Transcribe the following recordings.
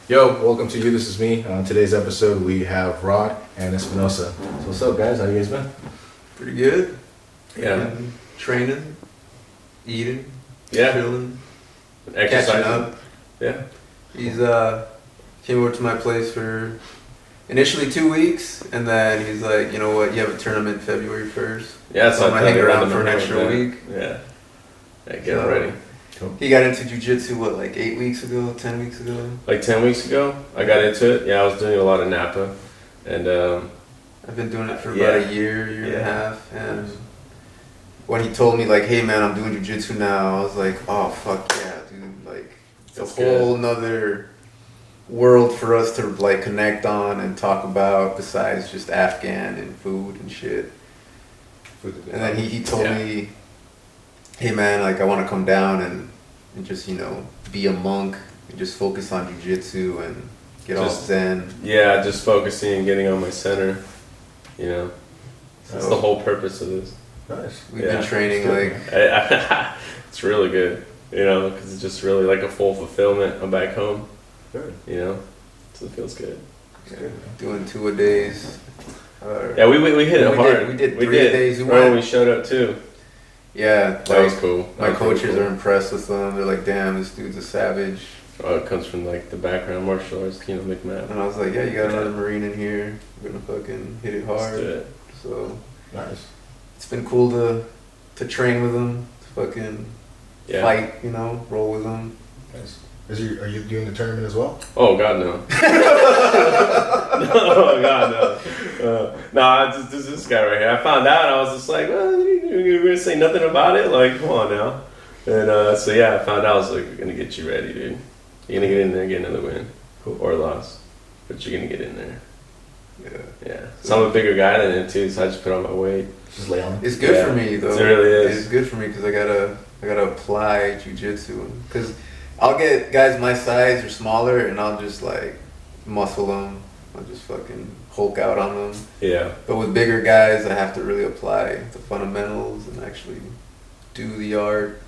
Yo, welcome to You, This Is Me. On today's episode, we have Rod and Espinoza. So what's up, guys? How you guys been? Pretty good. Yeah. Training, eating, Yeah. chilling, Exercising. catching up. Yeah. He's came over to my place for initially 2 weeks, and then he's like, you know what, you have a tournament February 1st. Yeah, So I'm gonna hang around for an extra like week. Yeah. Yeah, get So- ready. He got into jiu-jitsu, what, like 8 weeks ago, 10 weeks ago? Like 10 weeks ago, I got into it. Yeah, I was doing a lot of Napa. And I've been doing it for Yeah. about a year and a half, and when he told me like, hey man, I'm doing jiu-jitsu now, I was like, oh fuck yeah, dude, like it's That's a whole nother world for us to like connect on and talk about besides just Afghan and food and shit. And then he told Yeah. me, hey man, like I want to come down and just, you know, be a monk and just focus on jiu-jitsu and get all Just- zen. yeah, just focusing and getting on my center. You know, that's So- the whole purpose of this. Nice. We've Yeah. been training like It's really good, you know, because it's just really like a full fulfillment. I'm back home, Good. you know, so it feels good. doing 2-a-days. Yeah, we hit it We hard. did- we did 3-a-days. We Right when went- we showed up too. Yeah, That was like, cool. my That was really coaches cool. are impressed with them. They're like, damn, this dude's a savage. Oh, it comes from like the background martial arts, you know, McMahon. And I was like, yeah, you got another Marine in here. We're gonna fucking hit it Let's hard. do it. So Nice. it's been cool to train with them, to fucking Yeah. fight, you know, roll with them. Nice. Are you doing the tournament as well? Oh God, no. Oh God, no. Nah, this guy right here. I found out. I was just like, well, you're gonna say nothing about it? Like, come on now. And so yeah, I found out. I was like, we're gonna get you ready, dude. You're gonna get in there, and get another win, or loss, but you're gonna get in there. Yeah. Yeah. So I'm a bigger guy than him too, so I just put on my weight. Just lay on it. It's good Yeah, for me though. it really is. It's good for me because I gotta apply jujitsu. Because I'll get guys my size or smaller, and I'll just like muscle them. I'll just fucking Hulk out on them. Yeah. But with bigger guys, I have to really apply the fundamentals and actually do the art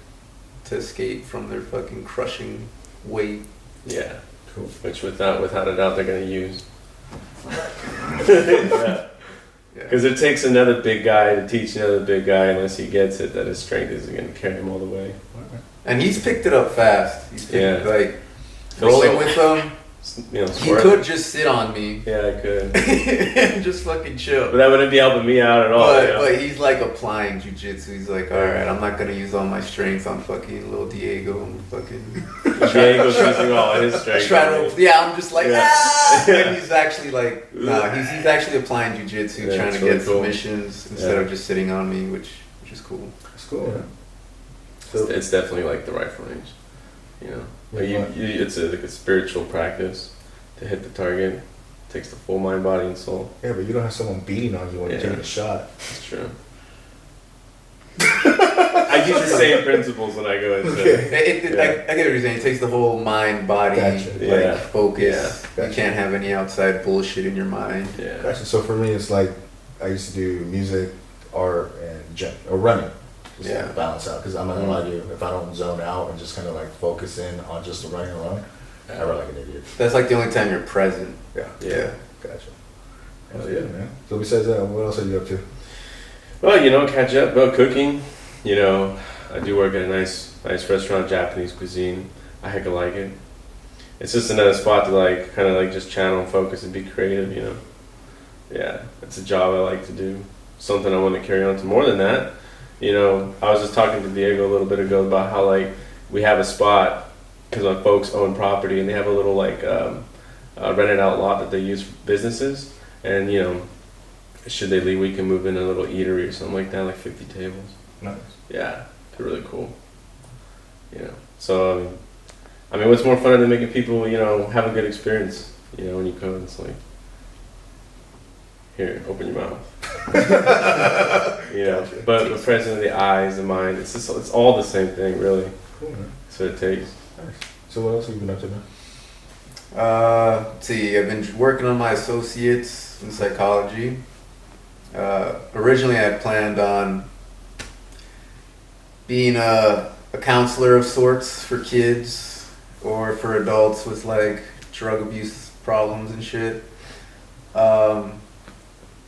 to escape from their fucking crushing weight. Yeah. Cool. Which without a doubt they're gonna use. Yeah. Yeah. Because it takes another big guy to teach another big guy, unless he gets it, that his strength isn't going to carry him all the way. And he's picked it up fast. He's picked, Yeah. like rolling So- with them. You know, He squirrel. could just sit on me Yeah, I could. and just fucking chill. But that wouldn't be helping me out at all. But, you know? but he's like applying jujitsu. He's like, all right, I'm not gonna use all my strength on fucking little Diego and fucking. Diego's using all his strength. Try to, yeah, I'm just like, Yeah. ah! And he's actually like, nah, he's actually applying jujitsu, Yeah, trying it's to really get cool. submissions instead Yeah. of just sitting on me, which is cool. That's cool. Yeah. Man. So It's definitely like the rifle range. You know, but Yeah. it's like a spiritual practice to hit the target. It takes the full mind, body, and soul. yeah, but you don't have someone beating on you when you're Yeah. taking a shot. It's true. I use the same principles when I go into it. Okay. I get what you're saying. It takes the whole mind, body, Gotcha. like Yeah. focus. Yeah. You Gotcha. can't have any outside bullshit in your mind. Yeah. Gotcha. So for me, it's like I used to do music, art, and gym or running. Just Yeah. to balance out, because I'm not gonna lie to you, if I don't zone out and just kind of like focus in on just the running alone, I run like an idiot. That's like the only time you're present. Yeah. Yeah. Gotcha. That's Hell good, man. So besides that, what else are you up to? Well, you know, catch up. Well, cooking. You know, I do work at a nice restaurant, Japanese cuisine. I heck of like it. It's just another spot to like, kind of like just channel and focus and be creative. You know. Yeah, it's a job I like to do. Something I want to carry on to. More than that, you know, I was just talking to Diego a little bit ago about how like we have a spot because our folks own property and they have a little like rented out lot that they use for businesses, and you know, should they leave, we can move in a little eatery or something like that, like 50 tables. Nice. Yeah, they're really cool. You know, so I mean, what's more fun than making people, you know, have a good experience? You know, when you come, it's like, here, open your mouth. You know, but the presence of the eyes, the mind, it's all the same thing, really. Cool, man. That's what it takes. Nice. So what else have you been up to, man? Let's see, I've been working on my associates in psychology. Originally, I had planned on being a counselor of sorts for kids or for adults with like drug abuse problems and shit. But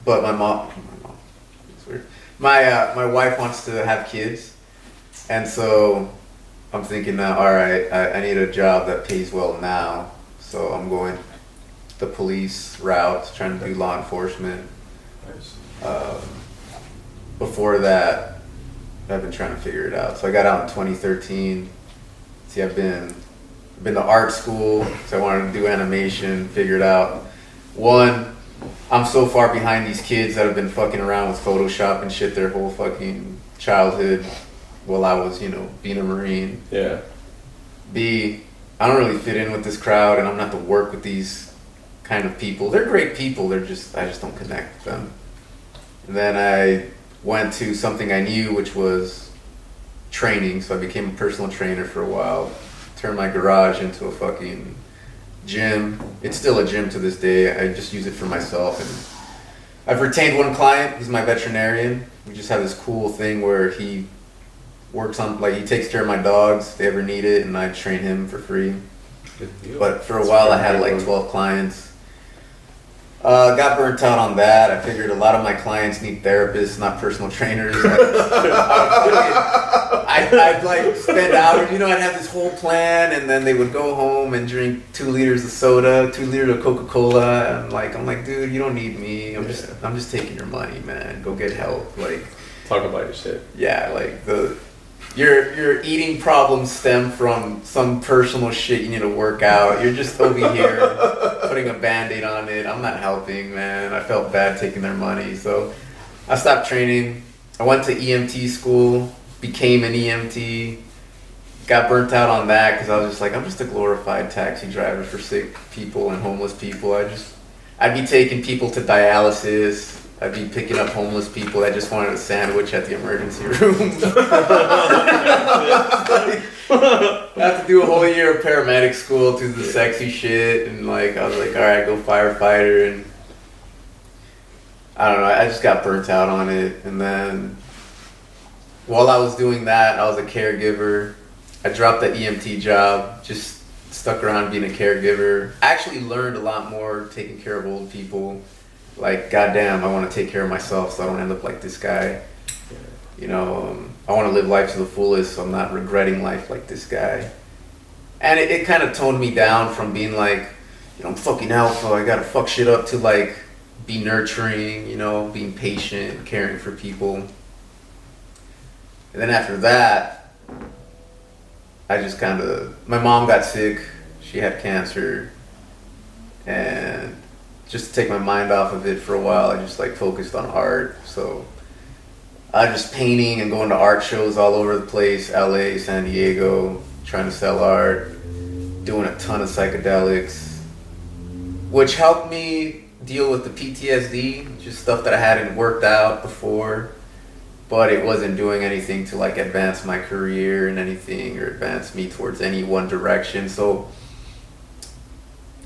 my mom, it's weird. My wife wants to have kids, and so I'm thinking now, all right, I need a job that pays well now, so I'm going the police route, trying to do law enforcement. Before that, I've been trying to figure it out. So I got out in 2013. See, I've been to art school, so I wanted to do animation, figured out, one, I'm so far behind these kids that have been fucking around with Photoshop and shit their whole fucking childhood while I was, being a Marine. Yeah. B, I don't really fit in with this crowd, and I'm not to work with these kind of people. They're great people, I just don't connect with them. And then I went to something I knew, which was training, so I became a personal trainer for a while. Turned my garage into a fucking gym. It's still a gym to this day. I just use it for myself. And I've retained one client. He's my veterinarian. We just have this cool thing where he works on, he takes care of my dogs if they ever need it, and I train him for free. But for a while I had 12 clients. Got burnt out on that. I figured a lot of my clients need therapists, not personal trainers. I'd spend hours, I'd have this whole plan, and then they would go home and drink 2 liters of soda, 2 liters of Coca-Cola, and I'm like, dude, you don't need me. I'm just taking your money, man. Go get help. Talk about your shit. Yeah, your eating problems stem from some personal shit you need to work out. You're just over here putting a Band-Aid on it. I'm not helping, man. I felt bad taking their money, so I stopped training. I went to EMT school, became an EMT, got burnt out on that because I was just I'm just a glorified taxi driver for sick people and homeless people. I'd be taking people to dialysis. I'd be picking up homeless people that just wanted a sandwich at the emergency room. I have to do a whole year of paramedic school to the sexy shit, and I was all right, go firefighter, and I don't know, I just got burnt out on it. And then while I was doing that, I was a caregiver. I dropped the EMT job, just stuck around being a caregiver. I actually learned a lot more taking care of old people. Goddamn, I want to take care of myself so I don't end up like this guy. I want to live life to the fullest so I'm not regretting life like this guy. And it kind of toned me down from being I'm fucking alpha, I gotta fuck shit up, to be nurturing, being patient, caring for people. And then after that, I just my mom got sick, she had cancer, and just to take my mind off of it for a while, I just focused on art. So I just painting and going to art shows all over the place, LA, San Diego, trying to sell art, doing a ton of psychedelics, which helped me deal with the PTSD, just stuff that I hadn't worked out before, but it wasn't doing anything to advance my career in anything or advance me towards any one direction. So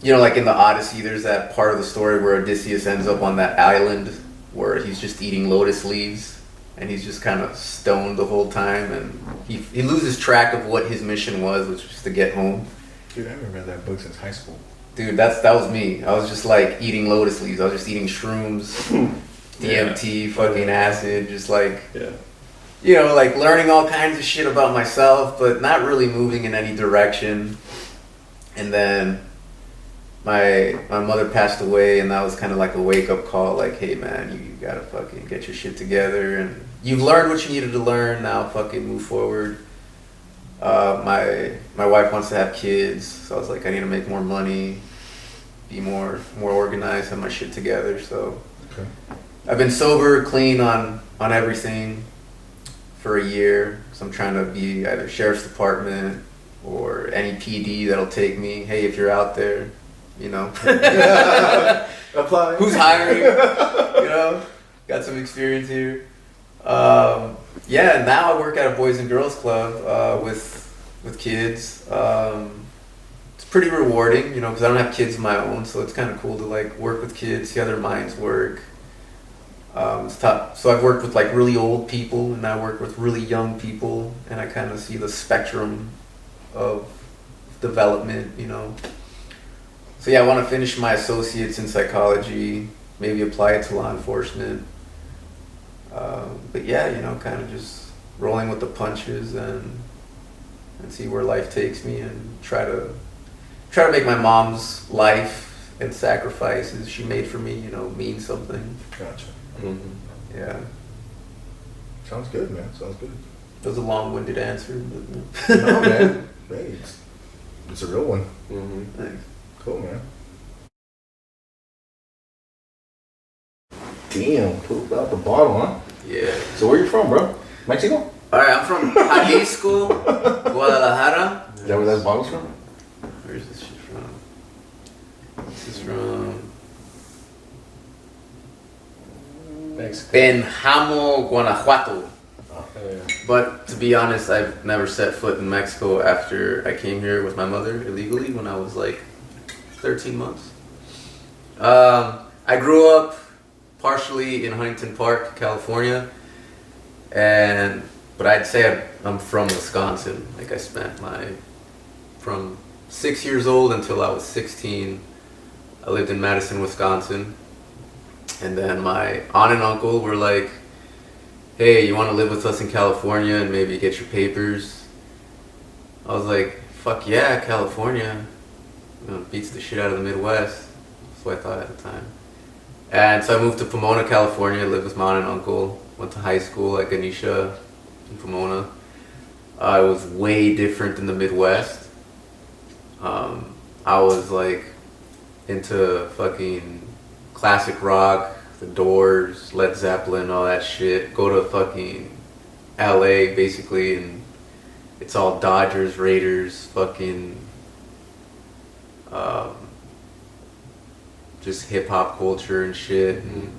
in the Odyssey, there's that part of the story where Odysseus ends up on that island where he's just eating lotus leaves and he's just kind of stoned the whole time, and he loses track of what his mission was, which was to get home. Dude, I haven't read that book since high school. Dude, that was me. I was just eating lotus leaves. I was just eating shrooms, DMT, fucking acid, just learning all kinds of shit about myself, but not really moving in any direction. And then my mother passed away, and that was kind of a wake-up call, hey man, you gotta fucking get your shit together, and you've learned what you needed to learn, now fucking move forward. My wife wants to have kids, so I was I need to make more money, be more organized, have my shit together. So okay. I've been sober, clean on everything for a year, so I'm trying to be either sheriff's department or any PD that'll take me. Hey, if you're out there, Apply. Who's hiring? Got some experience here. Now I work at a Boys and Girls Club with kids. It's pretty rewarding, because I don't have kids of my own, so it's kind of cool to work with kids, see how their minds work. It's tough. So I've worked with really old people, and I work with really young people, and I kind of see the spectrum of development, So yeah, I want to finish my associates in psychology, maybe apply it to law enforcement. But yeah, you know, kind of just rolling with the punches and see where life takes me, and try to make my mom's life and sacrifices she made for me, you know, mean something. Gotcha. Mm-hmm. Yeah. Sounds good, man. Sounds good. That was a long-winded answer, but No, man. Hey, it's a real one. Mm-hmm. thanks. Cool, man. Damn, poop out the bottle, huh? Yeah. So where you from, bro? Mexico? All right, I'm from Jalisco, Guadalajara. Is that where that bottle's from? Where's this shit from? This is from Mexico. Benjamo, Guanajuato. Oh, yeah. But to be honest, I've never set foot in Mexico after I came here with my mother illegally when I was like 13 months. I grew up partially in Huntington Park, California, but I'd say I'm from Wisconsin. Like I spent from 6 years old until I was 16, I lived in Madison, Wisconsin. And then my aunt and uncle were like, hey, you want to live with us in California and maybe get your papers? I was like, fuck yeah, California. You know, beats the shit out of the Midwest. That's what I thought at the time. And so I moved to Pomona, California, lived with my aunt and uncle, went to high school at Ganesha in Pomona. It was way different than the Midwest. I was like into fucking classic rock, The Doors, Led Zeppelin, all that shit. Go to fucking LA basically, and it's all Dodgers, Raiders, fucking just hip hop culture and shit. And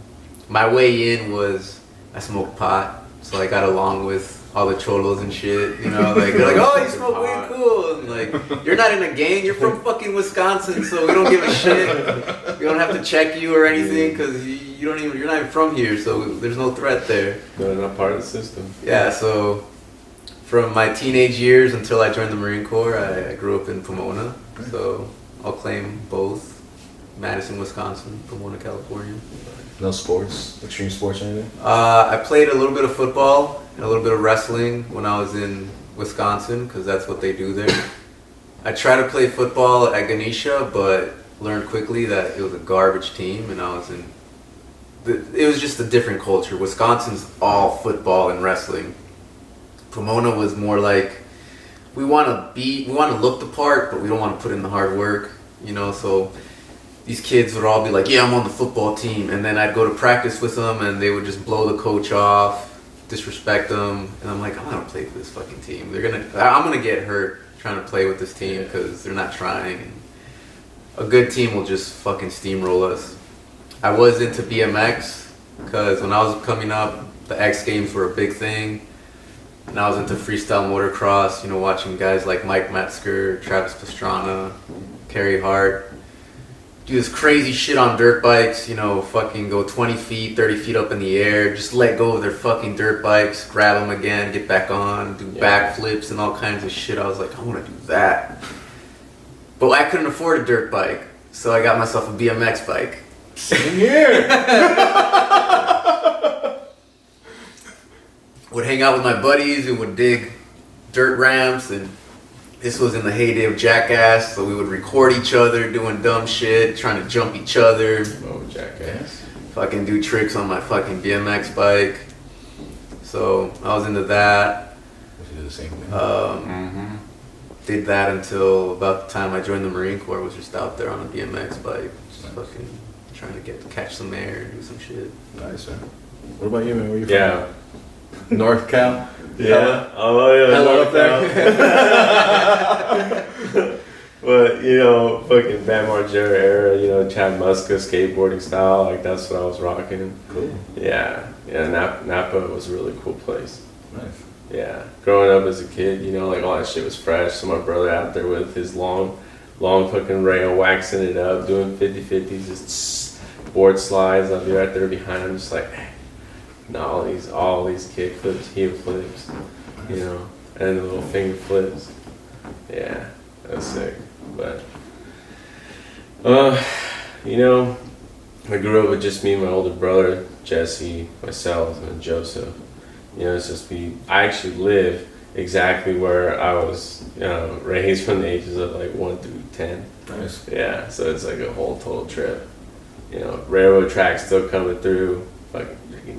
my way in was I smoked pot, so I got along with all the cholos and shit, you know, like they're like, oh, you smoke weed, cool, and like, you're not in a gang, you're from fucking Wisconsin, so we don't give a shit. We don't have to check you or anything because you're not even from here, so there's no threat there. No, not part of the system. Yeah, so from my teenage years until I joined the Marine Corps, I grew up in Pomona, so I'll claim both. Madison, Wisconsin, Pomona, California. No sports, extreme sports or anything? I played a little bit of football and a little bit of wrestling when I was in Wisconsin, because that's what they do there. I tried to play football at Ganesha, but learned quickly that it was a garbage team, and it was just a different culture. Wisconsin's all football and wrestling. Pomona was more like, we want to look the part, but we don't want to put in the hard work, you know, so these kids would all be like, yeah, I'm on the football team. And then I'd go to practice with them and they would just blow the coach off, disrespect them. And I'm like, I'm not gonna play for this fucking team. I'm gonna get hurt trying to play with this team because they're not trying. And a good team will just fucking steamroll us. I was into BMX because when I was coming up, the X Games were a big thing. And I was into freestyle motocross, you know, watching guys like Mike Metzger, Travis Pastrana, Carey Hart do this crazy shit on dirt bikes, you know, fucking go 20 feet, 30 feet up in the air, just let go of their fucking dirt bikes, grab them again, get back on, do backflips and all kinds of shit. I was like, I want to do that. But I couldn't afford a dirt bike, so I got myself a BMX bike. Same here. Would hang out with my buddies who would dig dirt ramps, and this was in the heyday of Jackass, so we would record each other doing dumb shit, trying to jump each other. Oh, Jackass. Fucking do tricks on my fucking BMX bike. So I was into that. We should do the same thing. Did that until about the time I joined the Marine Corps. Was just out there on a BMX bike, just fucking trying to catch some air and do some shit. Nice, man. What about you, man? Where you from? Yeah. North Cal? Yeah. Oh, yeah. Hello up there. But, you know, fucking Bam Margera era, you know, Chad Muska skateboarding style, like that's what I was rocking. Cool. Yeah. Yeah, Napa was a really cool place. Nice. Yeah. Growing up as a kid, you know, like all that shit was fresh. So my brother out there with his long fucking rail, waxing it up, doing 50-50s, just board slides. I'll be right there behind him, just like, no, all these kick flips, heel flips, you know, and the little finger flips. Yeah, that was sick. But You know, I grew up with just me and my older brother, Jesse, myself, and Joseph. You know, it's just me. I actually live exactly where I was raised from the ages of like 1 through 10. Nice. Yeah, so it's like a whole total trip. You know, railroad tracks still coming through, like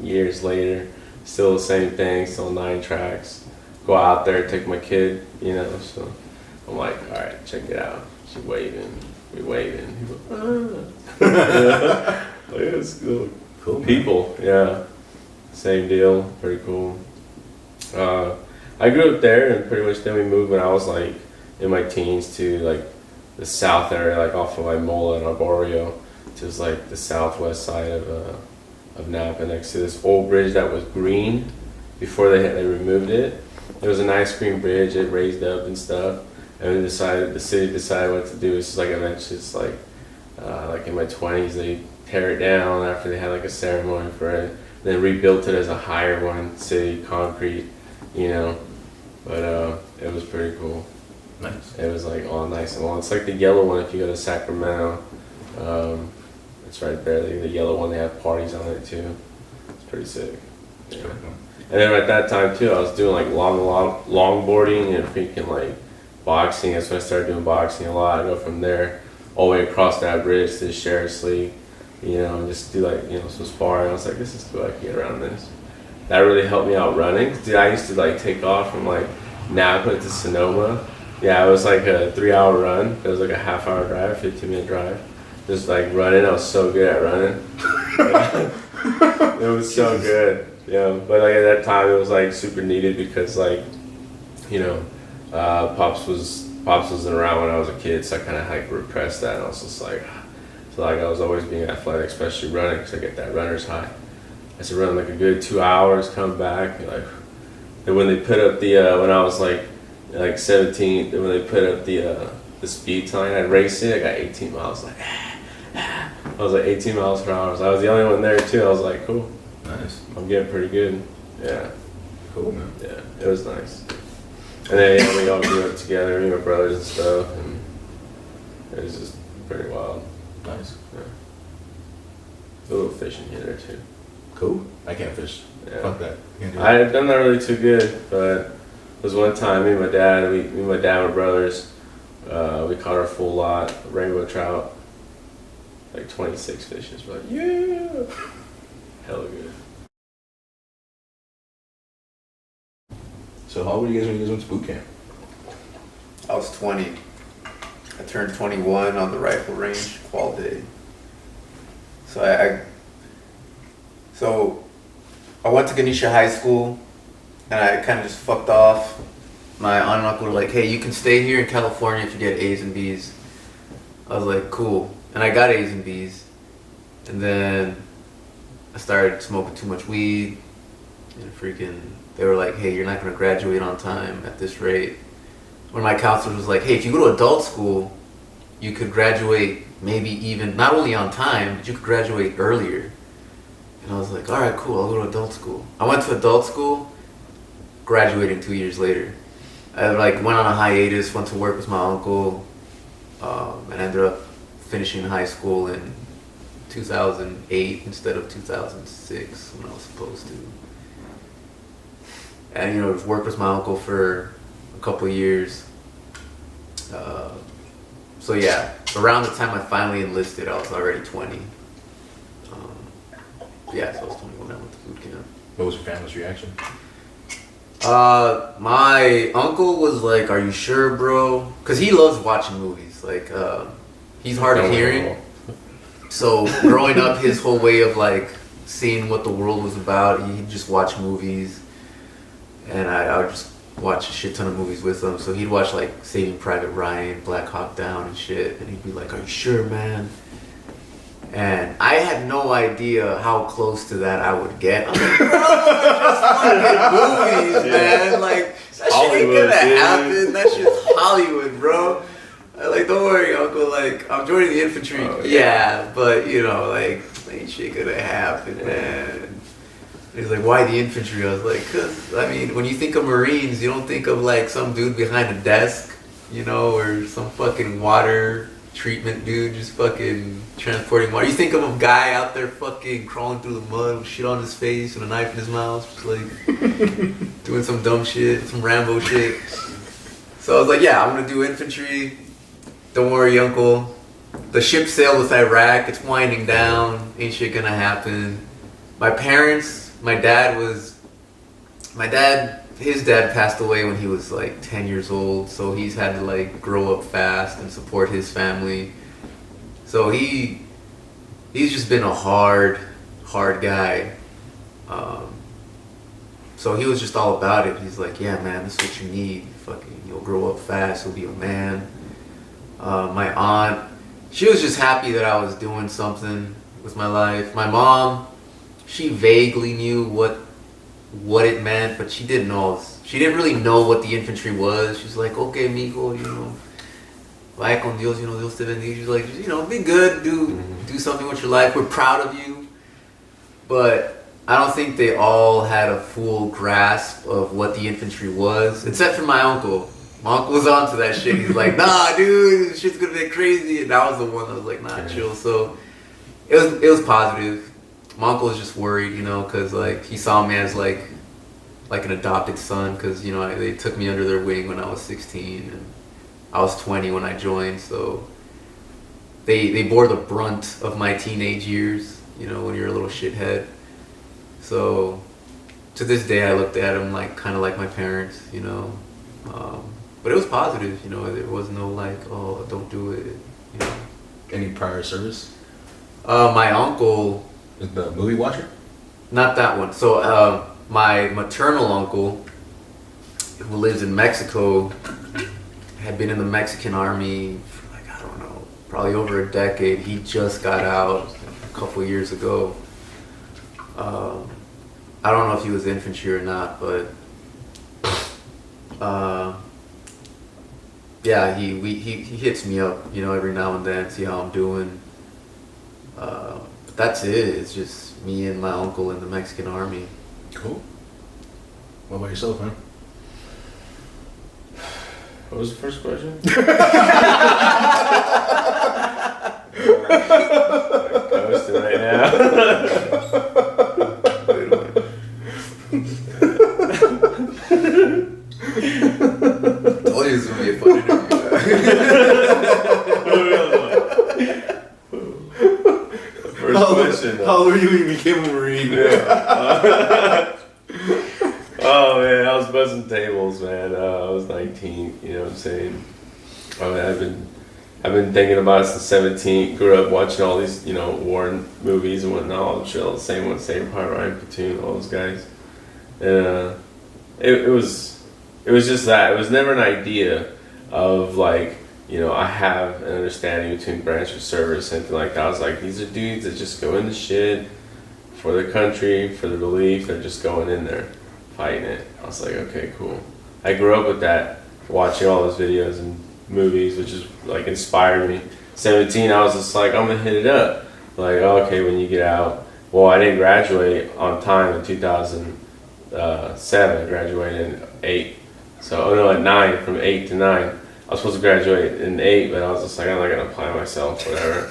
years later, still the same thing, still 9 tracks. Go out there, take my kid, you know, so I'm like, all right, check it out. She waving, we waving. He goes, yeah. Like, it's cool. Cool. People, yeah. Same deal, pretty cool. I grew up there, and pretty much then we moved when I was like in my teens to like the south area, like off of like Mola and Arborio, to like the southwest side of Napa, next to this old bridge that was green before they removed it. It was a nice green bridge. It raised up and stuff, and the city decided what to do. It's just like eventually, it's like in my 20s, they tear it down after they had like a ceremony for it, then rebuilt it as a higher one, city concrete, you know. But it was pretty cool. Nice. It was like all nice and long. It's like the yellow one if you go to Sacramento. It's right there. The yellow one, they have parties on it too. It's pretty sick. Yeah. And then at that time too, I was doing like longboarding and freaking like boxing. That's when I started doing boxing a lot. I go from there all the way across that bridge to the Sheriff's League, you know, and just do like, you know, some sparring. I was like, this is cool, I can get around this. That really helped me out running. Dude, I used to like take off from like Napa to Sonoma. Yeah, it was like a 3-hour run. It was like a half-hour drive, 15-minute drive. Just like running, I was so good at running. It was so good. Yeah, but like at that time, it was like super needed because like, you know, Pops wasn't around when I was a kid, so I kind of like repressed that. And I was just like, so like I was always being athletic, especially running, because I get that runner's high. I used to run like a good 2 hours, come back, and like. And when they put up the when I was like 17, when they put up the speed sign, I'd race it. I got 18 miles. Like I was like 18 miles per hour. So I was the only one there too. I was like, cool. Nice. I'm getting pretty good. Yeah. Cool, man. Yeah, it was nice. And then yeah, we all grew up together, me and my brothers and stuff, and it was just pretty wild. Nice. Yeah. A little fishing here there too. Cool. I can't fish. Yeah. Fuck that. Can't do I'm not really too good, but it was one time me and my dad, my brothers, we caught our full lot, rainbow trout, like 26 fishes. We're like, yeah, hella good. So how old were you guys when you guys went to boot camp? I was 20. I turned 21 on the rifle range, qual day. So I went to Ganesha High School, and I kind of just fucked off. My aunt and uncle were like, hey, you can stay here in California if you get A's and B's. I was like, cool. And I got A's and B's. And then I started smoking too much weed. And they were like, hey, you're not going to graduate on time at this rate. One of my counselors was like, hey, if you go to adult school, you could graduate maybe even, not only on time, but you could graduate earlier. And I was like, all right, cool, I'll go to adult school. I went to adult school, graduating 2 years later. I like went on a hiatus, went to work with my uncle, and ended up finishing high school in 2008 instead of 2006 when I was supposed to. And you know, worked with my uncle for a couple of years. So yeah, around the time I finally enlisted, I was already 20. Yeah, so I was 21 when I went to boot camp. What was your family's reaction? My uncle was like, are you sure, bro? Because he loves watching movies. Like, he's hard of hearing. So growing up, his whole way of like seeing what the world was about, he'd just watch movies. And I would just watch a shit ton of movies with him. So he'd watch like Saving Private Ryan, Black Hawk Down and shit. And he'd be like, are you sure, man? And I had no idea how close to that I would get. I'm like, bro, just fucking movies, man. Like, that shit ain't gonna happen. That shit's Hollywood, bro. I'm like, don't worry, uncle. Like, I'm joining the infantry. Oh, yeah, but, you know, like, ain't shit gonna happen, man. He's like, why the infantry? I was like, cause, I mean, when you think of Marines, you don't think of, like, some dude behind a desk, you know, or some fucking water treatment dude just fucking transporting water. You think of a guy out there fucking crawling through the mud with shit on his face and a knife in his mouth, just like doing some dumb shit, some Rambo shit. So I was like, yeah, I'm gonna do infantry. Don't worry, uncle. The ship sailed with Iraq. It's winding down. Ain't shit gonna happen. My parents, his dad passed away when he was like 10 years old, so he's had to like grow up fast and support his family. So he's just been a hard guy. So he was just all about it. He's like, yeah, man, this is what you need. Fucking, you'll grow up fast. You'll be a man. My aunt, she was just happy that I was doing something with my life. My mom, she vaguely knew what it meant, but she didn't know. She didn't really know what the infantry was. She's like, okay, mijo, you know, vaya con Dios, you know, Dios te bendiga. She's like, you know, be good, do something with your life. We're proud of you. But I don't think they all had a full grasp of what the infantry was, except for my uncle. My uncle was onto that shit. He's like, nah, dude, this shit's gonna be crazy. And I was the one that was like, nah, chill. So it was positive. My uncle was just worried, you know, because like he saw me as like an adopted son, because you know they took me under their wing when I was 16 and I was 20 when I joined. So they bore the brunt of my teenage years, you know, when you're a little shithead. So to this day, I looked at them like kind of like my parents, you know. But it was positive, you know. There was no like, oh, don't do it, you know. Any prior service? My uncle. The movie watcher? Not that one. So my maternal uncle, who lives in Mexico, had been in the Mexican army for like, I don't know, probably over a decade. He just got out a couple years ago. I don't know if he was infantry or not, but yeah, he hits me up, you know, every now and then, see how I'm doing. But that's it. It's just me and my uncle in the Mexican army. Cool. What about yourself, man? What was the first question? Ghosted right now. Told you this would be a fun interview. First question. How old were you when you became a Marine? Yeah. Oh man, I was buzzing tables, man. I was 19. You know what I'm saying? I've been thinking about it since 17. Grew up watching all these, you know, war movies and whatnot. I'm sure all the same ones, Saving Private Ryan, Platoon, all those guys. And it was just that. It was never an idea of like, you know, I have an understanding between branch of service and anything like that. I was like, these are dudes that just go into shit for the country, for the belief. They're just going in there, fighting it. I was like, okay, cool. I grew up with that, watching all those videos and movies, which is like inspired me. 17, I was just like, I'm gonna hit it up. Like, oh, okay, when you get out. Well, I didn't graduate on time in 2007. I graduated in 8. So, oh no, at 9, from 8 to 9. I was supposed to graduate in 8, but I was just like, I'm not gonna apply myself, whatever.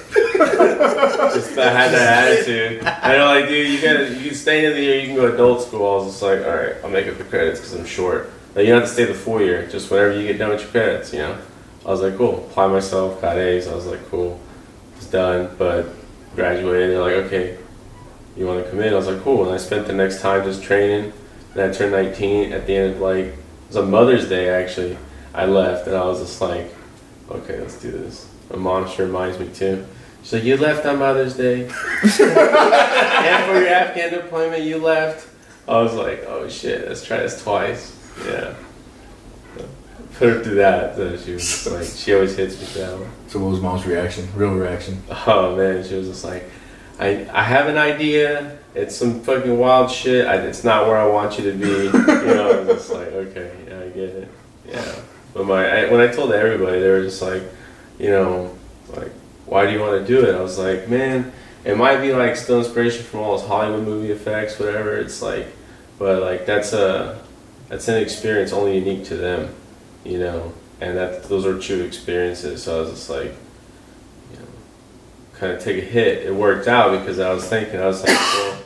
Just I had that attitude. I know, like, dude, you can stay in the year, you can go adult school. I was just like, all right, I'll make up the credits because I'm short. Like, you don't have to stay the full year, just whenever you get done with your credits, you know. I was like, cool. Apply myself, got A's. I was like, cool, it's done. But graduated. They're like, okay, you want to come in? I was like, cool. And I spent the next time just training. And I turned 19 at the end of like, it was on Mother's Day actually. I left and I was just like, okay, let's do this. My mom sure reminds me too. She's like, you left on Mother's Day? And for your Afghan deployment, you left? I was like, oh shit, let's try this twice. Yeah. Put her through that. So she was just like, she always hits me for that one. So what was mom's reaction? Real reaction? Oh man, she was just like, I have an idea. It's some fucking wild shit. It's not where I want you to be. You know, I was just like, okay, yeah, I get it. Yeah. But when I told everybody, they were just like, you know, like, why do you want to do it? I was like, man, it might be like still inspiration from all those Hollywood movie effects, whatever. It's like, but like that's an experience only unique to them, you know, and those are true experiences. So I was just like, kind of take a hit, it worked out because I was like, well,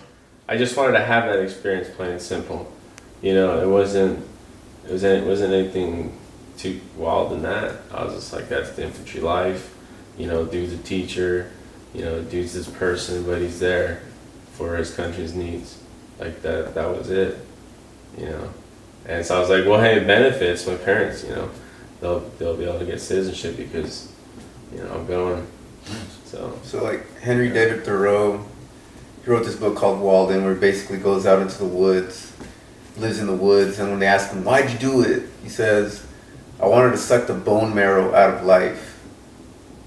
I just wanted to have that experience, plain and simple. You know, it wasn't anything too wild than that. I was just like, that's the infantry life. You know, dude's a teacher. You know, dude's this person, but he's there for his country's needs. Like that was it. You know, and so I was like, well, hey, it benefits my parents. You know, they'll be able to get citizenship because, you know, I'm going. So like Henry David Thoreau, he wrote this book called Walden, where he basically goes out into the woods, lives in the woods, and when they ask him, why'd you do it? He says, I wanted to suck the bone marrow out of life.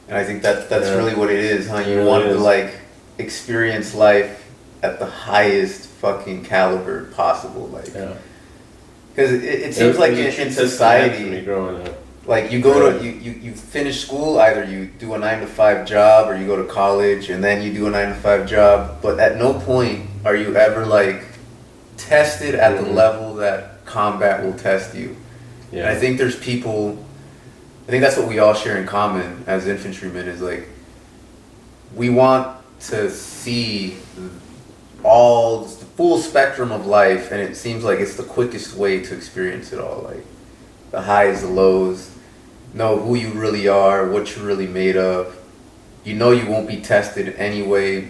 And I think that's really what it is, huh? You wanted to like experience life at the highest fucking caliber possible, like. Because it seems like in society, for me growing up. Like you go to you finish school, either you do a 9-to-5 job or you go to college and then you do a 9-to-5 job, but at no point are you ever like tested at the level that combat will test you. Yeah. And I think there's people, I think that's what we all share in common as infantrymen, is like we want to see all the full spectrum of life, and it seems like it's the quickest way to experience it all, like the highs, the lows, know who you really are, what you're really made of. You know you won't be tested in any way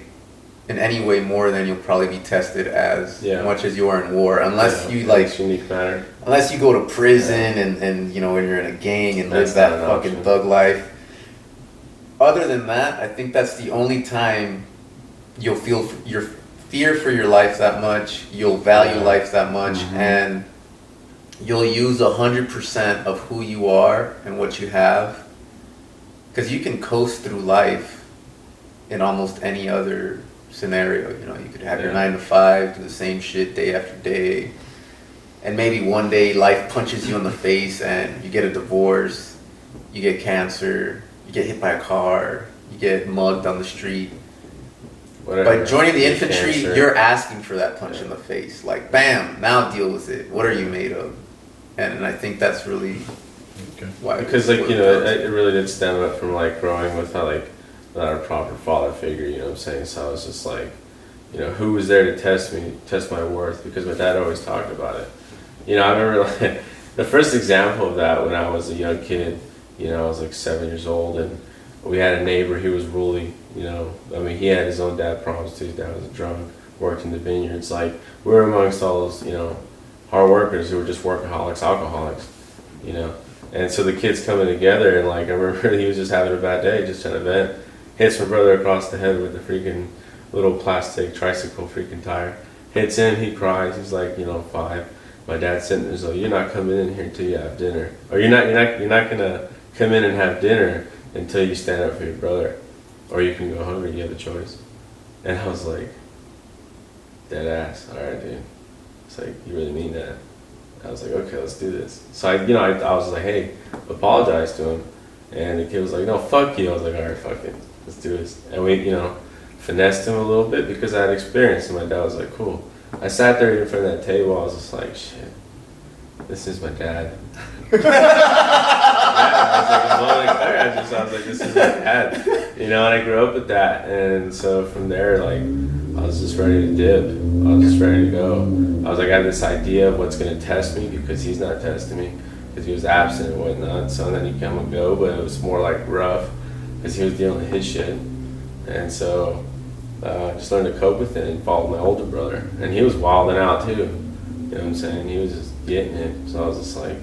more than you'll probably be tested as much as you are in war, unless you like unique matter. Unless you go to prison and you know, when you're in a gang and live that fucking thug life. Other than that, I think that's the only time you'll feel your fear for your life that much, you'll value life that much, and you'll use 100% of who you are and what you have, because you can coast through life in almost any other scenario. You know, you could have your 9-to-5, do the same shit day after day, and maybe one day life punches you in the face and you get a divorce, you get cancer, you get hit by a car, you get mugged on the street. Whatever. By joining the infantry, you're asking for that punch in the face. Like, bam, now deal with it. What are you made of? And I think that's really why. Because, like, you know, it really did stem up from, like, growing without, like, not a proper father figure, you know what I'm saying? So I was just like, you know, who was there to test my worth? Because my dad always talked about it. You know, I remember, like, the first example of that when I was a young kid, you know, I was, like, 7 years old, and we had a neighbor, he was Ruly, you know. I mean, he had his own dad problems, too. His dad was a drunk, worked in the vineyards. Like, we were amongst all those, you know, hard workers who were just workaholics, alcoholics, you know. And so the kids coming together, and like I remember he was just having a bad day, just trying to vent. Hits my brother across the head with a freaking little plastic tricycle freaking tire. Hits him, he cries. He's like, you know, 5. My dad's sitting there, so you're not coming in here until you have dinner, or you're not gonna come in and have dinner until you stand up for your brother, or you can go hungry. You have a choice. And I was like, dead ass. All right, dude. It's like, you really mean that? I was like, okay, let's do this. So I was like, hey, apologize to him. And the kid was like, no, fuck you. I was like, all right, fuck it, let's do this. And we, you know, finessed him a little bit because I had experience. And my dad was like, cool. I sat there in front of that table. I was just like, shit, this is my dad. I was like, this is my dad. You know, and I grew up with that. And so from there, like, I was just ready to dip. I was just ready to go. I was like, I had this idea of what's going to test me because he's not testing me because he was absent and whatnot. So then he come and go, but it was more like rough because he was dealing with his shit. And so I just learned to cope with it and followed my older brother. And he was wilding out too. You know what I'm saying? He was just getting it. So I was just like,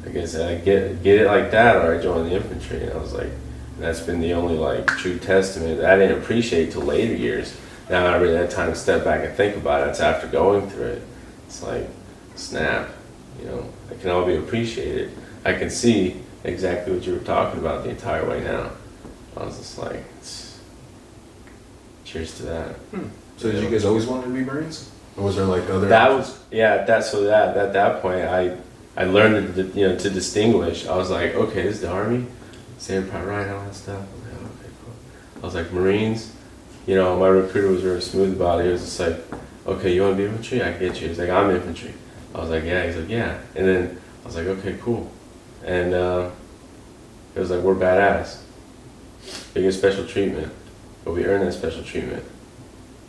I guess I get it like that, or I joined the infantry. And I was like, that's been the only like true testament that I didn't appreciate till later years. Now I really had time to step back and think about it. It's after going through it. It's like, snap, you know, it can all be appreciated. I can see exactly what you were talking about the entire way now. I was just like, cheers to that. So did you guys always want to be Marines? Or was there like other... At that point, I learned to distinguish. I was like, okay, this is the Army, Saving Private Ryan, all that stuff. I'm like, okay, cool. I was like, Marines. You know, my recruiter was very smooth about it. He was just like, okay, you want to be infantry? I get you. He's like, I'm infantry. I was like, yeah. He's like, yeah. And then I was like, okay, cool. And it was like, we're badass. They get special treatment. but we earned that special treatment.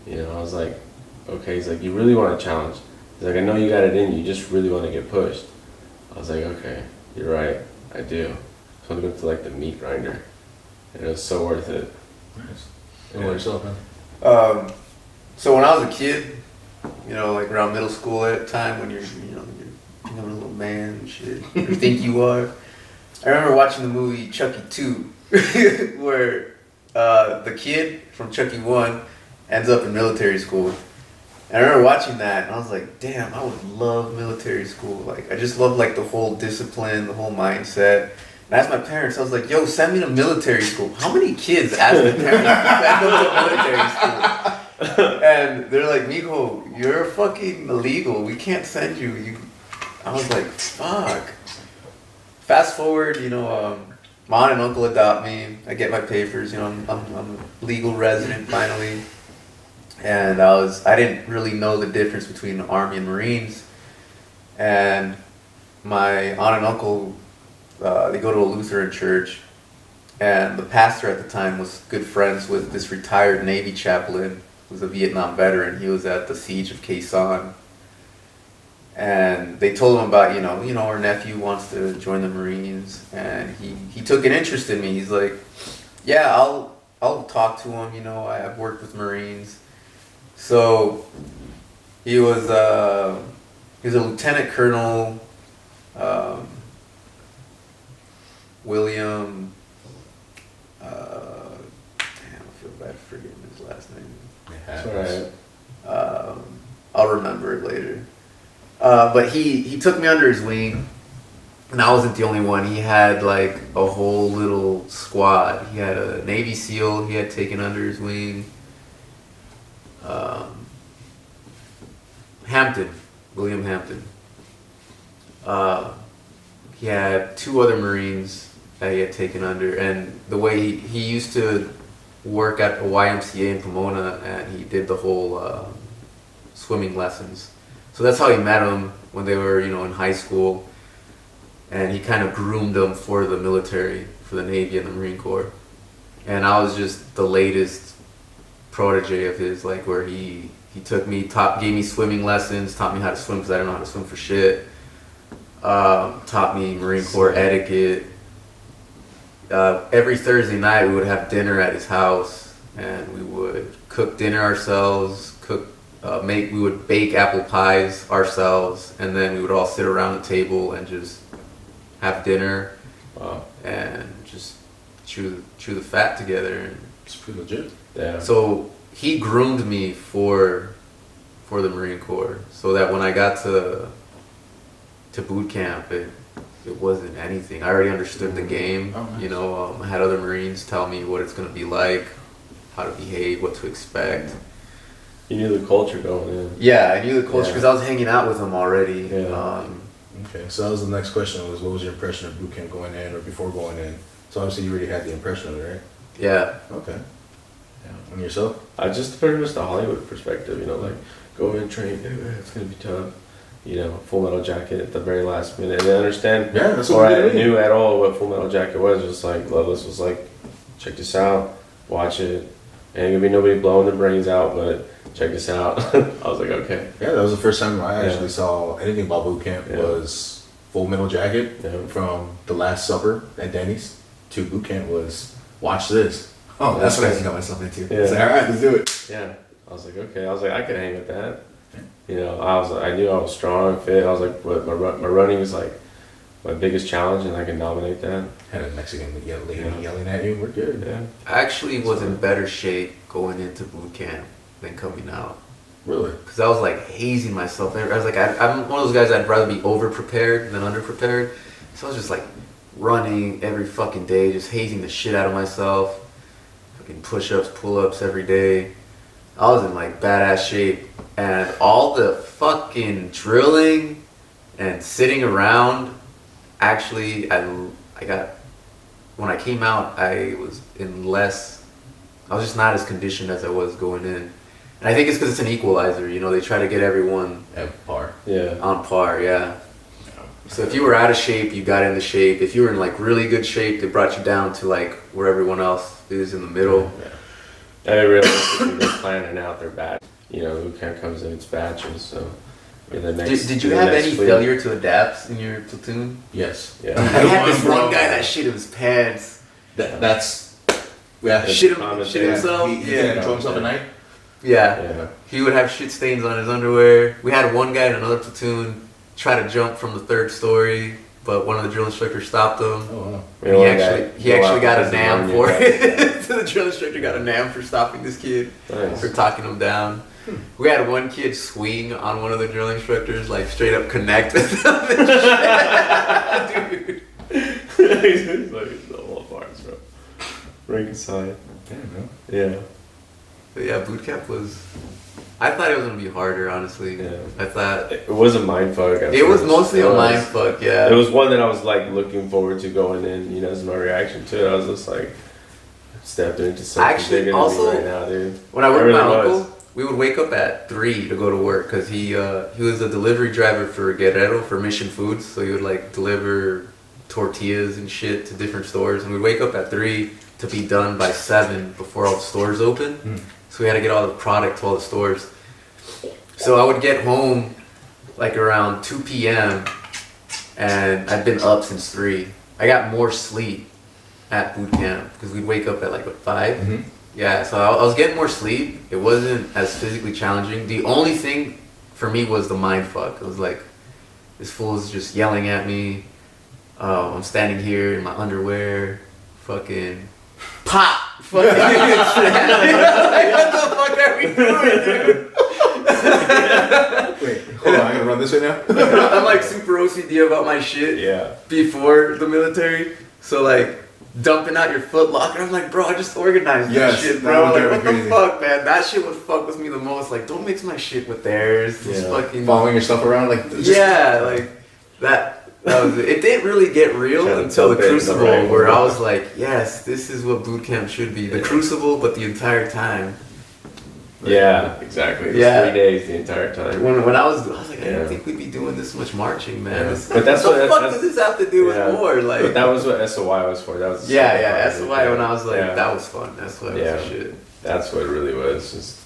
You know, I was like, okay. He's like, you really want a challenge? He's like, I know you got it in you. You just really want to get pushed. I was like, okay, you're right. I do. So I went to like the meat grinder, and it was so worth it. Nice. Yeah. What about yourself, man? So when I was a kid, you know, like around middle school at the time when you're becoming a little man and shit, you think you are. I remember watching the movie Chucky 2, where the kid from Chucky 1 ends up in military school. And I remember watching that, and I was like, damn, I would love military school. Like, I just love, like, the whole discipline, the whole mindset. And I asked my parents, I was like, yo, send me to military school. How many kids ask their parents to send them to military school? And they're like, mijo, you're fucking illegal. We can't send you. I was like, fuck. Fast forward, you know, my aunt and uncle adopt me. I get my papers, you know, I'm a legal resident finally. And I didn't really know the difference between the Army and Marines. And my aunt and uncle, they go to a Lutheran church. And the pastor at the time was good friends with this retired Navy chaplain who was a Vietnam veteran. He was at the siege of Khe Sanh. And they told him about, you know, our nephew wants to join the Marines. And he took an interest in me. He's like, yeah, I'll talk to him. You know, I've worked with Marines. So he was a lieutenant colonel, William. Damn, I feel bad forgetting his last name. It's alright. I'll remember it later. But he took me under his wing, and I wasn't the only one. He had like a whole little squad. He had a Navy SEAL he had taken under his wing. William Hampton. He had 2 other Marines that he had taken under, and the way he used to work at a YMCA in Pomona, and he did the whole swimming lessons. So that's how he met them when they were, you know, in high school, and he kind of groomed them for the military, for the Navy and the Marine Corps. And I was just the latest protege of his, like where he took me, gave me swimming lessons, taught me how to swim because I didn't know how to swim for shit. Taught me Marine Corps etiquette. Every Thursday night we would have dinner at his house, and we would cook dinner ourselves, we would bake apple pies ourselves, and then we would all sit around the table and just have dinner. Wow. And just chew the fat together. It's pretty legit. Yeah. So he groomed me for the Marine Corps, so that when I got to boot camp, it wasn't anything. I already understood the game. Oh, nice. You know, I had other Marines tell me what it's going to be like, how to behave, what to expect. You knew the culture going in. Yeah, I knew the culture Yeah. because I was hanging out with them already. Yeah. Okay, so that was the next question was, what was your impression of boot camp going in or before going in? So obviously you already had the impression of it, right? Yeah. Okay. Yeah. And yourself? I just pretty much the Hollywood perspective, you know, like go in, train, it's gonna be tough. You know, Full Metal Jacket at the very last minute. And I understand, Yeah, that's or what I we did. knew at all what Full Metal Jacket was. Just like Loveless was like, check this out, watch it. Ain't gonna be nobody blowing their brains out, but check this out. I was like, okay. Yeah, that was the first time I actually Yeah. saw anything about boot camp Yeah. was Full Metal Jacket. Yeah. From The Last Supper at Denny's to boot camp was watch this. Oh, that's what I got myself into. Yeah. It's like, all right, let's do it. Yeah. I was like, okay. I was like, I could hang with that. You know, I knew I was strong, fit. I was like, what, my running is like my biggest challenge, and I can dominate that. Had a Mexican lady Yeah. yelling at you. We're good. Yeah. I actually was in better shape going into boot camp than coming out. Really? Because I was like hazing myself. I was like, I'm one of those guys I'd rather be over prepared than under prepared. So I was just like running every fucking day, just hazing the shit out of myself. Fucking push ups, pull ups every day. I was in like badass shape. And all the fucking drilling and sitting around, actually, when I came out, I was just not as conditioned as I was going in. And I think it's because it's an equalizer, you know, they try to get everyone At par. Yeah. on par, yeah. So if you were out of shape, you got into shape. If you were in like really good shape, they brought you down to like where everyone else is in the middle. Yeah. I mean, realistically, they're planning out their batch. You know, boot camp comes in its batches, so. Did you have any failure to adapt in your platoon? Yes. Yeah. I had this one guy that shit in his pants. That's yeah. Shit himself. He can't control himself at night. Yeah. He would have shit stains on his underwear. We had one guy in another platoon try to jump from the 3rd story, but one of the drill instructors stopped him. Oh wow. He actually got a NAM for it. So the drill instructor got a NAM for stopping this kid, for talking him down. We had one kid swing on one of the drill instructors, like straight up connect with him. Dude. He's like the whole parts, bro. Rank aside. Damn, bro. Yeah. But yeah, boot camp was. I thought it was gonna be harder, honestly. Yeah. I thought it was a mind fuck. It was mostly a mind fuck. Yeah. It was one that I was like looking forward to going in. You know, as my reaction to it, I was just like stepping into something bigger than me right now, dude. When I worked with my uncle, we would wake up at 3 to go to work because he was a delivery driver for Guerrero for Mission Foods. So he would like deliver tortillas and shit to different stores, and we'd wake up at 3 to be done by 7 before all the stores open. So we had to get all the product to all the stores. So I would get home like around 2 p.m. and I'd been up since 3. I got more sleep at boot camp because we'd wake up at like 5. Mm-hmm. Yeah, so I was getting more sleep. It wasn't as physically challenging. The only thing for me was the mind fuck. It was like, this fool is just yelling at me. I'm standing here in my underwear, fucking pop. Fucking like, what the fuck are we doing, dude? Wait, hold on, I gotta run this right now. I'm like super OCD about my shit. Yeah. Before the military, so like dumping out your Foot Locker, I'm like, bro, I just organized that shit, bro. Like, what the fuck, man? That shit would fuck with me the most. Like, don't mix my shit with theirs. Just fucking following your stuff around, like like that. That was it. It didn't really get real until the Crucible, where I was like, yes, this is what boot camp should be. The Crucible, but the entire time. Yeah, exactly. It was 3 days the entire time. When I was like, I didn't think we'd be doing this much marching, man. Yeah. But that's what the fuck does this have to do with war? Like, but that was what SOY was for. That was SOY. When I was like, that was fun. That's what was the shit. That's what it really was. Just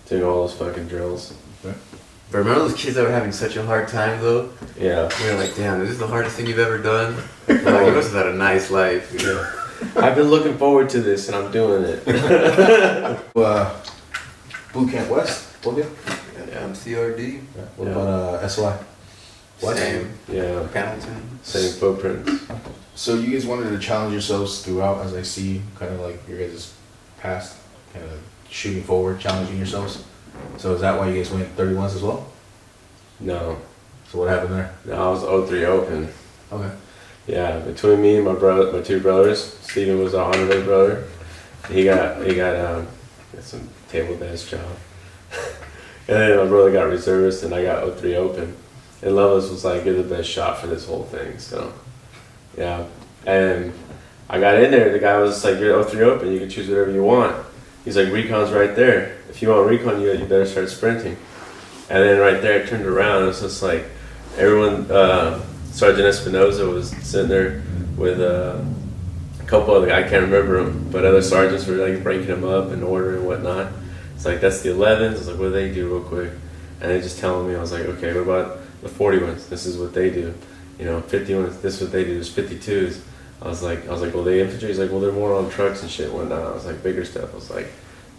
doing all those fucking drills. But remember those kids that were having such a hard time though? Yeah. We were like, damn, this is the hardest thing you've ever done. Like, you must have had a nice life. Yeah. I've been looking forward to this and I'm doing it. Boot Camp West, what deal? Yeah, MCRD. Yeah. What about SOI? West? Same. Yeah. Pendleton. Same footprints. So you guys wanted to challenge yourselves throughout, as I see, kind of like your guys' past, kind of shooting forward, challenging yourselves. So is that why you guys went 31s as well? No. So what happened there? No, I was 03 open. Okay. Yeah, between me and my 2 brothers, Steven was our honorary brother. He got some table dance job. And then my brother got reservist and I got 03 open. And Loveless was like, you're the best shot for this whole thing. So, yeah. And I got in there, the guy was like, you're 03 open, you can choose whatever you want. He's like, recon's right there. If you want recon, you better start sprinting. And then right there, I turned around, and it's just like, everyone, Sergeant Espinoza was sitting there with a couple other, I can't remember them, but other sergeants were like breaking them up in order and whatnot. It's like, that's the 11s. I was like, what do they do real quick? And they just telling me, I was like, okay, what about the 41s? This is what they do. You know, 51s, this is what they do. There's 52s. I was like, well, the infantry? He's like, well, they're more on trucks and shit and whatnot. I was like, bigger stuff. I was like,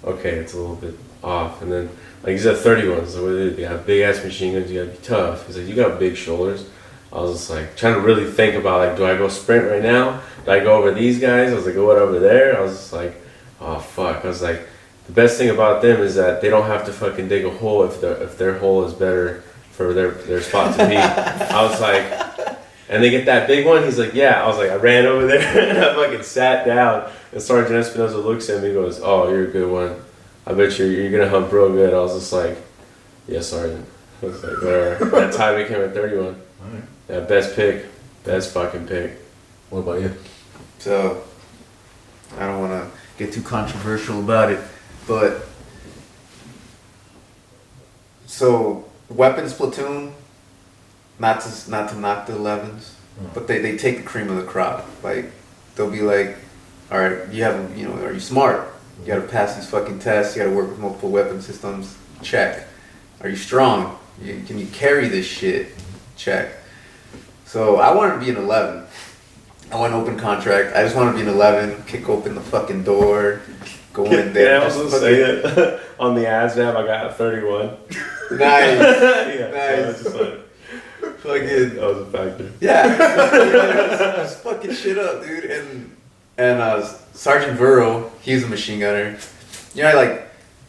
okay, it's a little bit off. And then, like, he's at 31s. So what do they do? They have big ass machine guns. You gotta be tough. He's like, you got big shoulders. I was just like, trying to really think about, like, do I go sprint right now? Do I go over these guys? I was like, go over there? I was just like, oh, fuck. I was like, the best thing about them is that they don't have to fucking dig a hole if their hole is better for their spot to be. I was like, and they get that big one? He's like, yeah. I was like, I ran over there and I fucking sat down. And Sergeant Espinoza looks at me and goes, oh, you're a good one. I bet you're going to hump real good. I was just like, yes, Sergeant. I was like, whatever. That time we came at 31. All right. Yeah, best pick. Best fucking pick. What about you? So, I don't want to get too controversial about it, but so weapons platoon, not to knock the 11s, but they take the cream of the crop. Like, they'll be like, all right, are you smart? You gotta pass these fucking tests. You gotta work with multiple weapon systems. Check. Are you strong? Can you carry this shit? Check. So I wanted to be an 11. I want an open contract. I just want to be an 11. Kick open the fucking door. Go in there. Can I also say that on the ASVAB I got a 31? Nice. Yeah, Nice. so it's just Fucking. that was a factor. Yeah. Just fucking shit up, dude. And Sergeant Burrow, he's a machine gunner. You know, like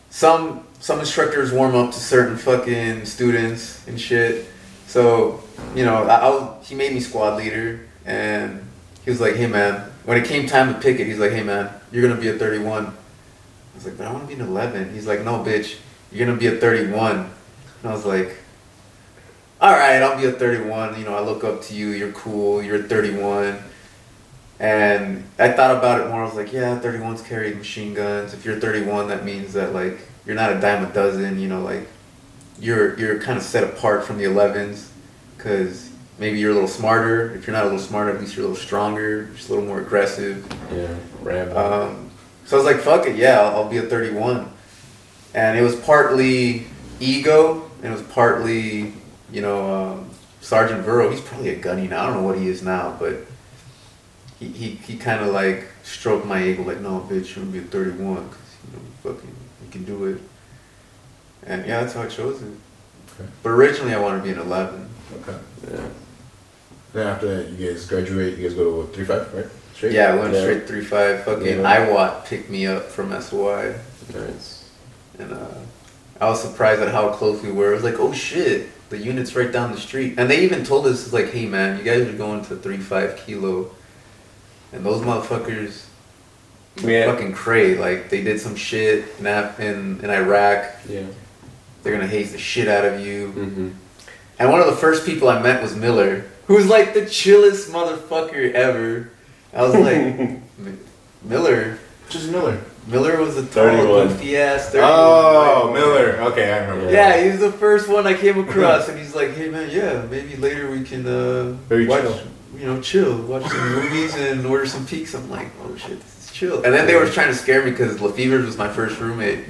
some instructors warm up to certain fucking students and shit. So, you know, he made me squad leader, and he was like, hey man, when it came time to pick it, he's like, hey man, you're gonna be a 31. I was like, but I wanna be an 11. He's like, no bitch, you're gonna be a 31. And I was like, alright, I'll be a 31. You know, I look up to you, you're cool, you're a 31. And I thought about it more. I was like, yeah, 31s carry machine guns. If you're 31, that means that like you're not a dime a dozen. You know, like you're kind of set apart from the 11s because maybe you're a little smarter. If you're not a little smarter, at least you're a little stronger, just a little more aggressive. Yeah, Rambo. So I was like, fuck it, yeah, I'll be a 31. And it was partly ego, and it was partly, you know, Sergeant Burrow. He's probably a gunny now. I don't know what he is now, but he kind of like stroked my ego, like, no, bitch, you're gonna be a 31, because, you know, fucking, you can do it. And yeah, that's how I chose it. Okay. But originally I wanted to be an 11. Okay. Yeah. Then after that, you guys graduate. You guys go to what, 3-5, right? Straight. Yeah, I went Yeah. straight 3-5. Fucking Yeah. IWAT picked me up from SOI. Nice. And I was surprised at how close we were. I was like, oh shit, the unit's right down the street. And they even told us, like, hey man, you guys are going to 3-5 kilo. And those motherfuckers fucking cray. Like, they did some shit in Iraq. Yeah. They're gonna haze the shit out of you. Mm-hmm. And one of the first people I met was Miller, who's like the chillest motherfucker ever. I was like, Miller? Just Miller. Miller was a tall, 31. goofy ass 31. Oh, Miller. Okay, I remember. Yeah, he was the first one I came across, and he's like, hey man, yeah, maybe later we can Very watch, chill. you know, chill, watch some movies and order some peaks. I'm like, oh shit, this is chill. And then they were trying to scare me because LaFevers was my first roommate.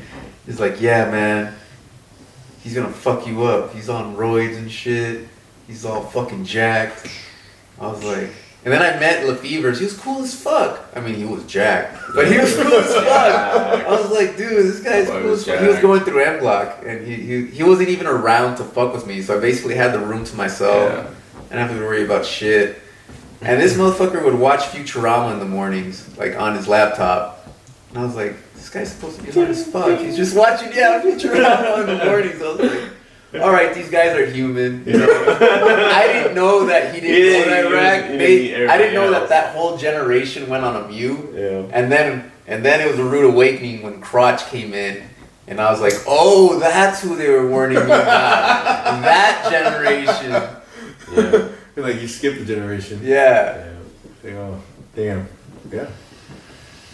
He's like, yeah man, he's gonna fuck you up. He's on roids and shit. He's all fucking jacked. I was like, and then I met LaFevers. He was cool as fuck. I mean, he was jacked, but he was cool as fuck. I was like, dude, this guy's cool as fuck. He was going through M Block, and he wasn't even around to fuck with me. So I basically had the room to myself. Yeah. I didn't have to worry about shit. And this motherfucker would watch Futurama in the mornings, like on his laptop. And I was like, this guy's supposed to be hard as fuck. He's just watching, Futurama in the mornings. I was like, all right, these guys are human. You know? I didn't know that he didn't go to Iraq. I didn't know that whole generation went on a mute. Yeah. And then it was a rude awakening when Crotch came in. And I was like, oh, that's who they were warning me about. That generation. Yeah. Feel like you skipped a generation. Yeah. Damn. Yeah.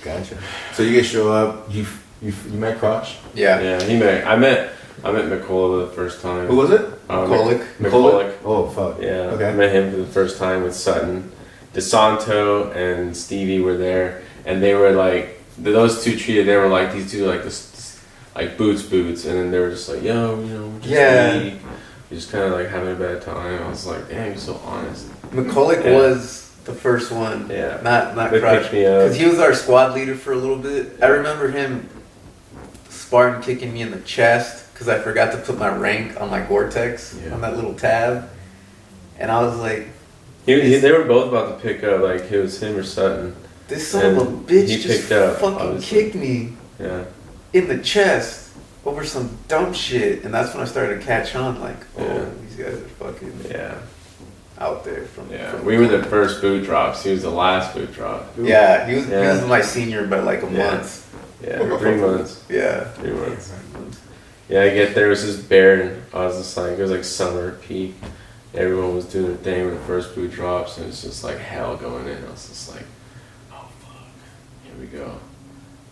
Gotcha. So you guys show up. You met Crotch? Yeah. Yeah. I met McCullough the first time. Who was it? McCullough. Oh fuck. Yeah. Okay. I met him for the first time with Sutton. DeSanto and Stevie were there, and they were like, those two treated. They were like, these two like this like boots, and then they were just like, yo, you know, we're just we're just kind of like having a bad time. I was like, damn, you're so honest. McCullough was the first one. Yeah. Not They Crotch. picked me up. Because he was our squad leader for a little bit. I remember him Spartan kicking me in the chest because I forgot to put my rank on my Gore-Tex on that little tab. And I was like... They were both about to pick up, like, it was him or Sutton. This son of a bitch he just picked up, fucking obviously. kicked me Yeah. in the chest over some dumb shit. And that's when I started to catch on, like, these guys are fucking out there. From we were the first boot drops. He was the last boot drop. Yeah, he was my senior by like a month. Yeah, 3 months. Yeah. 3 months. Yeah, I get there, it was just bare, I was just like, it was like summer peak. Everyone was doing their thing with the first boot drops, and it's just like hell going in. I was just like, oh fuck, here we go.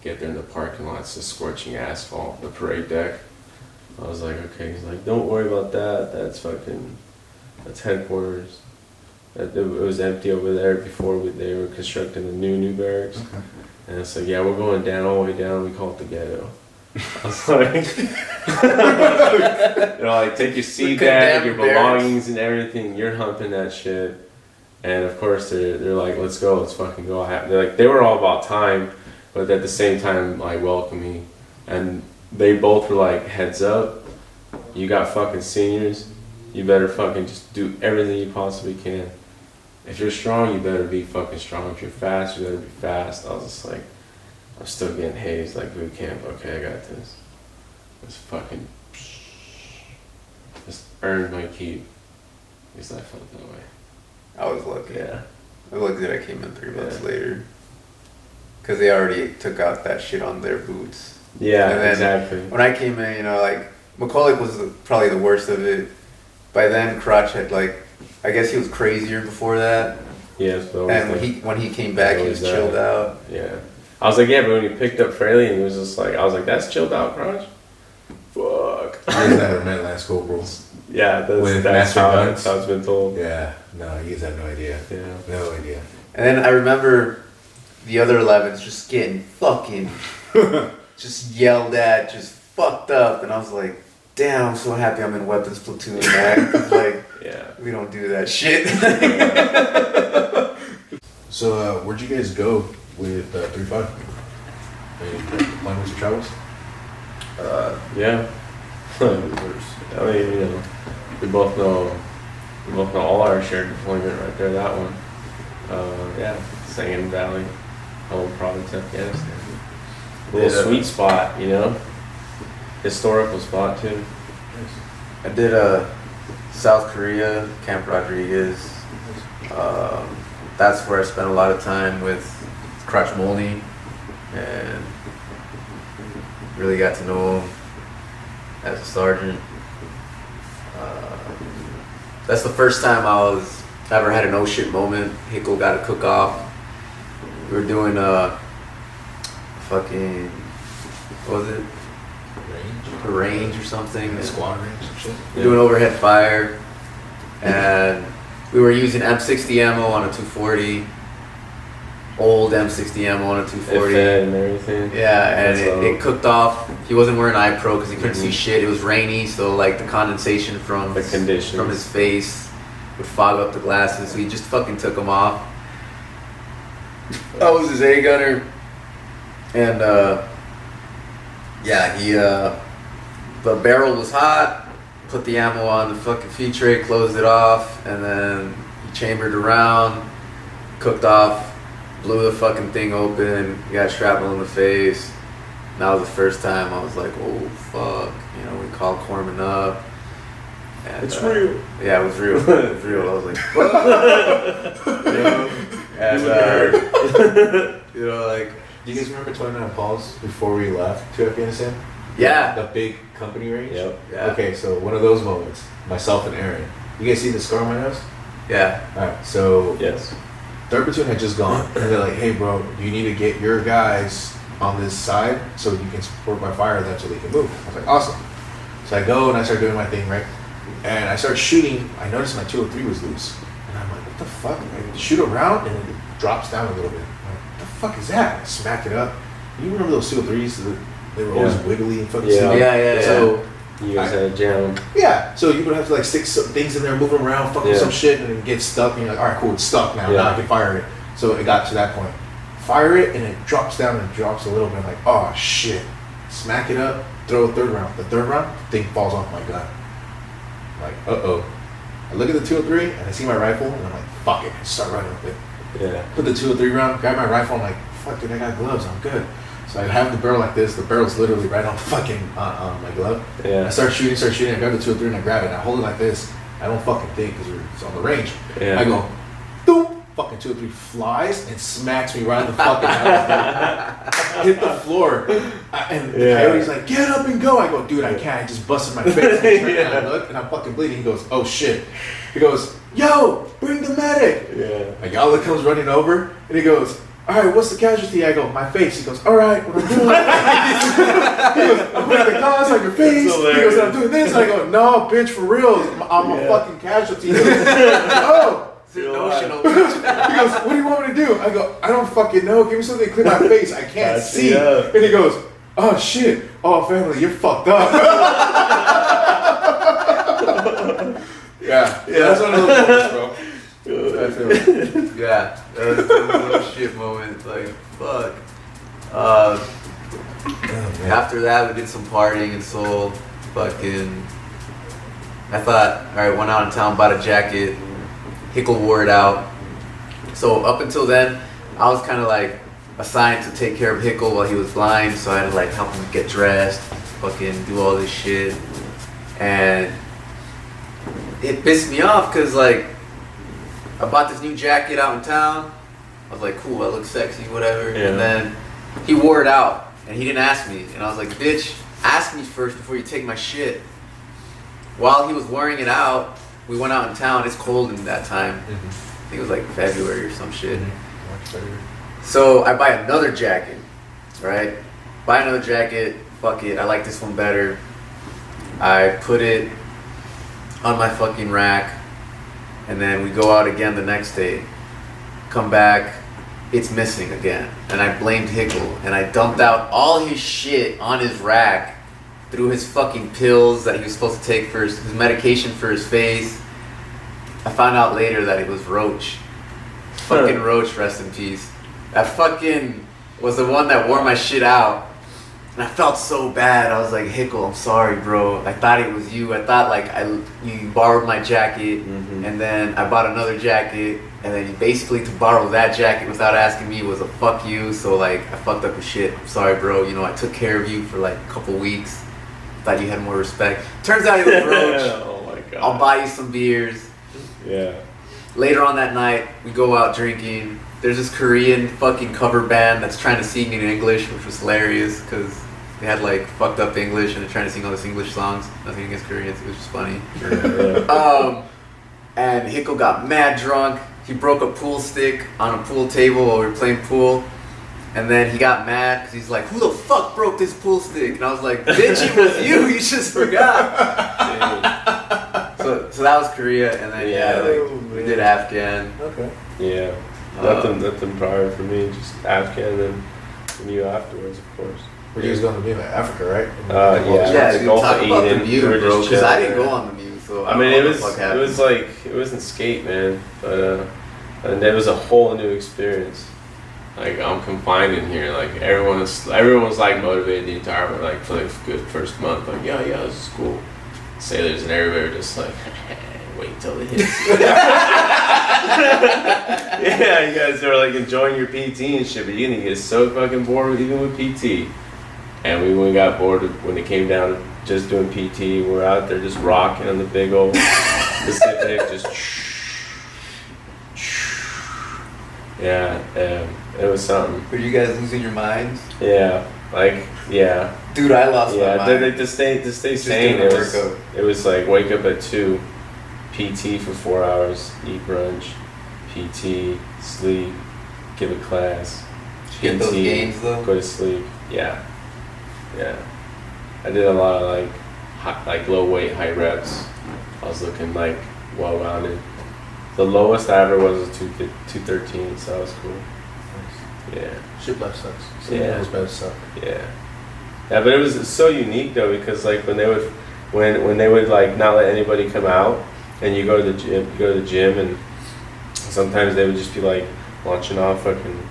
Get there in the parking lot, it's just scorching asphalt, the parade deck. I was like, okay, he's like, don't worry about that, that's headquarters. It was empty over there before they were constructing the new barracks. Okay. And it's like, yeah, we're going down, all the way down. We call it the ghetto. I was like, like take your seat bag, your belongings, and everything. You're humping that shit. And of course, they're like, let's go, let's fucking go. They were all about time, but at the same time, like welcoming. And they both were like, heads up, you got fucking seniors. You better fucking just do everything you possibly can. If you're strong, you better be fucking strong. If you're fast, you better be fast. I was just like, I'm still getting hazed like boot camp. Okay, I got this. Just fucking, just earned my keep. At least I felt that way. I was lucky. Yeah. I was lucky that I came in 3 months later. Because they already took out that shit on their boots. Yeah, and then exactly. When I came in, like, McCulloch was probably the worst of it. By then, Crotch had, I guess he was crazier before that. Yes, but and when he came back, he was chilled out. Yeah. I was like, yeah, but when he picked up Fraley and he was just like, I was like, that's chilled out, Crotch? Fuck. You guys never met last Corporal. Yeah, With that's Master how Guns? it's been told. Yeah, no, you guys have no idea. Yeah. No idea. And then I remember the other 11s just getting fucking just yelled at, just fucked up. And I was like, damn, I'm so happy I'm in weapons platoon, man. 'Cause, Yeah. we don't do that shit. So, where'd you guys go with 3-5? Any deployments or travels? Yeah. I mean, you know, we both know all our shared deployment right there. That one. Yeah, Sangin Valley, home province, Afghanistan. A little sweet spot, you know. Historical spot too. I did South Korea, Camp Rodriguez. That's where I spent a lot of time with Crotch Molney and really got to know him as a sergeant. That's the first time I ever had an oh shit moment. Hickle got a cook off. We were doing fucking, what was it? A range or something. Squad range and shit. We were doing overhead fire, and we were using M60 ammo on a 240. Old M60 ammo on a 240. It fed and everything. Yeah, and it cooked off. He wasn't wearing eye pro because he couldn't see shit. It was rainy, so like the condensation from The conditions. from his face would fog up the glasses. So he just fucking took them off. I was his A gunner, and yeah, he the barrel was hot. Put the ammo on the fucking feed tray, closed it off, and then he chambered around, cooked off. Blew the fucking thing open, got shrapnel in the face. And that was the first time I was like, oh fuck. You know, we called Corman up. And, It's real. Yeah, it was real. It was real. I was like, fuck. You know? And, you know, like. Do you guys remember 29 Paws before we left to Afghanistan? Yeah. The big company range? Yep. Yeah. Okay, so one of those moments, myself and Aaron. You guys see the scar on my nose? Yeah. Alright, so Yes. 3rd Platoon had just gone, and they're like, hey bro, you need to get your guys on this side so you can support my fire them so they can move. I was like, awesome. So I go and I start doing my thing, right? And I start shooting. I noticed my 203 was loose. And I'm like, what the fuck? I shoot around and it drops down a little bit. I'm like, what the fuck is that? I smack it up. You remember those 203s? They were always wiggly and fucking Yeah. silly. Yeah. So You guys had a jam. yeah, so you would have to like stick some things in there, move them around, fuck with some shit, and it gets stuck. And you're like, all right, cool, it's stuck now. Yeah. Now I can fire it. So it got to that point. Fire it, and it drops down and drops a little bit. I'm like, oh shit. Smack it up, throw a 3rd round. The 3rd round, thing falls off my gun. I'm like, uh-oh. I look at the 203, and I see my rifle, and I'm like, fuck it. I start running with it. Yeah. Put the 203 round, grab my rifle, I'm like, fuck, dude, I got gloves, I'm good. So I have the barrel like this. The barrel's literally right on fucking on my glove. Yeah. I start shooting. I grab the 203 and I grab it. And I hold it like this. I don't fucking think because it's on the range. Yeah. I go, boom, fucking 203 flies and smacks me right in the fucking house. Hit the floor. And the coyote's like, get up and go. I go, dude, I can't. I just busted my face. I turn around and I look and I'm fucking bleeding. He goes, oh shit. He goes, yo, bring the medic. Yeah. A Yala comes running over and he goes, all right, what's the casualty? I go, my face. He goes, all right, what I'm doing. He goes, I'm putting the gauze on your face. He goes, I'm doing this. I go, no, bitch, for real. I'm a fucking casualty. He goes, oh. notional. He goes, what do you want me to do? I go, I don't fucking know. Give me something to clear my face. I can't see. And he goes, oh shit. Oh, family, you're fucked up. Yeah. That's one of those moments, bro. Yeah, that was a little shit moment. Like, fuck. After that, we did some partying in Seoul. Fucking. I thought, alright, went out in town, bought a jacket. Hickle wore it out. So up until then, I was kind of like assigned to take care of Hickle while he was blind. So I had to like help him get dressed, fucking do all this shit. And it pissed me off because like, I bought this new jacket out in town. I was like, cool, I look sexy, whatever. Yeah. And then he wore it out and he didn't ask me. And I was like, bitch, ask me first before you take my shit. While he was wearing it out, we went out in town. It's cold in that time. I think it was like February or some shit. So I buy another jacket, right? Buy another jacket, fuck it, I like this one better. I put it on my fucking rack. And then we go out again the next day, come back, it's missing again. And I blamed Hickle, and I dumped out all his shit on his rack, threw his fucking pills that he was supposed to take for his medication for his face. I found out later that it was Roach. Fucking Roach, rest in peace. That fucking was the one that wore my shit out. And I felt so bad. I was like, Hickle, I'm sorry, bro. I thought it was you. I thought like you borrowed my jacket, and then I bought another jacket, and then basically to borrow that jacket without asking me was a fuck you. So like I fucked up your shit. I'm sorry, bro. You know, I took care of you for like a couple weeks. Thought you had more respect. Turns out it was Roach. Oh my god. I'll buy you some beers. Yeah. Later on that night, we go out drinking. There's this Korean fucking cover band that's trying to sing in English, which was hilarious because they had like fucked up English and they're trying to sing all these English songs. Nothing against Koreans, it was just funny. And Hickle got mad drunk. He broke a pool stick on a pool table while we were playing pool. And then he got mad because he's like, who the fuck broke this pool stick? And I was like, bitch, it was you, you just forgot. So that was Korea, and then we did Afghan. Okay. Yeah. Nothing prior for me, just Afghan and you afterwards, of course. Where you guys going to be, like Africa, right? Yeah, the dude, Gulf talk of about Eden. the Mute, We were bro, just because I chilling didn't there. go on the Mute, so I mean, it don't know was like, it wasn't skate, man, but and it was a whole new experience. Like, I'm confined in here, like, everyone was like motivated the entire, like, for like good first month, like, yeah, this is cool. Sailors and everybody were just like, wait until it hits. Yeah, you guys are like enjoying your PT and shit, but you're gonna get so fucking bored even with PT. And we got bored when it came down to just doing PT. We're out there just rocking on the big old Pacific, just yeah, it was something. Were you guys losing your minds? Yeah, like yeah. Dude, I lost my mind. Yeah, to stay Just sane, doing a it was like wake up at 2, PT for 4 hours, eat brunch, PT, sleep, give a class, Get those gains though? go to sleep. Yeah. I did a lot of like low weight, high reps. I was looking like well rounded. The lowest I ever was 213, so that was cool. Yeah. Shit life sucks. Yeah. Those beds suck. Yeah, but it was so unique though because like when they would like not let anybody come out and you go to the gym and sometimes they would just be like launching off fucking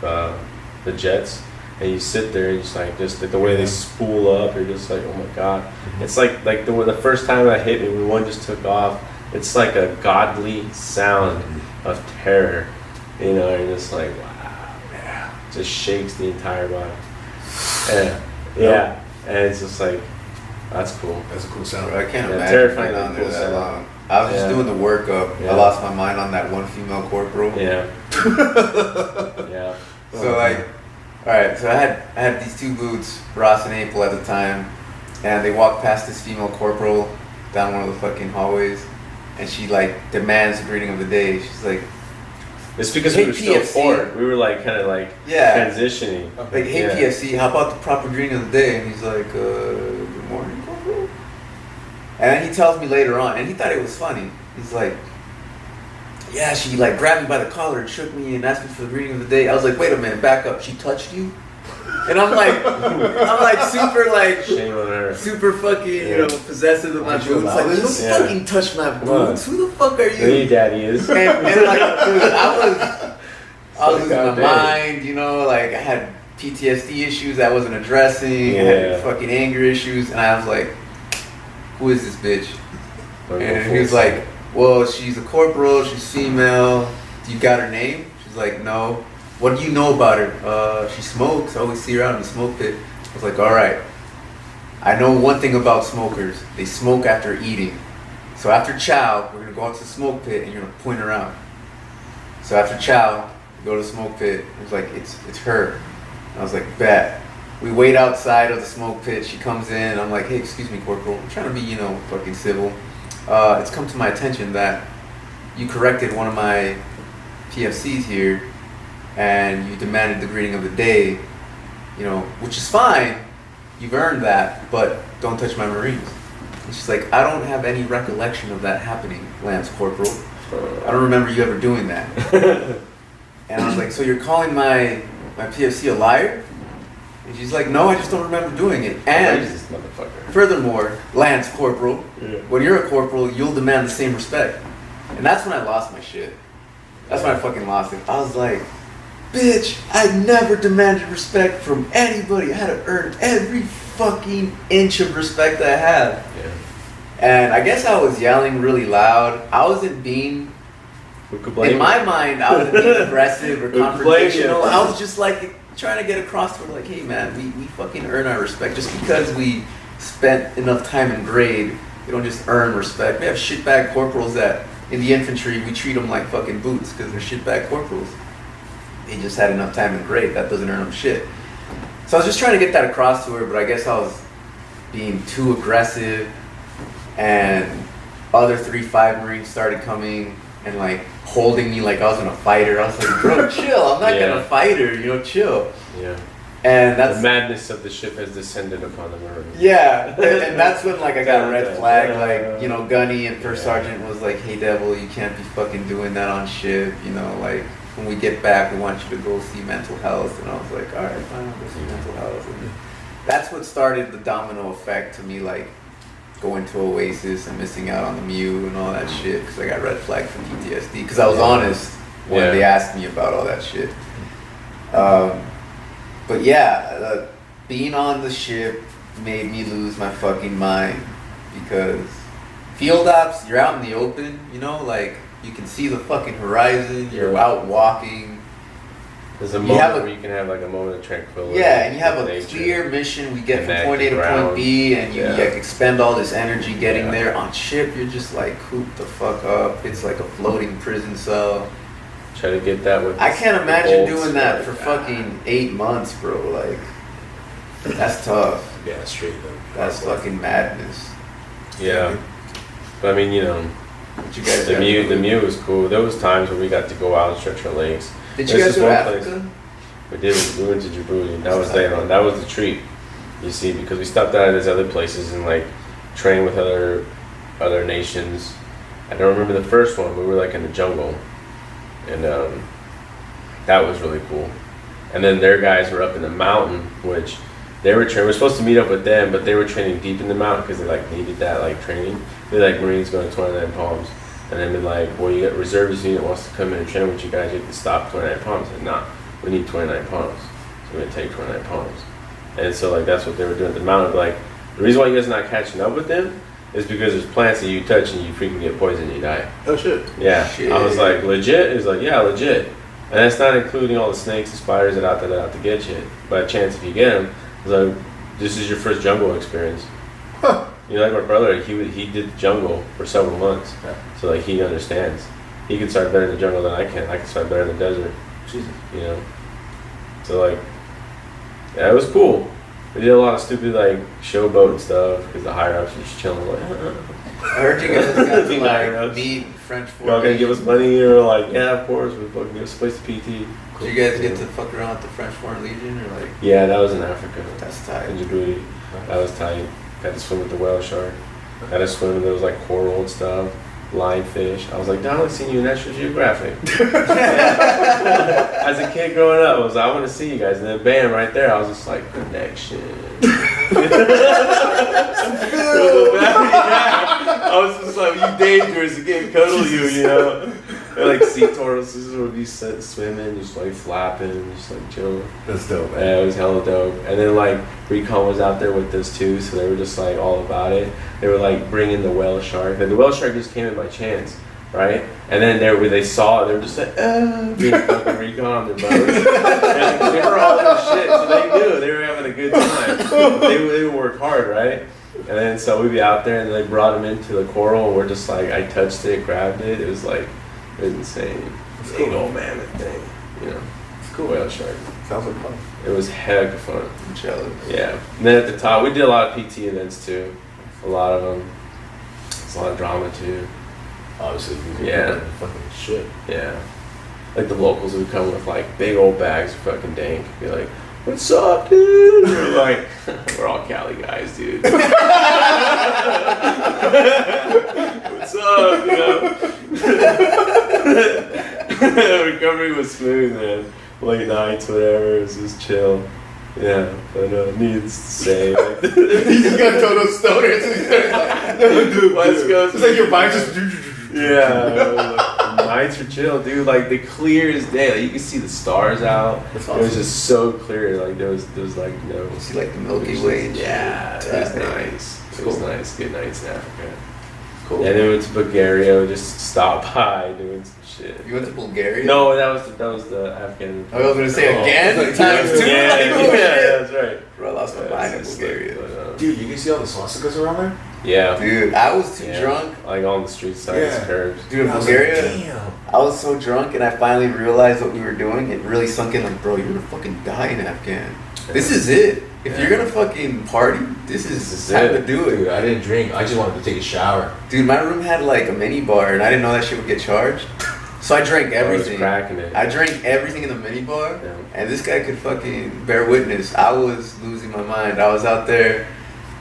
the jets and you sit there and just like the way they spool up, you're just like, oh my god. It's like the first time that hit me when one just took off, it's like a godly sound of terror, you know. You're just like, wow, yeah, just shakes the entire body. And and it's just like, that's cool. That's a cool sound. Bro, I can't Yeah, imagine terrifying being on there cool that sound. long. I was just Yeah. doing the workup. Yeah. I lost my mind on that one female corporal. Yeah. Yeah. So like, all right. So I had these two boots, Ross and April at the time, and they walked past this female corporal down one of the fucking hallways, and she like demands the greeting of the day. She's like, It's because Hey, we were still PFC. forward. We were like kind of like yeah, transitioning. like, hey Yeah. PFC, how about the proper greeting of the day? And he's like, good morning, corporal. And then he tells me later on, and he thought it was funny. He's like, yeah, she like grabbed me by the collar and shook me and asked me for the greeting of the day. I was like, wait a minute, back up. She touched you? And I'm like super like Shame on her. super fucking, you know, possessive of my boots. Like, don't fucking touch my boots. Who the fuck are you? Who your daddy is. And like, dude, I was losing my mind, you know, like I had PTSD issues I wasn't addressing. I had fucking anger issues, and I was like, who is this bitch? And he was like, well, she's a corporal, she's female. Do you got her name? She's like, no. What do you know about her? She smokes. I always see her out in the smoke pit. I was like, all right. I know one thing about smokers. They smoke after eating. So after chow, we're going to go out to the smoke pit and you're going to point her out. So after chow, we go to the smoke pit. It was like, it's her. And I was like, bet. We wait outside of the smoke pit. She comes in. I'm like, hey, excuse me, Corporal. I'm trying to be, you know, fucking civil. It's come to my attention that you corrected one of my PFCs here and you demanded the greeting of the day, you know, which is fine. You've earned that, but don't touch my Marines. And she's like, I don't have any recollection of that happening, Lance Corporal. I don't remember you ever doing that. And I was like, so you're calling my PFC a liar? And she's like, no, I just don't remember doing it. And furthermore, Lance Corporal, when you're a corporal, you'll demand the same respect. And that's when I lost my shit. That's when I fucking lost it. I was like, bitch, I never demanded respect from anybody. I had to earn every fucking inch of respect that I had. Yeah. And I guess I was yelling really loud. I wasn't being, in my mind, I wasn't being aggressive or confrontational. I was just like trying to get across to her, like, hey man, we fucking earn our respect. Just because we spent enough time in grade, we don't just earn respect. We have shitbag corporals that, in the infantry, we treat them like fucking boots because they're shitbag corporals. They just had enough time in grade. That doesn't earn them shit. So I was just trying to get that across to her, but I guess I was being too aggressive, and other 3-5 Marines started coming and like holding me like I was in a fighter. I was like, bro, chill. I'm not gonna fight her, you know, chill. Yeah. And that's the madness of the ship has descended upon the Marines. Yeah, and that's when like I got a red flag. Like, you know, Gunny and First Sergeant was like, hey Devil, you can't be fucking doing that on ship. You know, like when we get back, we want you to go see mental health. And I was like, all right, fine, I'll go see mental health. And that's what started the domino effect to me, like going to Oasis and missing out on the Mew and all that shit because I got red flagged for PTSD. Because I was honest when they asked me about all that shit. But yeah, being on the ship made me lose my fucking mind because field ops, you're out in the open, you know, like you can see the fucking horizon, you're out walking. There's a moment where you can have like a moment of tranquility. Yeah, and you have a clear mission. We get from point A to point B, and you expend all this energy getting there. On ship, you're just like cooped the fuck up. It's like a floating prison cell. Try to get that with. I can't imagine doing that for fucking 8 months, bro. Like, that's tough. Yeah, straight up. That's fucking madness. Yeah, but I mean, you know, what you guys the Mew was cool. There was times where we got to go out and stretch our legs. Did you guys go to Africa? We did. We went to Djibouti. That was that was the treat. You see, because we stopped out at these other places and like trained with other nations. I don't remember the first one. We were like in the jungle. And that was really cool. And then their guys were up in the mountain, which they were training. We're supposed to meet up with them, but they were training deep in the mountain because they like needed that like training. They're like Marines going to 29 Palms, and then been like, well, you got reservist unit wants to come in and train with you guys. You have to stop 29 Palms. And nah, we need 29 Palms, so we're gonna take 29 Palms. And so like that's what they were doing at the mountain. But, like the reason why you guys are not catching up with them is because there's plants that you touch and you freaking get poisoned and you die. Oh shit. Yeah. Shit. I was like, legit? He's like, yeah, legit. And that's not including all the snakes and spiders that are out to get you. By chance, if you get them, it's like, this is your first jungle experience. Huh. You know, like my brother, he did the jungle for several months. Yeah. So like he understands. He can start better in the jungle than I can. I can start better in the desert. Jesus. You know? So like, yeah, it was cool. We did a lot of stupid like showboat and stuff because the higher ups were just chilling like. I heard you guys got to like meet French Foreign. Y'all gonna give us money? Or like, yeah, of course. We fucking give us a place to PT. Did you guys get to fuck around with the French Foreign Legion or like? Yeah, that was in Africa. That's tight. In Djibouti. That was tight. Got to swim with the whale shark. Got to swim in those like coral and stuff. lionfish. I was like, Don, I've seen you in National Geographic. As a kid growing up, I was like, I want to see you guys. And then bam, right there, I was just like, connection. I was just like, you dangerous, again, cuddle you know. And like sea tortoises would be swimming, just like flapping, just like chilling. That's dope, man. Yeah, it was hella dope. And then like Recon was out there with us too, so they were just like all about it. They were like bringing the whale shark, and the whale shark just came in by chance, right? And then they saw it, they were just like, being fucking Recon on their boats. And they were all in shit, so they knew they were having a good time. They would work hard, right? And then so we'd be out there, and they brought them into the coral, and we're just like, I touched it, grabbed it. It was like, it was insane. It's Big cool. old mammoth thing, you know. It's cool. Whale shark. Sounds like fun. It was heck of fun. I'm jealous. Yeah. And then at the top, we did a lot of PT events too. A lot of them. It's a lot of drama too. Obviously, Yeah. fucking shit. Yeah. Like the locals would come with like big old bags of fucking dank. Be like, what's up, dude? And we're like, we're all Cali guys, dude. What's up, you know? Recovery was smooth, man. Late nights, whatever, it was just chill. Yeah, but needless to say, like, You just got total stoners. West Coast. It's like your mind just. yeah, nights are chill, dude. Like the clear as day, like you can see the stars out. That's It was awesome. just so clear. Like there was like no. You see like the Milky Way. And Yeah, shit. it was nice. It was nice. Good nights in Africa. Cool. And then went to Bulgaria. Just stopped by doing some shit. You went to Bulgaria? No, that was the Afghan. I was gonna say again. Like, Times two. Yeah, Like, oh, yeah, shit. that's right. Bro, I lost my Yeah, mind in it's just Bulgaria. like, but, Dude, you can see all the swastikas around there? yeah. Dude, I was too Yeah. drunk. Like on the street side, Yeah. curves. Dude, in I was like, Bulgaria, damn. I was so drunk and I finally realized what we were doing. It really sunk in like, bro, you're gonna fucking die in Afghan. This is it. If Yeah. you're gonna fucking party, this is time to do it. Dude, I didn't drink. I just wanted to take a shower. Dude, my room had like a mini bar and I didn't know that shit would get charged. So I drank I was everything. cracking it. I drank everything in the mini bar, Yeah. and this guy could fucking bear witness. I was losing my mind. I was out there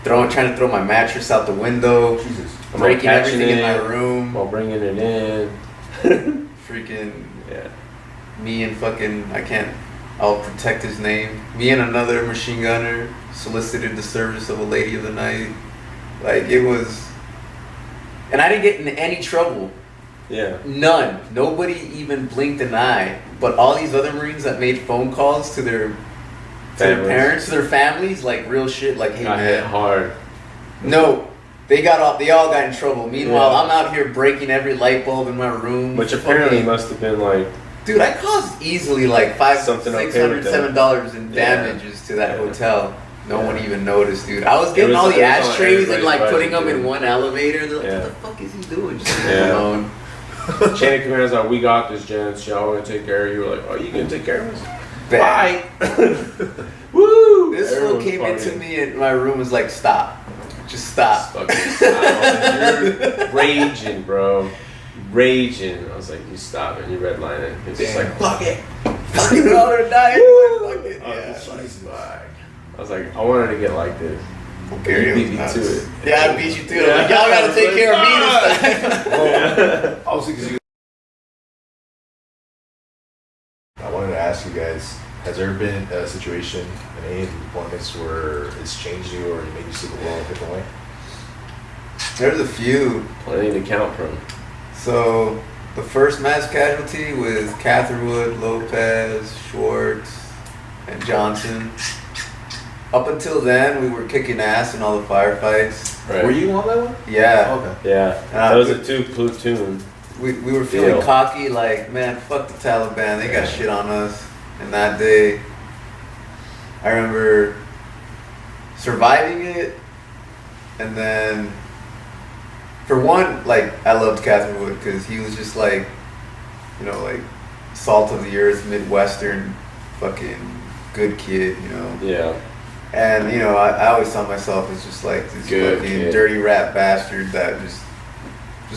trying to throw my mattress out the window, Jesus. I'm breaking catching everything in it my room. while bringing it in. Freaking Yeah. me and fucking I'll protect his name. Me and another machine gunner solicited the service of a lady of the night. Like it was, and I didn't get in any trouble. Yeah. None. Nobody even blinked an eye. But all these other Marines that made phone calls to their Families. parents, to their families, like real shit, like, hey Got hit man. hard. No. They all got in trouble. Meanwhile, Yeah. I'm out here breaking every light bulb in my room. Which apparently Fucking- must have been like, Dude, I caused easily like Something okay with $607 in Yeah. damages to that Yeah. hotel. No Yeah. one even noticed, dude. I was getting was- all the it was on ashtrays and like everybody's putting budget, them in dude. one elevator. They're like, Yeah. what the fuck is he doing? Just leave me Yeah. alone. chain of command's like, we got this, gents. Y'all gonna take care of you. We're like, oh, you gonna take care of us? Bad. Woo! This fool Everyone's came into partying. me in my room and was like, stop. Just stop. Fucking stop. You're raging, bro. Raging. I was like, you stop it. You redlining. He's just Damn. like, fuck it. Fucking brother died. Fuck it. I was Yeah. just like, fuck. I was like, I wanted to get like this. Bulgaria You beat me was to nuts. it. Yeah, I beat you to it. Like, y'all gotta take care of me this time. Yeah. Obviously, because I wanted to ask you guys, has there been a situation in any of the deployments where it's changed you or it made you see the world a different way? There's a few. Plenty to count from. So, the first mass casualty was Catherwood, Lopez, Schwartz, and Johnson. Up until then, we were kicking ass in all the firefights. Right. Were you on that one? Yeah. Okay. Yeah. That was a two platoon. We were feeling Deal. cocky, like, man, fuck the Taliban. They got shit on us. And that day, I remember surviving it. And then, for one, like, I loved Catherwood because he was just like, you know, like, salt of the earth, Midwestern, fucking good kid, you know. Yeah. And, you know, I always saw myself as just like this Good fucking kid. dirty rat bastard that just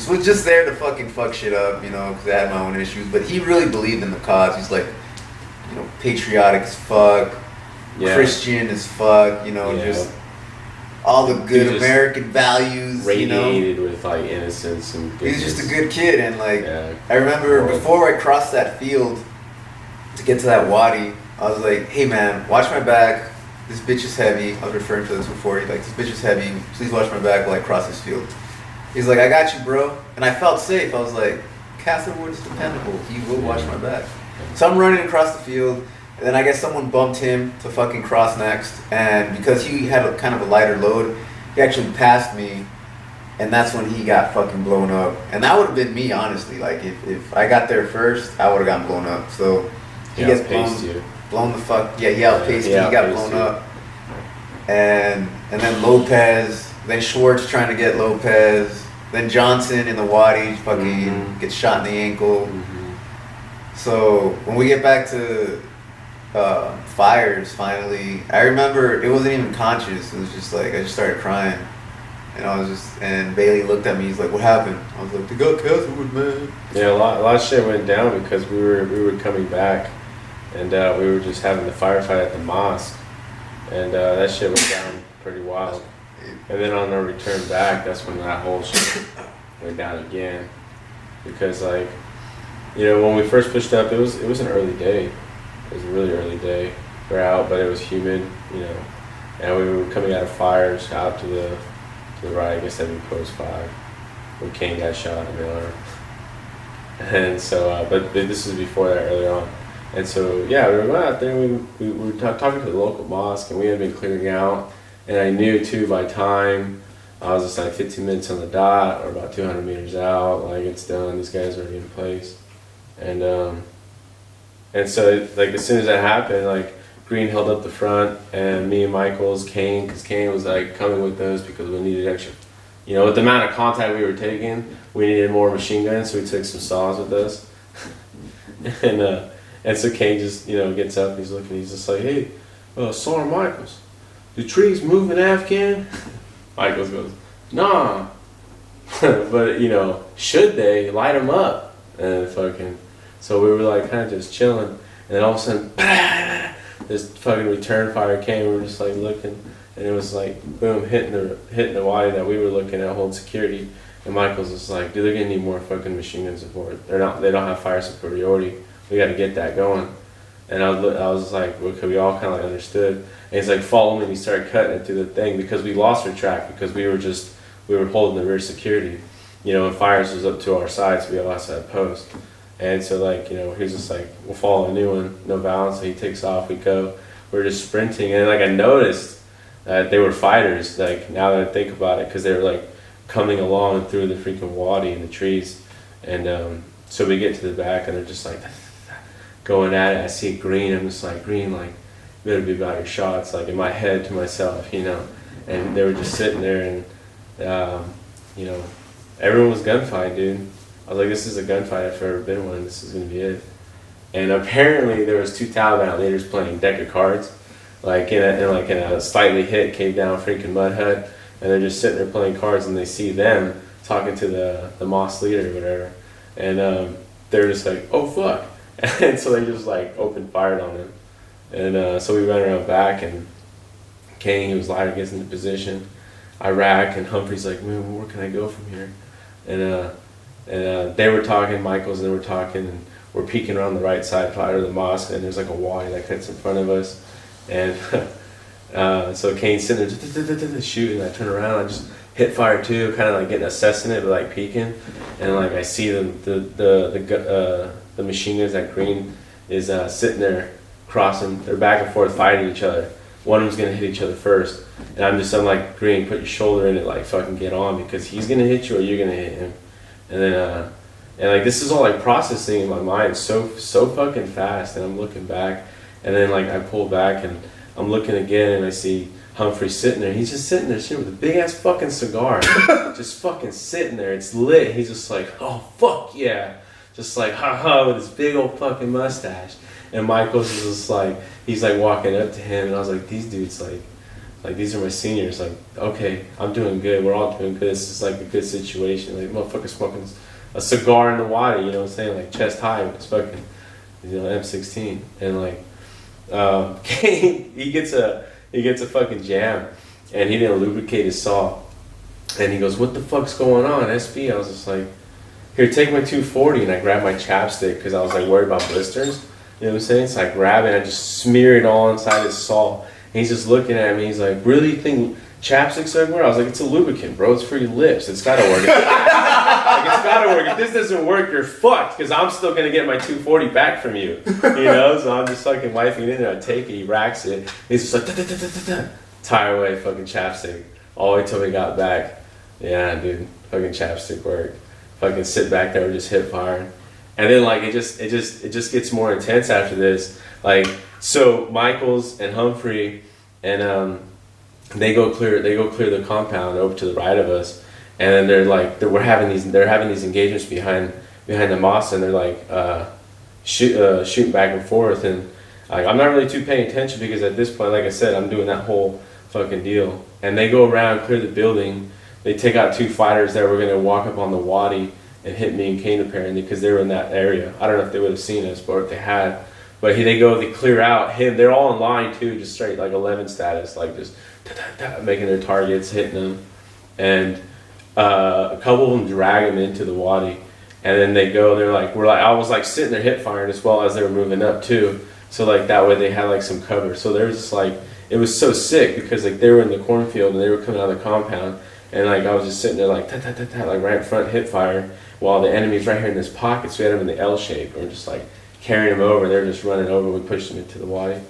was just there to fucking fuck shit up, you know, because I had my own issues. But he really believed in the cause. He's like, you know, patriotic as fuck, Yeah. Christian as fuck, you know, Yeah. just all the good Dude, just American values, you know. Radiated with like innocence and He goodness. was just a good kid, and like Yeah. I remember before I crossed that field to get to that wadi, I was like, "Hey man, watch my back. This bitch is heavy." I was referring to this before. He's like, "This bitch is heavy. Please watch my back while I cross this field." He's like, "I got you, bro," and I felt safe. I was like, "Castlewood is dependable. He will watch my back." So I'm running across the field, and then I guess someone bumped him to fucking cross next, and because he had a kind of a lighter load, he actually passed me. And that's when he got fucking blown up. And that would have been me, honestly. Like, if I got there first, I would have gotten blown up. So he gets blown the fuck. Yeah, he outpaced me. He got blown up. And then Lopez. Then Schwartz trying to get Lopez. Then Johnson in the wadi fucking gets shot in the ankle. So when we get back to Fires, finally, I remember it wasn't even conscious. It was just like, I just started crying. And Bailey looked at me. He's like, "What happened?" I was like, "They got Castlewood, man." Yeah, a lot of shit went down because we were coming back, and we were just having the firefight at the mosque, and that shit went down pretty wild. And then on our return back, that's when that whole shit went down again, because like, you know, when we first pushed up, it was an early day. It was a really early day. We're out, but it was humid, you know, and we were coming out of Fires out to the right. I guess that'd be post 5. When Kane got shot in the arm. And so, but this was before that, earlier on. And so, yeah, we were going out there, and we were talking to the local mosque, and we had been clearing out. And I knew, too, by time, I was just like 15 minutes on the dot, or about 200 meters out, like, it's done, these guys are already in place. And so, like, as soon as that happened, like, Green held up the front, and me and Michaels, Kane, because Kane was like coming with us because we needed extra. You know, with the amount of contact we were taking, we needed more machine guns, so we took some saws with us. and so Kane just, you know, gets up, he's looking, he's just like, "Hey, Sergeant Michaels, the trees move in Afghan?" Michaels goes, "Nah." But, you know, should they light them up? And fucking, so we were like kind of just chilling, and then all of a sudden, this fucking return fire came. We were just like looking, and it was like boom, hitting the wadi that we were looking at, hold security. And Michael's just like, "Dude, they're gonna need more fucking machine gun support. They don't have fire superiority. We got to get that going." And I was like, well, we all kind of like understood. And he's like, "Follow me." And he started cutting it through the thing because we lost our track because we were holding the rear security, you know, and Fires was up to our side, so we lost that post. And so, like, you know, he's just like, "We'll follow a new one, no balance." So he takes off, we go. We're just sprinting. And, like, I noticed that they were fighters, like, now that I think about it, because they were, like, coming along through the freaking wadi and the trees. And so we get to the back, and they're just, like, going at it. I see Green. I'm just like, "Green, like, you better be about your shots," like, in my head to myself, you know. And they were just sitting there, and, you know, everyone was gunfighting, dude. I was like, "This is a gunfight if I've ever been one. This is gonna be it." And apparently there was 2 Taliban leaders playing deck of cards, like in a slightly hit came down freaking mud hut, and they're just sitting there playing cards, and they see them talking to the mosque leader or whatever, and they're just like, "Oh fuck," and so they just like opened fire on him, and so we ran around back, and Kane, he was lighter, gets into position. Iraq and Humphrey's like, "Man, where can I go from here?" And they were talking, Michaels, and they were talking, and we're peeking around the right side of the mosque, and there's like a wadi that cuts in front of us, and so Kane's sitting there shooting. I turn around, I just hit fire too, kind of like getting assessing it, but like peeking, and like I see the machine guns that Green is sitting there crossing, they're back and forth fighting each other. One of them's gonna hit each other first, and I'm like, "Green, put your shoulder in it, like fucking get on, because he's gonna hit you or you're gonna hit him." And then and like this is all like processing in my mind so fucking fast, and I'm looking back, and then like I pull back and I'm looking again, and I see Humphrey sitting there. He's just sitting there shit with a big ass fucking cigar, just fucking sitting there. It's lit. He's just like, "Oh fuck yeah," just like ha with his big old fucking mustache. And Michael's is just like, he's like walking up to him, and I was like, "These dudes like these are my seniors. Like, okay, I'm doing good. We're all doing good. This is like a good situation. Like, motherfucker smoking a cigar in the water, you know what I'm saying? Like chest high with his fucking, you know, M16, and like, he gets a fucking jam, and he didn't lubricate his saw. And he goes, "What the fuck's going on, SB?" I was just like, "Here, take my 240." And I grabbed my chapstick because I was like worried about blisters. You know what I'm saying? So I grab it and I just smear it all inside his saw. And he's just looking at me. He's like, "Really? You think chapstick's everywhere?" I was like, "It's a lubricant, bro. It's for your lips. It's gotta work." Like, it's gotta work. If this doesn't work, you're fucked. Because I'm still gonna get my 240 back from you. You know? So I'm just fucking wiping it in there. I take it. He racks it. He's just like, da, da, da, da, da, da. Tire away, fucking chapstick. All the way till we got back. Yeah, dude. Fucking chapstick work. Fucking sit back there, just hip firing. And then like it just gets more intense after this. Like, so Michaels and Humphrey and they go clear the compound over to the right of us, and then they're having these engagements behind the mosque, and they're like shooting back and forth, and like, I'm not really too paying attention because at this point, like I said, I'm doing that whole fucking deal. And they go around, clear the building. They take out 2 fighters that were gonna walk up on the wadi and hit me and Kane apparently because they were in that area. I don't know if they would have seen us, but if they had. But they clear out him. They're all in line too, just straight like 11 status, like just making their targets, hitting them. And a couple of them drag him into the wadi. And then they go, I was like sitting there hip firing as well as they were moving up too. So like that way they had like some cover. So there was just like, it was so sick because like they were in the cornfield and they were coming out of the compound. And like I was just sitting there like like right in front hip fire while the enemy's right here in this pocket. So we had them in the L shape. And we're just like carrying them over. They're just running over. We pushed them into the wadi. And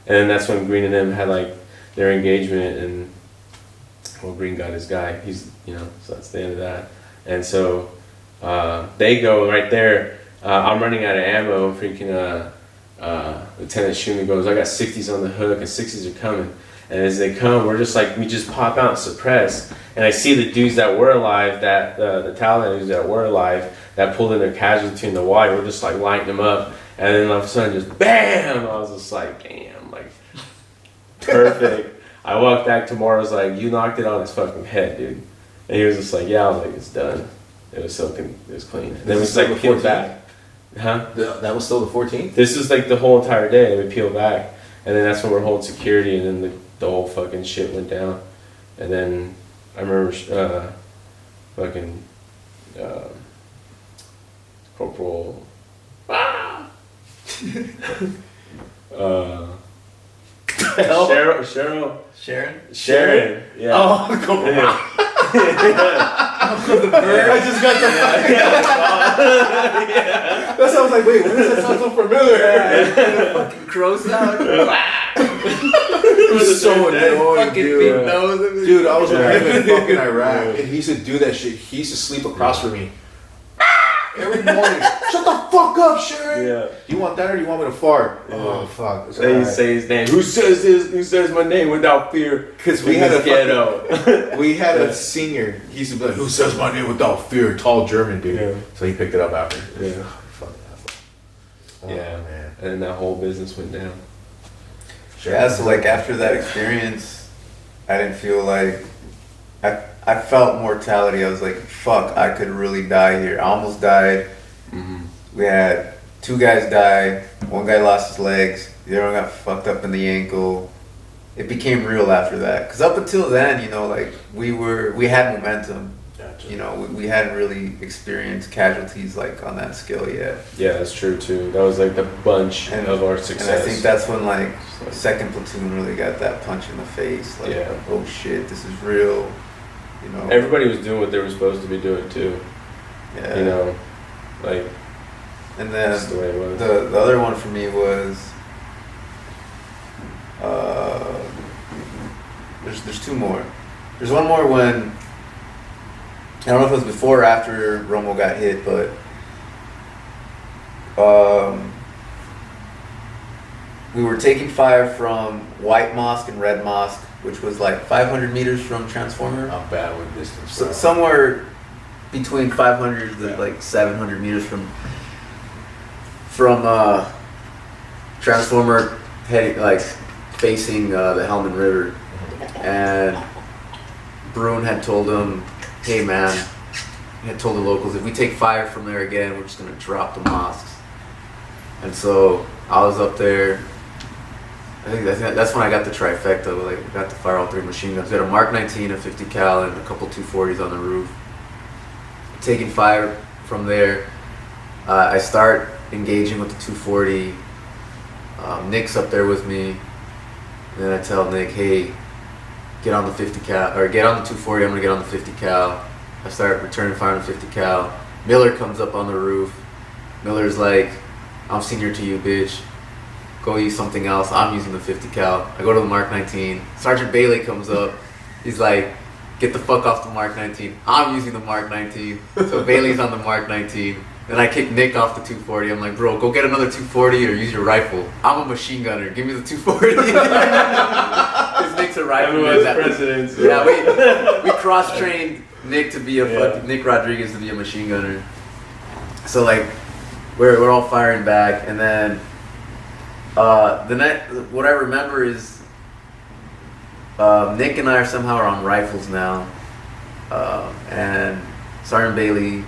then that's when Green and them had like their engagement, and well, Green got his guy. He's, you know, so that's the end of that. And so they go right there. I'm running out of ammo. Freaking Lieutenant Shumi goes, "I got 60s on the hook, and 60s are coming." And as they come, we just pop out and suppress. And I see the dudes that were alive, the Taliban dudes that were alive, that pulled in their casualty in the wide. We're just like lighting them up. And then all of a sudden, just BAM! I was just like, damn, like, perfect. I walked back to Mora, was like, "You knocked it on his fucking head, dude." And he was just like, "Yeah." I was like, "It's done." It was it was clean. And then we just like peeled back. Huh? That was still the 14th? This was like the whole entire day, and we peeled back. And then that's when we're holding security, and then the whole fucking shit went down. And then I remember fucking Corporal Sharon. Yeah. Oh, Corporal. Yeah. The bird. I just got the Yeah. That's why I was like, wait, where does that sound so familiar? Fucking crow sound. It was so annoying, Fucking dude. big nose. Dude, I was with him in fucking Iraq, and he used to do that shit. He used to sleep across from me every morning. "Shut the fuck up, Sharon." Yeah. "Do you want that, or do you want me to fart?" Yeah. Oh fuck. Then you say his name. Who says this? Who says my name without fear? Because We had a ghetto. we had a senior. He used to be like, "Who says my name without fear?" Tall German dude. Yeah. So he picked it up after. Yeah. Fuck that. Oh, Yeah, man. and then that whole business went down. Yeah, so like after that experience, I didn't feel like I felt mortality. I was like, fuck, I could really die here. I almost died. Mm-hmm. We had 2 guys die. 1 guy lost his legs. The other one got fucked up in the ankle. It became real after that. Because up until then, you know, like we had momentum. Gotcha. You know, we hadn't really experienced casualties like on that scale yet. Yeah, that's true too. That was like the bunch And- of our And success. I think that's when like second platoon really got that punch in the face. Like, Yeah. oh shit, this is real. You know. Everybody was doing what they were supposed to be doing too. Yeah. You know, like And then that's the way it was. the other one for me was there's 2 more. There's one more when I don't know if it was before or after Romo got hit, but we were taking fire from White Mosque and Red Mosque, which was like 500 meters from Transformer. I'm bad with distance. So, bro. somewhere between 500 to like 700 meters from Transformer, heading like facing the Helmand River, and Bruin had told him, "Hey man," he had told the locals, "if we take fire from there again, we're just gonna drop the mosques." And so I was up there. I think that's when I got the trifecta. Like, I got to fire all 3 machine guns. Got a Mark 19, a 50 cal, and a couple 240s on the roof. Taking fire from there. I start engaging with the 240. Nick's up there with me. And then I tell Nick, hey, get on the 50 cal, or get on the 240, I'm gonna get on the 50 cal. I start returning fire on the 50 cal. Miller comes up on the roof. Miller's like, I'm senior to you, bitch. Go use something else. I'm using the 50 cal. I go to the Mark 19. Sergeant Bailey comes up. He's like, get the fuck off the Mark 19. I'm using the Mark 19. So Bailey's on the Mark 19. Then I kick Nick off the 240. I'm like, bro, go get another 240 or use your rifle. I'm a machine gunner. Give me the 240. Because Nick's a rifleman. Presidents. Yeah, we cross-trained Nick to be Nick Rodriguez to be a machine gunner. So like, we're all firing back, and then what I remember is Nick and I somehow on rifles now, and Sergeant Bailey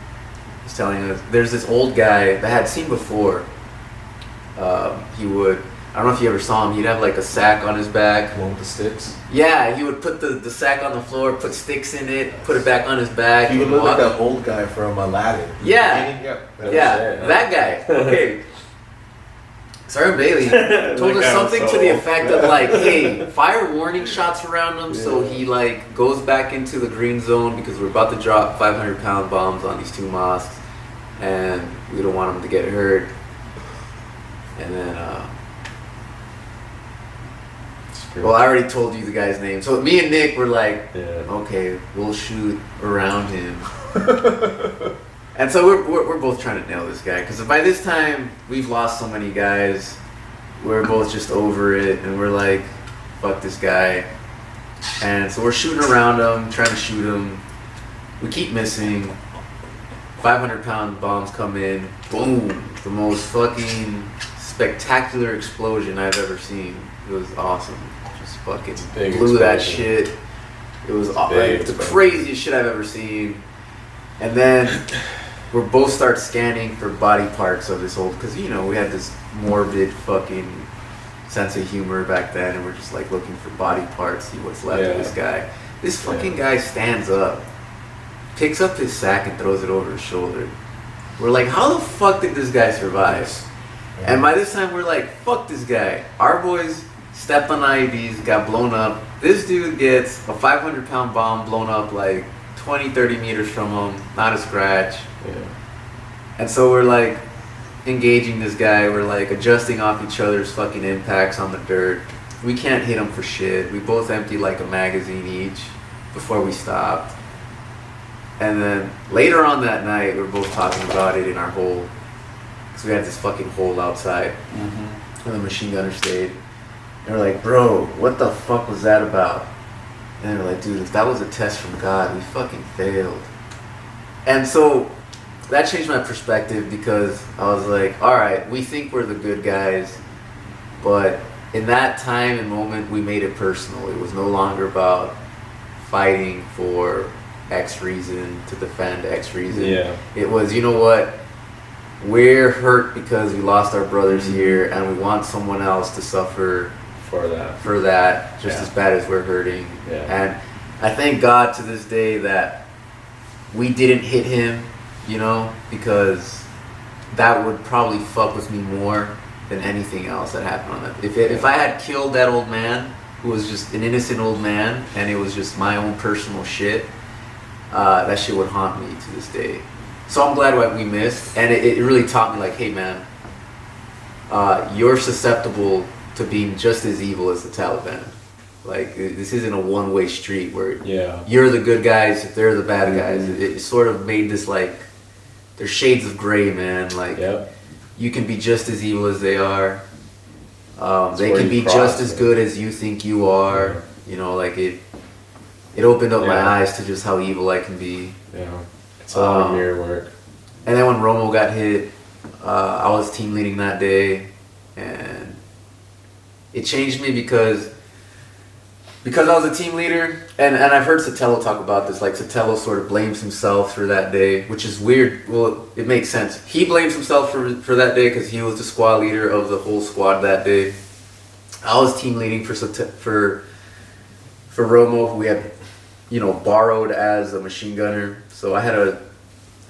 was telling us there's this old guy that I had seen before. I don't know if you ever saw him. He'd have like a sack on his back. One with the sticks. Yeah, he would put the sack on the floor, put sticks in it, put it back on his back. He would look like that old guy from Aladdin. Yeah, that guy. Okay. Sergeant Bailey told us something to the effect of like, hey, fire warning shots around him, so he like goes back into the green zone because we're about to drop 500-pound bombs on these 2 mosques, and we don't want him to get hurt. And then, well, I already told you the guy's name. So me and Nick were like, okay, we'll shoot around him. And so we're both trying to nail this guy, because by this time we've lost so many guys. We're both just over it, and we're like, fuck this guy. And so we're shooting around him, trying to shoot him. We keep missing. 500-pound bombs come in. Boom! The most fucking spectacular explosion I've ever seen. It was awesome. Just fucking blew that shit. It was like the craziest shit I've ever seen. And then we both start scanning for body parts of this old, because we had this morbid fucking sense of humor back then, and we're just like looking for body parts, see what's left of this guy. This fucking guy stands up, picks up his sack and throws it over his shoulder. We're like, how the fuck did this guy survive? And by this time we're like, fuck this guy. Our boys stepped on IEDs, got blown up. This dude gets a 500-pound bomb blown up like 20, 30 meters from him, not a scratch. And so we're like engaging this guy, we're like adjusting off each other's fucking impacts on the dirt. We can't hit him for shit. We both emptied like a magazine each before we stopped. And then later on that night, we were both talking about it in our hole, because we had this fucking hole outside where the machine gunner stayed. And we're like, bro, what the fuck was that about? And they're like, dude, if that was a test from God, we fucking failed. And so that changed my perspective, because I was like, all right, we think we're the good guys, but in that time and moment, we made it personal. It was no longer about fighting for X reason to defend X reason. It was, you know what? We're hurt because we lost our brothers here, and we want someone else to suffer for that just as bad as we're hurting. And I thank God to this day that we didn't hit him, because that would probably fuck with me more than anything else that happened on that. If I had killed that old man, who was just an innocent old man, and it was just my own personal shit, that shit would haunt me to this day. So I'm glad we missed, and it really taught me, like, hey man, you're susceptible to being just as evil as the Taliban. Like, this isn't a one-way street where you're the good guys, they're the bad guys. It sort of made this, like, there's shades of gray, man. Like, you can be just as evil as they are. They can be just as good as you think you are. Like, it opened up my eyes to just how evil I can be. It's a lot of mirror work. And then when Romo got hit, I was team leading that day, and it changed me because I was a team leader, and I've heard Sotelo talk about this, like Sotelo sort of blames himself for that day, which is weird. Well, it makes sense. He blames himself for that day because he was the squad leader of the whole squad that day. I was team leading for Romo, who we had, borrowed as a machine gunner. So I had a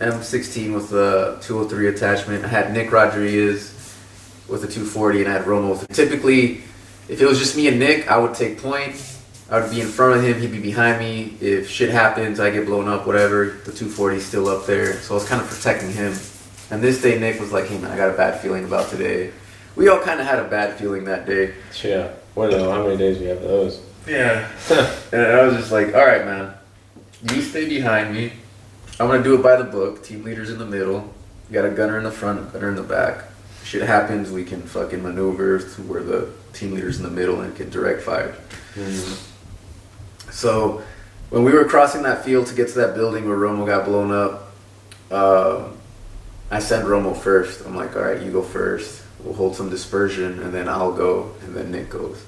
M16 with a 203 attachment. I had Nick Rodriguez with a 240, and I had Romo with typically, if it was just me and Nick, I would take point. I would be in front of him, he'd be behind me. If shit happens, I get blown up, whatever, the 240 is still up there. So I was kind of protecting him. And this day, Nick was like, hey man, I got a bad feeling about today. We all kind of had a bad feeling that day. Yeah. What know how many days we have those? Yeah. And I was just like, all right, man, you stay behind me. I'm going to do it by the book. Team leader's in the middle. You got a gunner in the front, a gunner in the back. Shit happens, we can fucking maneuver to where the team leader's in the middle and can direct fire. Mm-hmm. So when we were crossing that field to get to that building where Romo got blown up, I sent Romo first. I'm like, all right, you go first. We'll hold some dispersion, and then I'll go, and then Nick goes.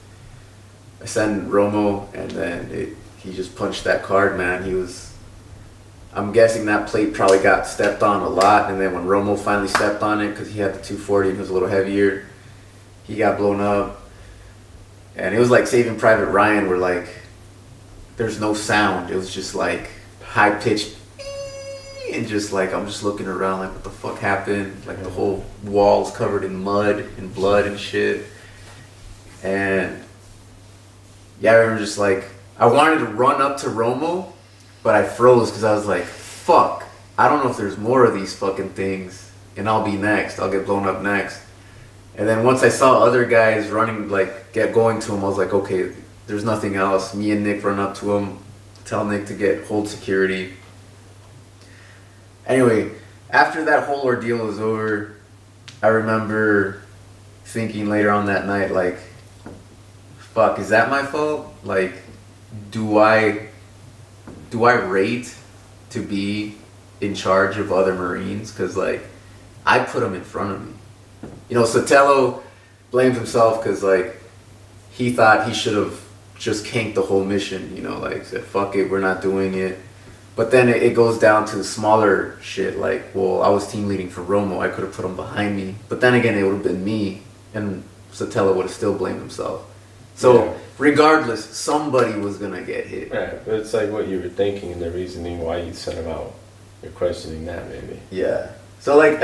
I sent Romo, and then he just punched that card, man. I'm guessing that plate probably got stepped on a lot, and then when Romo finally stepped on it, because he had the 240 and he was a little heavier, he got blown up. And it was like Saving Private Ryan, where like there's no sound. It was just like high pitched, and just like I'm just looking around like what the fuck happened. Like the whole wall's covered in mud and blood and shit. And yeah, I remember just like I wanted to run up to Romo, but I froze because I was like, fuck, I don't know if there's more of these fucking things, and I'll be next. I'll get blown up next. And then once I saw other guys running, like going to him, I was like, okay, there's nothing else. Me and Nick run up to him, tell Nick to hold security. Anyway, after that whole ordeal was over, I remember thinking later on that night, like, fuck, is that my fault? Like, do I rate to be in charge of other Marines? Because, like, I put them in front of me. Sotelo blamed himself because, like, he thought he should have just canked the whole mission, like, said, fuck it, we're not doing it. But then it goes down to smaller shit, like, well, I was team leading for Romo, I could have put him behind me. But then again, it would have been me, and Sotelo would have still blamed himself. So, regardless, somebody was going to get hit. Right, but it's like what you were thinking and the reasoning why you sent him out. You're questioning that, maybe. Yeah. So, like,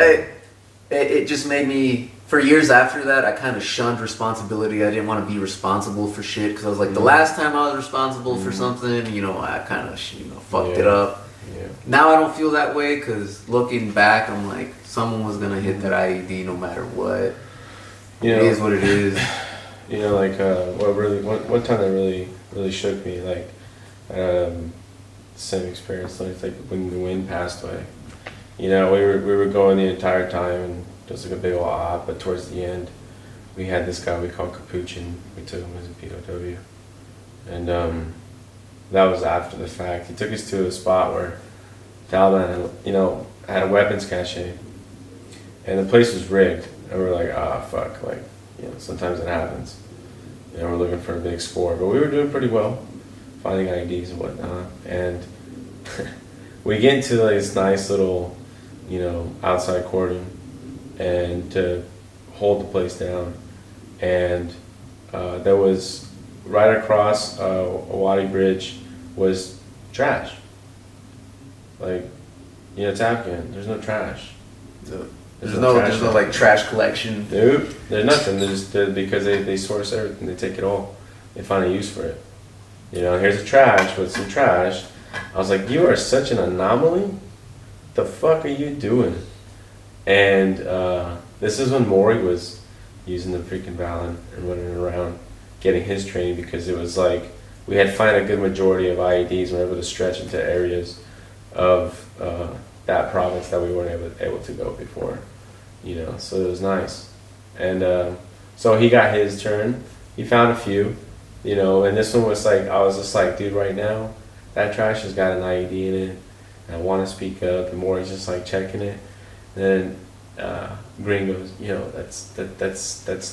it just made me, for years after that, I kind of shunned responsibility. I didn't want to be responsible for shit, because I was like, the last time I was responsible for something, I kind of, fucked it up. Yeah. Now I don't feel that way, because looking back, I'm like, someone was going to hit that IED no matter what. It is what it is. One time that really shook me, like, same experience, like when the wind passed away. We were going the entire time, and it was like a big old op, but towards the end, we had this guy we called Capuchin. We took him as a POW. And that was after the fact. He took us to a spot where Taliban had a weapons cache, and the place was rigged. And we were like, fuck, like, sometimes it happens. We're looking for a big score, but we were doing pretty well, finding IDs and whatnot. And we get into like this nice little, outside cordon, and to hold the place down. And there was right across a Wadi bridge was trash. Like, it's Afghan. There's no trash. There's no like trash collection. Dude, there's nothing. Because they source everything. They take it all. They find a use for it. Here's the trash with some trash. I was like, you are such an anomaly. The fuck are you doing? And this is when Maury was using the freaking Valen and running around getting his training, because it was like we had found a good majority of IEDs and were able to stretch into areas of that province that we weren't able to go before, so it was nice. And so he got his turn. He found a few, and this one was like, I was just like, dude, right now, that trash has got an IED in it. And I want to speak up, and more he's just like checking it. And then Green goes, that's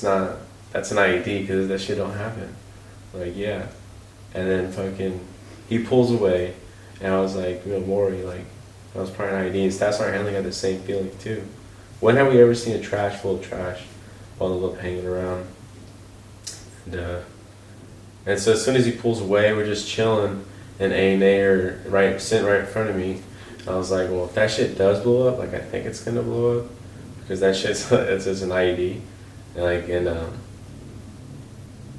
an IED, because that shit don't happen. Like, yeah. And then fucking, he pulls away, and I was like, Maury, like, that was probably an IED. And Stat Sergeant Handling had the same feeling too. When have we ever seen a trash full of trash while the look hanging around? And, and so as soon as he pulls away, we're just chilling, and A&A are sitting right in front of me. And I was like, well, if that shit does blow up, like I think it's gonna blow up, because that shit's it's an IED, and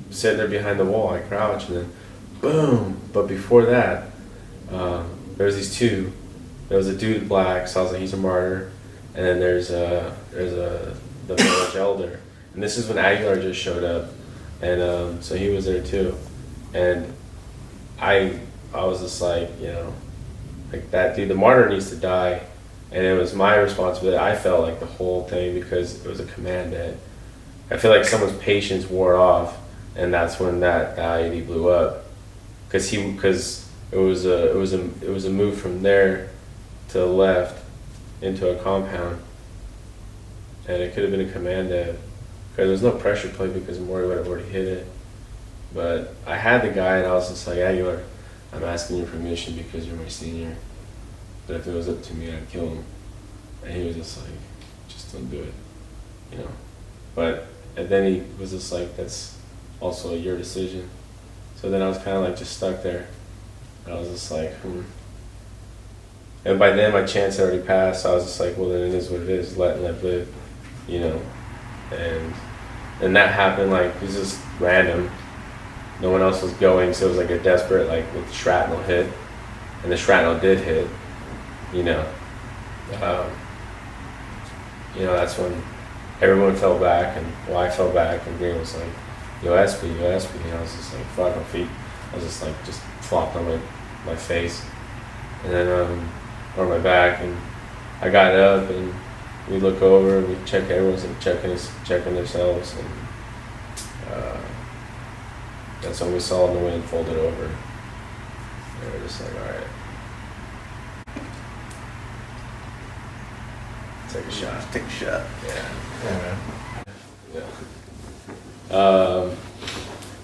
sitting there behind the wall, I crouch, and then boom. But before that, there was these two. There was a dude in black, so I was like, he's a martyr. And then there's the village elder, and this is when Aguilar just showed up, and so he was there too, and I was just like, you know, like that dude, the martyr needs to die, and it was my responsibility. I felt like the whole thing, because it was a command that I feel like someone's patience wore off, and that's when that IED blew up, because it was a move from there to the left into a compound, and it could have been a command dev, because there's no pressure plate because Maury would have already hit it. But I had the guy, and I was just like, Aguilar, I'm asking your permission because you're my senior, but if it was up to me, I'd kill him. And he was just like, just don't do it, you know. And then he was just like, that's also your decision. So then I was kind of like just stuck there. And I was just like, And by then my chance had already passed, so I was just like, well, then it is what it is, let live, you know. And that happened, like, it was just random. No one else was going, so it was like a desperate, like, with shrapnel hit. And the shrapnel did hit, you know. That's when everyone fell back, and I fell back, and Green was like, yo, SP, and I was just like, fuck, my feet. I was just like, just flopped on my face. And then, on my back, and I got up, and we look over, and we check, everyone's like checking themselves, and that's when we saw the wind folded over. And we're just like, all right, take a shot. Take a shot. Yeah. Yeah, man.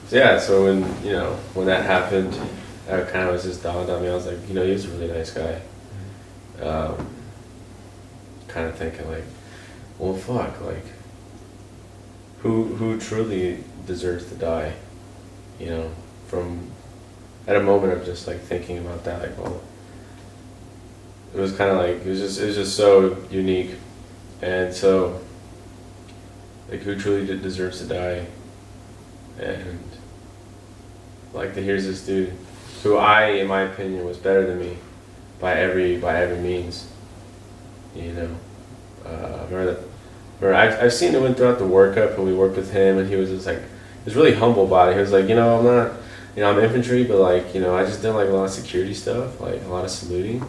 Yeah. So when that happened, I kind of was just dawned on me. I was like, he was a really nice guy. Kind of thinking like, well, fuck, like, who truly deserves to die? From at a moment of just like thinking about that, like, well, it was kind of like it was just so unique, and so like, who truly deserves to die? And like, here's this dude who in my opinion, was better than me by every means. I've seen him throughout the workup, and we worked with him, and he was just like, he was really humble about it. He was like, I'm not, I'm infantry, but like, I just did like a lot of security stuff, like a lot of saluting,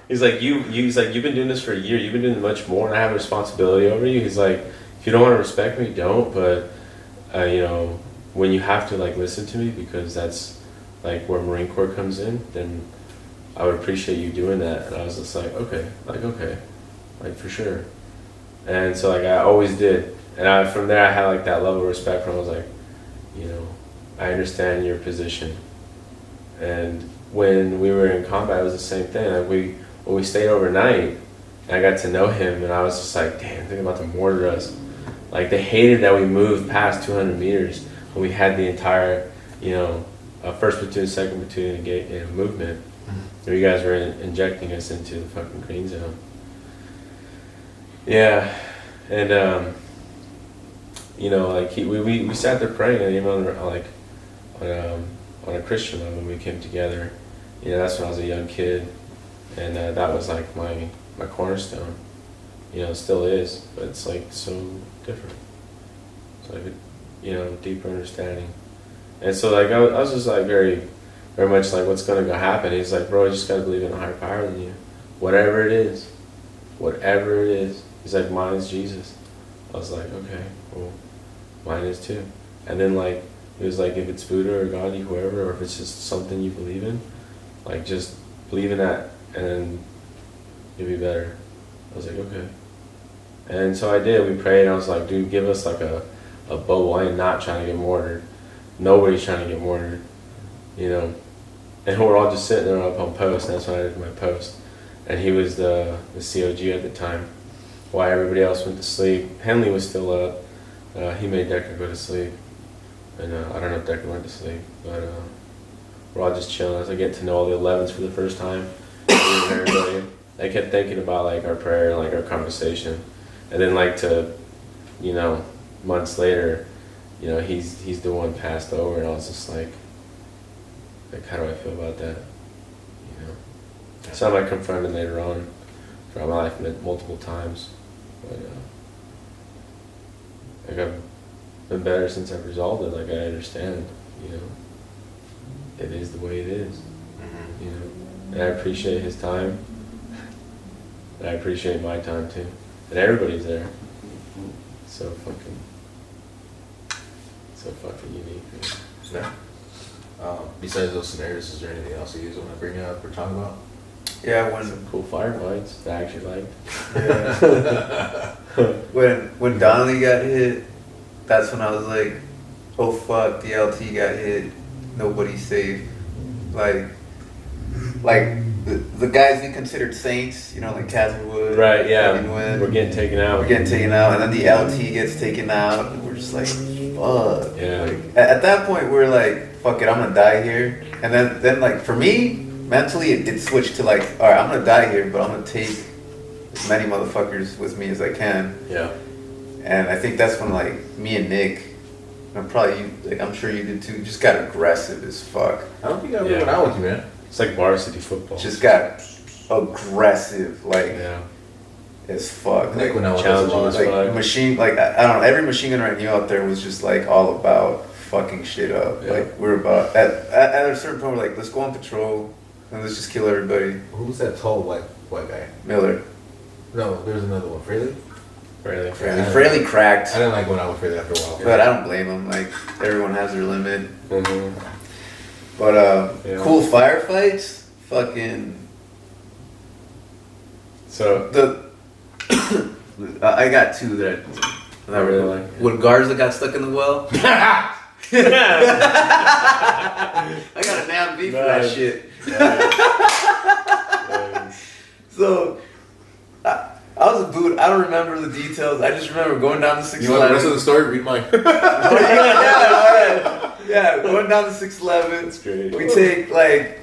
He's like, he's like, you've been doing this for a year, you've been doing much more, and I have a responsibility over you. He's like, if you don't want to respect me, don't, but when you have to like listen to me, because that's like where Marine Corps comes in, then I would appreciate you doing that. And I was just like, okay, for sure. And so like, I always did. And from there I had like that level of respect for him. I was like, I understand your position. And when we were in combat, it was the same thing. Like, when we stayed overnight, and I got to know him, and I was just like, damn, think about the mortar us. Like, they hated that we moved past 200 meters when we had the entire, first platoon, second platoon in movement. Where you guys were injecting us into the fucking green zone. Yeah, and like we sat there praying, and on a Christian level, we came together. That's when I was a young kid, and that was like my cornerstone. It still is, but it's like so different. It's like a deeper understanding, and so like I was just like very much like, what's gonna go happen? He's like, bro, you just gotta believe in a higher power than you, whatever it is. He's like, mine is Jesus. I was like, okay, well, mine is too. And then like, he was like, if it's Buddha or God, whoever, or if it's just something you believe in, like, just believe in that, and then you'll be better. I was like, okay. And so I did. We prayed, and I was like, dude, give us like a bubble. I am not trying to get mortared. Nobody's trying to get mortared, And we're all just sitting there up on post, and that's when I did my post. And he was the COG at the time, while everybody else went to sleep. Henley was still up, He made Decker go to sleep, and I don't know if Decker went to sleep, but we're all just chilling as I get to know all the 11s for the first time. And everybody, I kept thinking about like our prayer and like our conversation, and then like months later, he's the one passed over, and I was just like how do I feel about that? Something I confronted later on throughout my life multiple times, but I've been better since I've resolved it. Like I understand, it is the way it is, and I appreciate his time, and I appreciate my time too, and everybody's there. So fucking unique. Yeah. Besides those scenarios, is there anything else you guys want to bring up or talk about? Yeah, Some cool firefights that I actually liked. Yeah. when Donnelly got hit, that's when I was like, oh fuck, the LT got hit, nobody's safe. Like the guys we considered saints, like Castlewood. Right, yeah. We're getting taken out. And then the LT gets taken out, and we're just like, fuck. Yeah. Like, at that point, we're like, fuck it, I'm gonna die here. And then like, for me, mentally, it switched to like, all right, I'm gonna die here, but I'm gonna take as many motherfuckers with me as I can. Yeah. And I think that's when like me and Nick, and probably you, like I'm sure you did too, just got aggressive as fuck. I don't think I ever went out with you, man. It's like varsity football. Just got aggressive, like as fuck. Nick went out with challenging us as a lot. fuck. Machine, like I don't know, every machine gun I knew out there was just like all about fucking shit up. Yeah. Like we're about at a certain point, we're like, let's go on patrol and let's just kill everybody. Who was that tall white guy? Miller. No, there's another one. Fraley? Really. Fraley cracked. I didn't like going out with Fraley after a while. But I don't blame him. Like everyone has their limit. Mm-hmm. But cool firefights. Fucking. So I got two that I really like. When Garza got stuck in the well. I got a damn beef for that Nice. shit. Nice. So I was a boot. I don't remember the details. I just remember going down the 611. You want the rest of the story? Read mine. Yeah, going down the 611. That's great. We take like,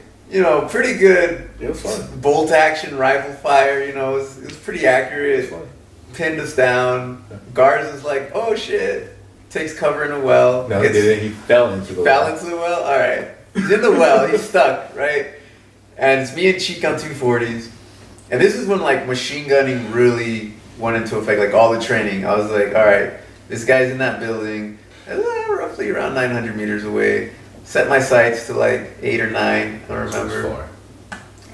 pretty good It was fun. bolt action rifle fire. It was pretty accurate. It was fun. Pinned us down. Garza's like, oh shit. Takes cover in a well. No, he didn't. He fell into the Fell well. into the well? Alright. He's in the well. He's stuck, right? And it's me and Cheek on 240s. And this is when like machine gunning really went into effect, like all the training. I was like, alright, this guy's in that building, roughly around 900 meters away. Set my sights to like 8 or 9, I don't remember.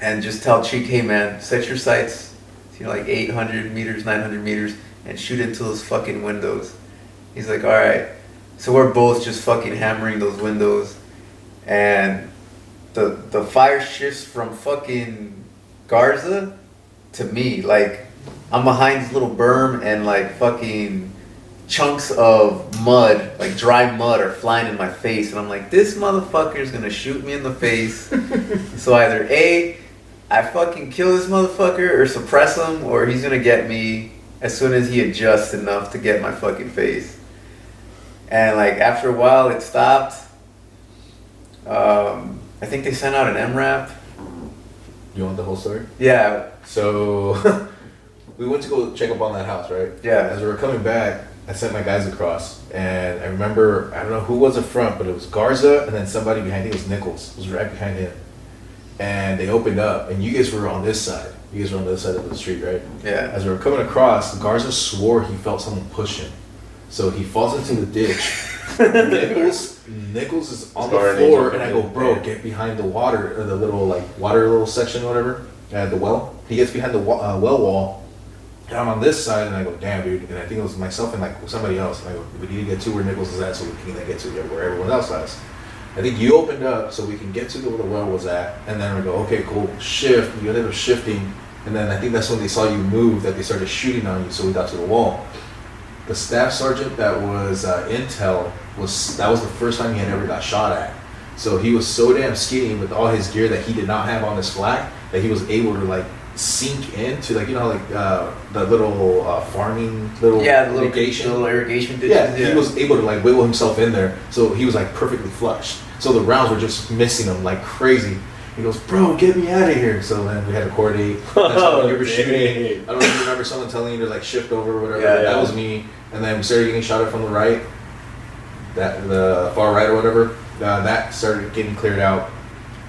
And just tell Cheek, hey man, set your sights to like 800 meters, 900 meters, and shoot into those fucking windows. He's like, alright. So we're both just fucking hammering those windows. And the fire shifts from fucking Garza to me. Like, I'm behind this little berm and like fucking chunks of mud, like dry mud, are flying in my face. And I'm like, this motherfucker's gonna shoot me in the face. So either A, I fucking kill this motherfucker or suppress him, or he's gonna get me as soon as he adjusts enough to get my fucking face. And like after a while it stopped. I think they sent out an MRAP. You want the whole story? Yeah. So we went to go check up on that house, right? Yeah. As we were coming back, I sent my guys across, and I remember, I don't know who was up front, but it was Garza, and then somebody behind, I think it was Nichols, was right behind him. And they opened up, and you guys were on this side. You guys were on the other side of the street, right? Yeah. As we were coming across, Garza swore he felt someone push him. So he falls into the ditch. Nichols is on the floor, and I go, bro, get behind the water, or the little water section, whatever, the well. He gets behind the well wall, and I'm on this side, and I go, damn, dude. And I think it was myself and like somebody else. And I go, we need to get to where Nichols is at, so we can then get to where everyone else is. I think you opened up so we can get to where the well was at, and then we go, okay, cool, shift. We ended up shifting, and then I think that's when they saw you move that they started shooting on you, so we got to the wall. The staff sergeant that was intel that was the first time he had ever got shot at. So he was so damn skinny with all his gear that he did not have on his flak that he was able to like sink into like the little farming little the irrigation. little irrigation ditches. Yeah, he was able to like wiggle himself in there, so he was like perfectly flushed. So the rounds were just missing him like crazy. He goes, bro, get me out of here. So then we had to coordinate. That's when you were shooting. I don't know if you remember someone telling you to like shift over or whatever. Yeah, that was me. And then we started getting shot at from the right, the far right or whatever. That started getting cleared out.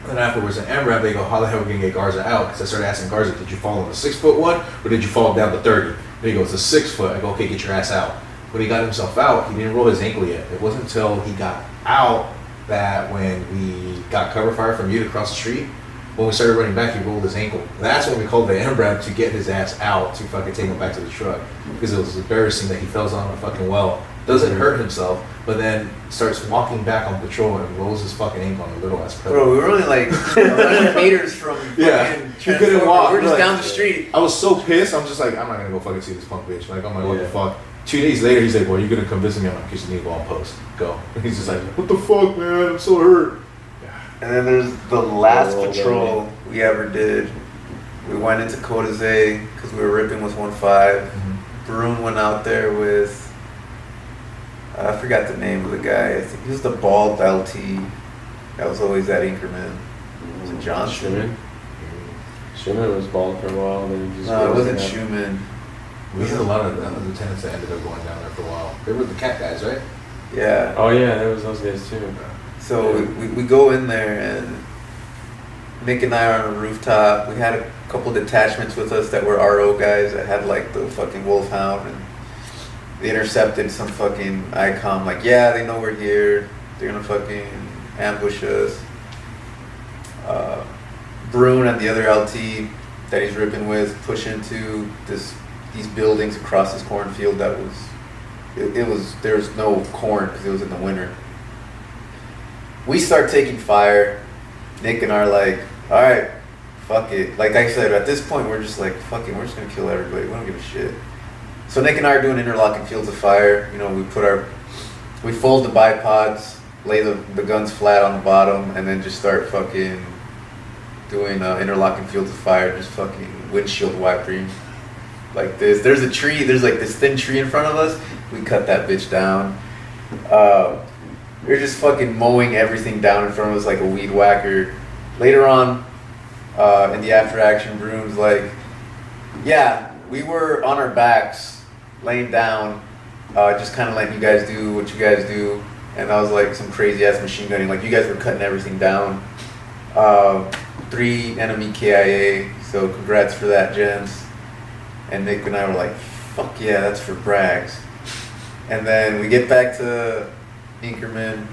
And afterwards, an MRAP, they go, how the hell are we going to get Garza out? Because I started asking Garza, did you fall on the 6-foot one or did you fall down the 30? And he goes, the 6 foot. I go, okay, get your ass out. When he got himself out, he didn't roll his ankle yet. It wasn't until he got out that when we got cover fire from you to cross the street, when we started running back, he rolled his ankle. That's when we called the MRAP to get his ass out to fucking take him back to the truck. Because it was embarrassing that he fell on a fucking well. Doesn't hurt himself, but then starts walking back on patrol and rolls his fucking ankle on a little ass pedal. Bro, we were only like 100 meters from he couldn't walk. We're just like, down the street. I was so pissed. I'm just like, I'm not gonna go fucking see this punk bitch. Like, I'm like, what the fuck? 2 days later, he's like, well, you're gonna come visit me on my kitchen table on post. Go. And he's just like, what the fuck, man? I'm so hurt. And then there's the last patrol we ever did. We went into Codazay because we were ripping with 1-5. Mm-hmm. Barun went out there with, I forgot the name of the guy. I think he was the bald LT that was always at Inkerman. Was it Johnson? Schumann was bald for a while. Then he just no, it wasn't Schumann. We had a lot of lieutenants that ended up going down there for a while. They were the cat guys, right? Yeah. Oh yeah, there was those guys too. So we go in there and Nick and I are on a rooftop. We had a couple detachments with us that were RO guys that had like the fucking Wolfhound, and they intercepted some fucking ICOM. Like, yeah, they know we're here. They're gonna fucking ambush us. Brune and the other LT that he's ripping with push into these buildings across this cornfield that was there was no corn because it was in the winter. We start taking fire. Nick and I are like, all right, fuck it. Like I said, at this point, we're just like, fuck it, we're just gonna kill everybody. We don't give a shit. So Nick and I are doing interlocking fields of fire. You know, we fold the bipods, lay the guns flat on the bottom, and then just start fucking doing interlocking fields of fire, just fucking windshield wiping. Like this. There's a tree, there's like this thin tree in front of us. We cut that bitch down. We're just fucking mowing everything down in front of us like a weed whacker. Later on, in the after action rooms, like, yeah, we were on our backs, laying down, just kind of letting you guys do what you guys do. And that was like some crazy ass machine gunning. Like, you guys were cutting everything down. 3 enemy KIA, so congrats for that, gents. And Nick and I were like, fuck yeah, that's for brags. And then we get back to Inkerman.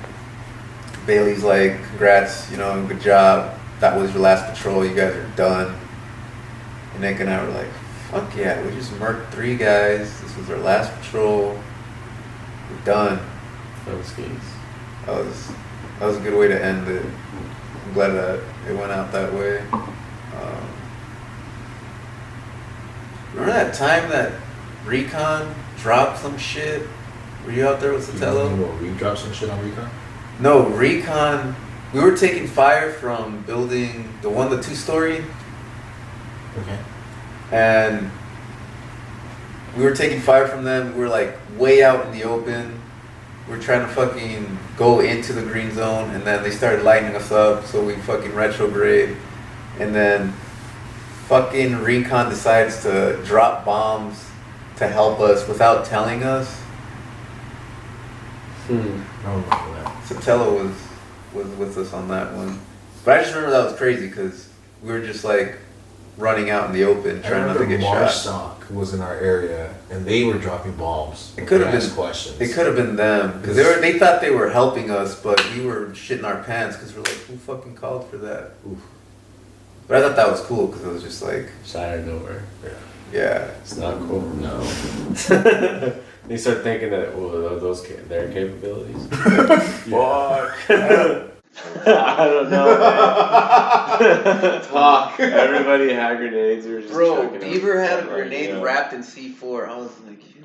Bailey's like, congrats, you know, good job. That was your last patrol, you guys are done. And Nick and I were like, fuck yeah, we just murked 3 guys. This was our last patrol. We're done. That was a good way to end it. I'm glad that it went out that way. Remember that time that Recon dropped some shit? Were you out there with Sotelo? We dropped some shit on Recon? No, Recon. We were taking fire from building the 2-story. Okay. And we were taking fire from them. We were like way out in the open. We were trying to fucking go into the green zone, and then they started lighting us up, so we fucking retrograde. And then fucking Recon decides to drop bombs to help us without telling us. I don't remember that. Sotelo was with us on that one. But I just remember that was crazy because we were just like running out in the open trying not to get shot. Marstock was in our area and they were dropping bombs. It could have been questions. It could have been them because they thought they were helping us, but we were shitting our pants because we're like, who fucking called for that? Oof. But I thought that was cool because it was just like out of nowhere. Yeah. It's not cool. No. You start thinking that those their capabilities. Fuck. I don't know. Man. Talk. Everybody had grenades. We were just Beaver had a grenade wrapped in C4. I was like, you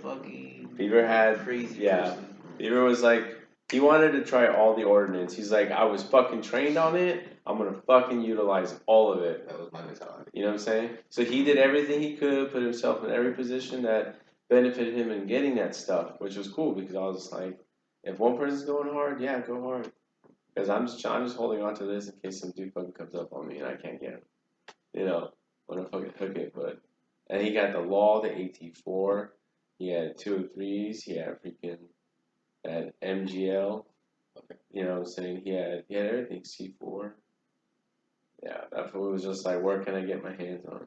fucking Beaver had crazy. Yeah. Person. Beaver was like, He wanted to try all the ordnance. He's like, I was fucking trained on it. I'm gonna fucking utilize all of it. That was my mentality. You know what I'm saying? So he did everything he could, put himself in every position that benefited him in getting that stuff, which was cool because I was like, if one person's going hard, yeah, go hard. Because I'm just holding on to this in case some dude fucking comes up on me and I can't get him. You know, when I fucking hook it. And he got the Law, the AT4. He had 203s. He had freaking that MGL. Okay. You know what I'm saying? He had everything. C4. Yeah, that fool was just like, where can I get my hands on?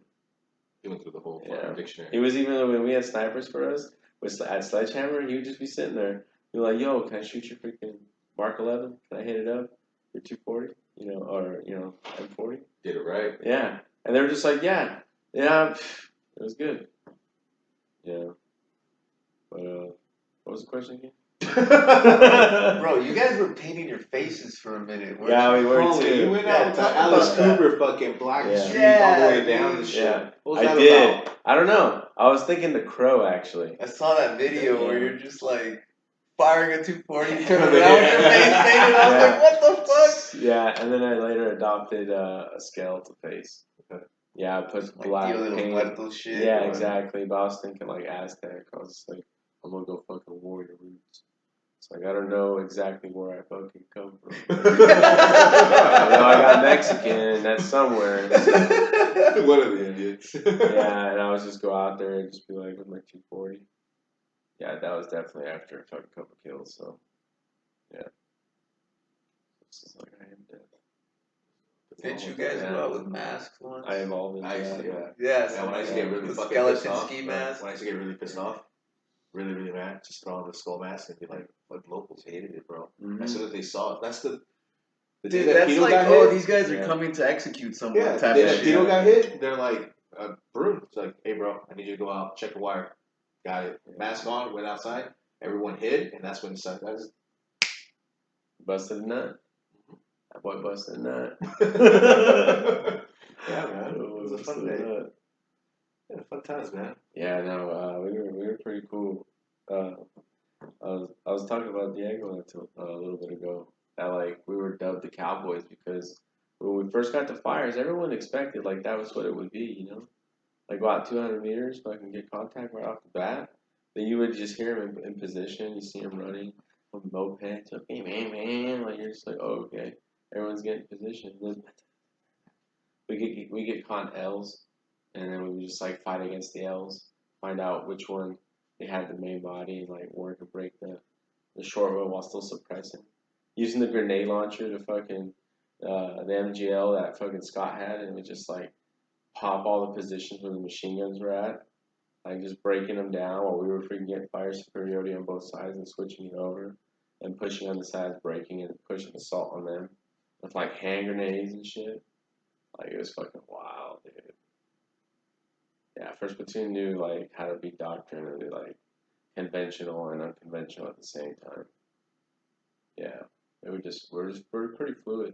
He went through the whole dictionary. He was even when we had snipers for us at Sledgehammer, he would just be sitting there, be like, "Yo, can I shoot your freaking Mark 11? Can I hit it up? Your 240, or M40?" Did it right. Yeah, and they were just like, "Yeah, it was good." Yeah, but what was the question again? Bro, you guys were painting your faces for a minute. Yeah, we were Holy, too. you went Yeah, out to talk Alice about that. Cooper fucking black Yeah. streak all the way Yeah, down dude. the shit. Yeah, What was I that did. about? I don't know. I was thinking The Crow actually. I saw that video where Yeah. you're just like firing a 240, turn Yeah. around, your face painted. I was like, what the fuck? Yeah, and then I later adopted a skeletal face. Yeah, I put Like black Dia de los paint. Muertos shit. Yeah, or- exactly. But I was thinking like Aztec. I was like, I'm gonna go fucking warrior roots. It's like I don't know exactly where I fucking come from. I know I got Mexican, and that's somewhere. One of the idiots. Yeah, and I was just go out there and just be like with my 240. Yeah, that was definitely after a fucking couple kills. So, yeah. It's just like I am dead. Didn't you guys go out with masks once? I evolved into I used that. to, yeah. Yeah, Yeah, when I used to get really the fucking skeleton pissed off, ski mask. when I used to get really pissed off, really, really mad, just throw on the skull mask and be like, locals hated it, bro. Mhm. As soon as they saw it, that's the day Dude, that that's Pino like, got oh, hit. these guys are Yeah. coming to execute someone. Yeah, type the of day that shit. Pino got hit, they're like, Broom. It's like, hey, bro, I need you to go out, check the wire. Got it. Mask on, went outside. Everyone hid, and that's when the sun guys. Busted a nut. That boy busted a nut. Yeah, man. It was a fun day. Nut. Yeah, fun times, man. Yeah, no, we were pretty cool. I was talking about Diego a little bit ago. That like we were dubbed the Cowboys because when we first got to fires, everyone expected like that was what it would be, like go out 200 meters, so I can get contact right off the bat. Then you would just hear him in position. You see him running on mopeds, okay, man. Like you're just like, oh, okay, everyone's getting position. Then we get caught in L's, and then we would just like fight against the L's, find out which one they had the main body, and like work to break the short one while still suppressing. Using the grenade launcher to fucking the MGL that fucking Scott had, and we just like pop all the positions where the machine guns were at, like just breaking them down while we were freaking getting fire superiority on both sides and switching it over, and pushing on the sides, breaking and pushing assault on them with like hand grenades and shit. Like it was fucking wild, dude. Yeah, first platoon knew like how to be doctrinally like conventional and unconventional at the same time. Yeah, we're pretty fluid,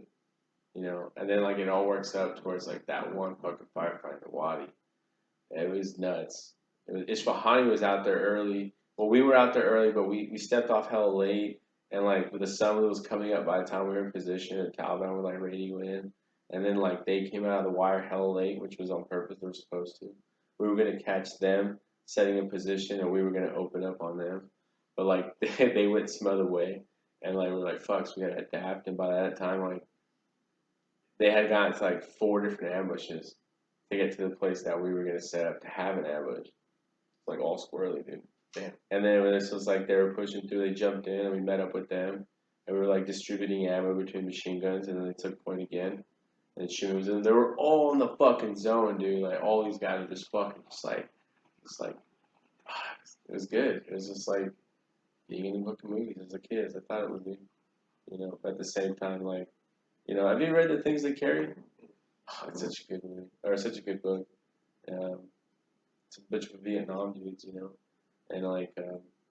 And then like it all works up towards like that one fucking firefight in Wadi. It was nuts. Isfahani was out there early. Well, we were out there early, but we stepped off hella late, and like the sun was coming up by the time we were in position, and Taliban were like radio in. And then like they came out of the wire hella late, which was on purpose. They were supposed to. We were gonna catch them setting in position, and we were gonna open up on them. But like they went some other way, and like we're like, fuck, so we gotta adapt. And by that time, like they had gotten to like 4 different ambushes to get to the place that we were gonna set up to have an ambush. It's like all squirrely, dude. Damn. And then when this was like they were pushing through, they jumped in, and we met up with them, and we were like distributing ammo between machine guns, and then they took point again. And shooting was in. They were all in the fucking zone, dude. Like all these guys were just fucking, it was good. It was just like being in the book of movies as a kid. As I thought it would be, But at the same time, like, have you read The Things They Carry? Oh, it's such a good movie, or such a good book. It's a bunch of Vietnam dudes, and like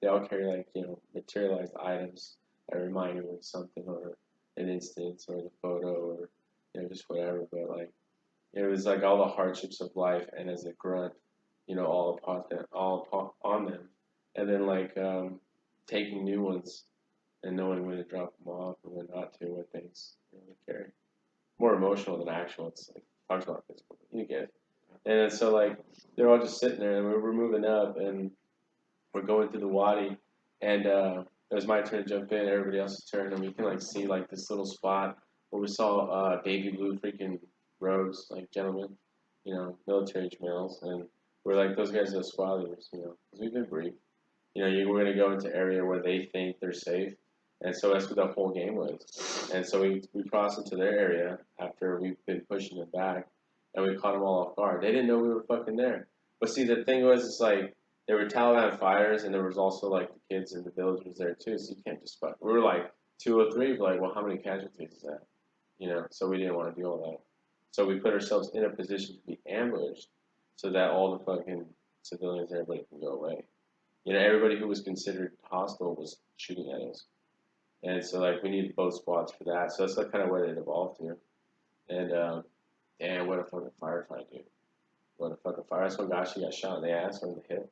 they all carry like materialized items that remind you of something or an instance or the photo or just whatever. But like it was like all the hardships of life, and as a grunt, all on them, and then like taking new ones and knowing when to drop them off and when not to, what things we carry. More emotional than actual. It's like talks about physical. You get it. And so like they're all just sitting there, and we're moving up, and we're going through the wadi, and it was my turn to jump in, everybody else's turn, and we can like see like this little spot where we saw baby blue freaking robes, like gentlemen, military age males, and we're like those guys are the squad leaders, because we've been briefed. We're gonna go into area where they think they're safe, and so that's what the whole game was. And so we crossed into their area after we've been pushing them back, and we caught them all off guard. They didn't know we were fucking there. But see, the thing was, it's like there were Taliban fighters, and there was also like the kids in the villagers there too. So you can't just fuck. We were like 203, but like, well, how many casualties is that? So we didn't want to deal with that. So we put ourselves in a position to be ambushed, so that all the fucking civilians, everybody can go away. Everybody who was considered hostile was shooting at us. And so, like, we needed both squads for that. So that's like kind of where it evolved to. And, damn, what a fucking firefight, dude. What a fucking fire. That's when Gashi got shot in the ass or in the hip.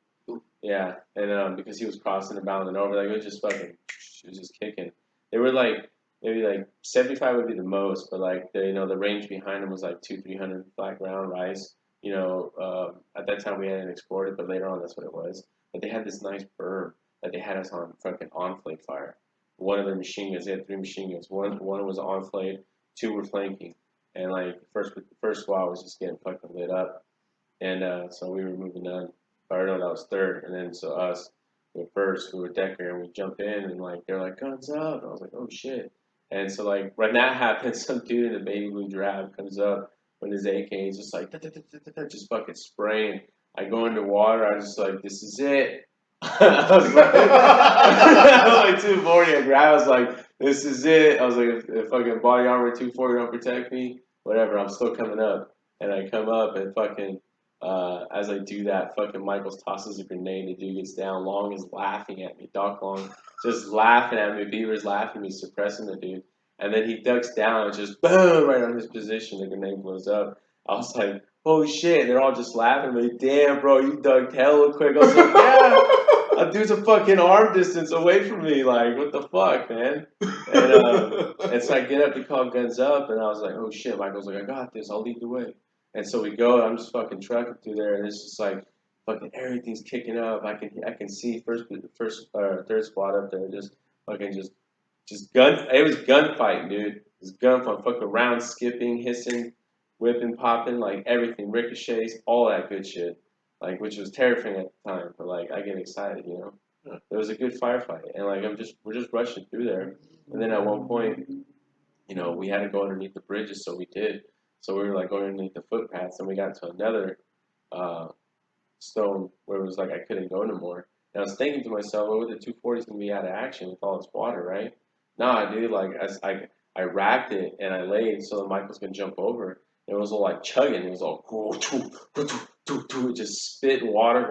Yeah. And, because he was crossing and bounding over, like, it was just fucking, he was just kicking. They were like, maybe like 75 would be the most, but like, the range behind them was like 200-300 flat ground rice. At that time we hadn't explored it, but later on that's what it was. But they had this nice berm that they had us on fucking enfilade fire. One of their machine guns, they had 3 machine guns. One was enfilade, 2 were flanking, and like first squad was just getting fucking lit up, and so we were moving on. Or no, that was third, and then so us, we were first, we were Decker, and we jump in, and like they're like guns up, and I was like, oh shit. And so like when that happens, some dude in a baby blue drab comes up with his AK, he's just like just fucking spraying. I go into water, I just like, this is it. I was like 240. I grabbed, I was like, this is it. I was like, if fucking body armor 240 don't protect me, whatever, I'm still coming up. And I come up and fucking, as I do that, fucking Michaels tosses a grenade. The dude gets down. Long is laughing at me. Doc Long just laughing at me. Beaver's laughing at me, suppressing the dude. And then he ducks down and just boom, right on his position. The grenade blows up. I was like, oh shit. And they're all just laughing at me. Damn, bro, you ducked hella quick. I was like, yeah. Dude's a fucking arm distance away from me. Like, what the fuck, man? And so I get up to call guns up, and I was like, oh shit. Michael's like, I got this. I'll lead the way. And so we go, and I'm just fucking trucking through there, and it's just like fucking everything's kicking up. I can see third squad up there, just fucking just gun. It was gunfight, dude. It was gunfight, fucking round skipping, hissing, whipping, popping, like everything, ricochets, all that good shit. Like, which was terrifying at the time, but like I get excited, It was a good firefight, and like we're just rushing through there, and then at one point, we had to go underneath the bridges, so we did. So we were like going underneath the footpaths, and we got to another stone where it was like I couldn't go no more. And I was thinking to myself, oh, the 240's gonna be out of action with all this water, right? Nah, dude, like I racked it and I laid so the Michael's gonna jump over. And it was all like chugging. It was all just spitting water,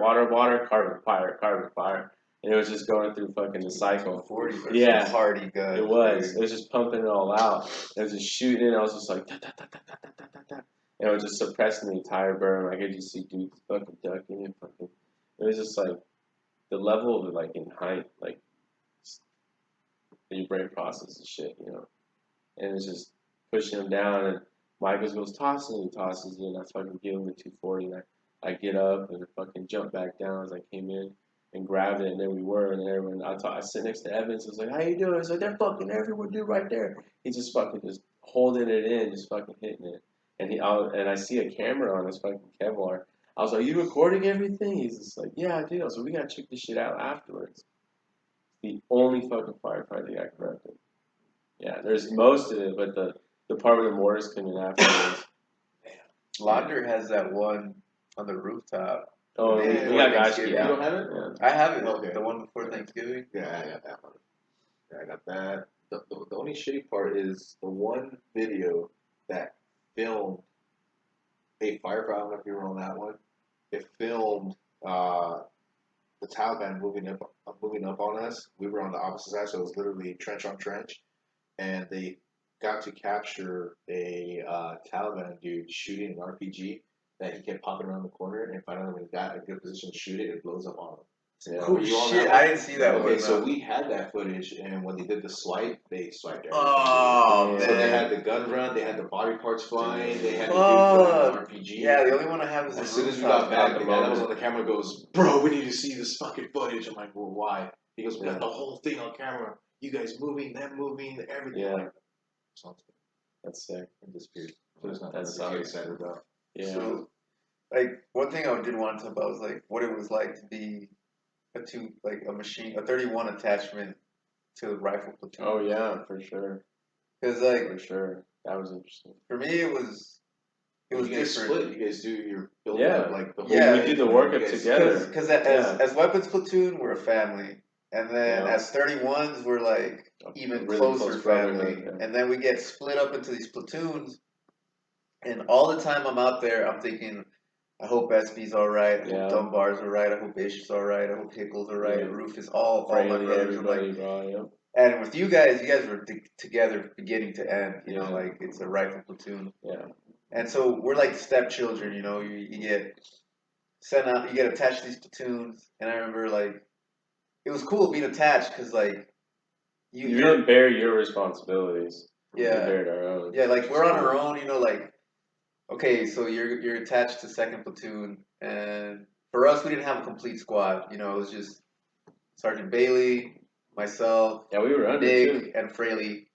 carbon fire. And it was just going through fucking the cycle. 40 yeah, party guns. It was. Dude. It was just pumping it all out. It was just shooting it. I was just like, da, da, da, da, da, da, da, da. And it was just suppressing the entire burn. I could just see dudes fucking ducking and fucking. It was just like the level of it, like in height, like your brain processes shit, And it's just pushing him down, and Michaels goes tossing, and I fucking give him the 240, and I get up and I fucking jump back down as I came in and grabbed it, and there we were, and everyone, I sit next to Evans, I was like, how you doing? He's like, they're fucking everyone, dude, right there. He's just fucking just holding it in, just fucking hitting it. And I see a camera on his fucking Kevlar. I was like, you recording everything? He's just like, yeah, I do. I was like, we gotta check this shit out afterwards. The only fucking firefight that got corrupted. Yeah, there's most of it, but the part where the mortars came in afterwards. Launder has that one on the rooftop. Oh, Man, we got Thanksgiving. Gashki. You don't have it? I have it. Okay. The one before Thanksgiving. Yeah, I got that one. Yeah, I got that. The only shitty part is the one video that filmed a firefight. I don't know if you were on that one. It filmed the Taliban moving up on us. We were on the opposite side, so it was literally trench on trench, and they got to capture a Taliban dude shooting an RPG that he kept popping around the corner, and finally when he got a good position to shoot it, it blows up on him. Yeah. Cool Were you on shit. that I one? didn't see that one. Okay, so No. we had that footage, and when they did the swipe, they swiped everything. Oh, Yeah. So they man. had the gun run, they had the body parts flying, they had the dude Fuck. throwing an RPG. Yeah, the only one I have is the As soon as we rooftop got back, guy. the guy that was on the camera goes, "Bro, we need to see this fucking footage." I'm like, "Well, why?" He goes, "We got the whole thing on camera. You guys moving, them moving, everything." Yeah. Like, sounds good. That's sick. It disappeared. So there's nothing That's to get solid. excited about. Yeah. So, like, one thing I did want to talk about was like what it was like to be a 31 attachment to a rifle platoon. Oh yeah, for sure. Because like For sure. That was interesting. for me, it was You guys different. split. You guys do your build Yeah. up, like the whole Yeah. We did the workup together. Because Yeah. as weapons platoon, we're a family, and then Yeah. as 31s, we're like A even really closer close family. brotherhood, yeah. And then we get split up into these platoons, and all the time I'm out there, I'm thinking, I hope SB's all right. I Yeah. hope Dunbar's all right. I hope Ish's all right. I hope Hickle's all right. Yeah. Roof is all my Fraley, brothers. I'm like, everybody, bro. Yep. and with you guys were together beginning to end. You know, like it's a rifle platoon. Yeah. And so we're like stepchildren, you know. You get sent out, you get attached to these platoons, and I remember like it was cool being attached because like You didn't bear your responsibilities. Yeah. We bared our own. Yeah, like we're on our own, you know. Like okay, so you're attached to second platoon, and for us, we didn't have a complete squad. You know, it was just Sergeant Bailey, myself, Yeah, we were under Nick, too. and Fraley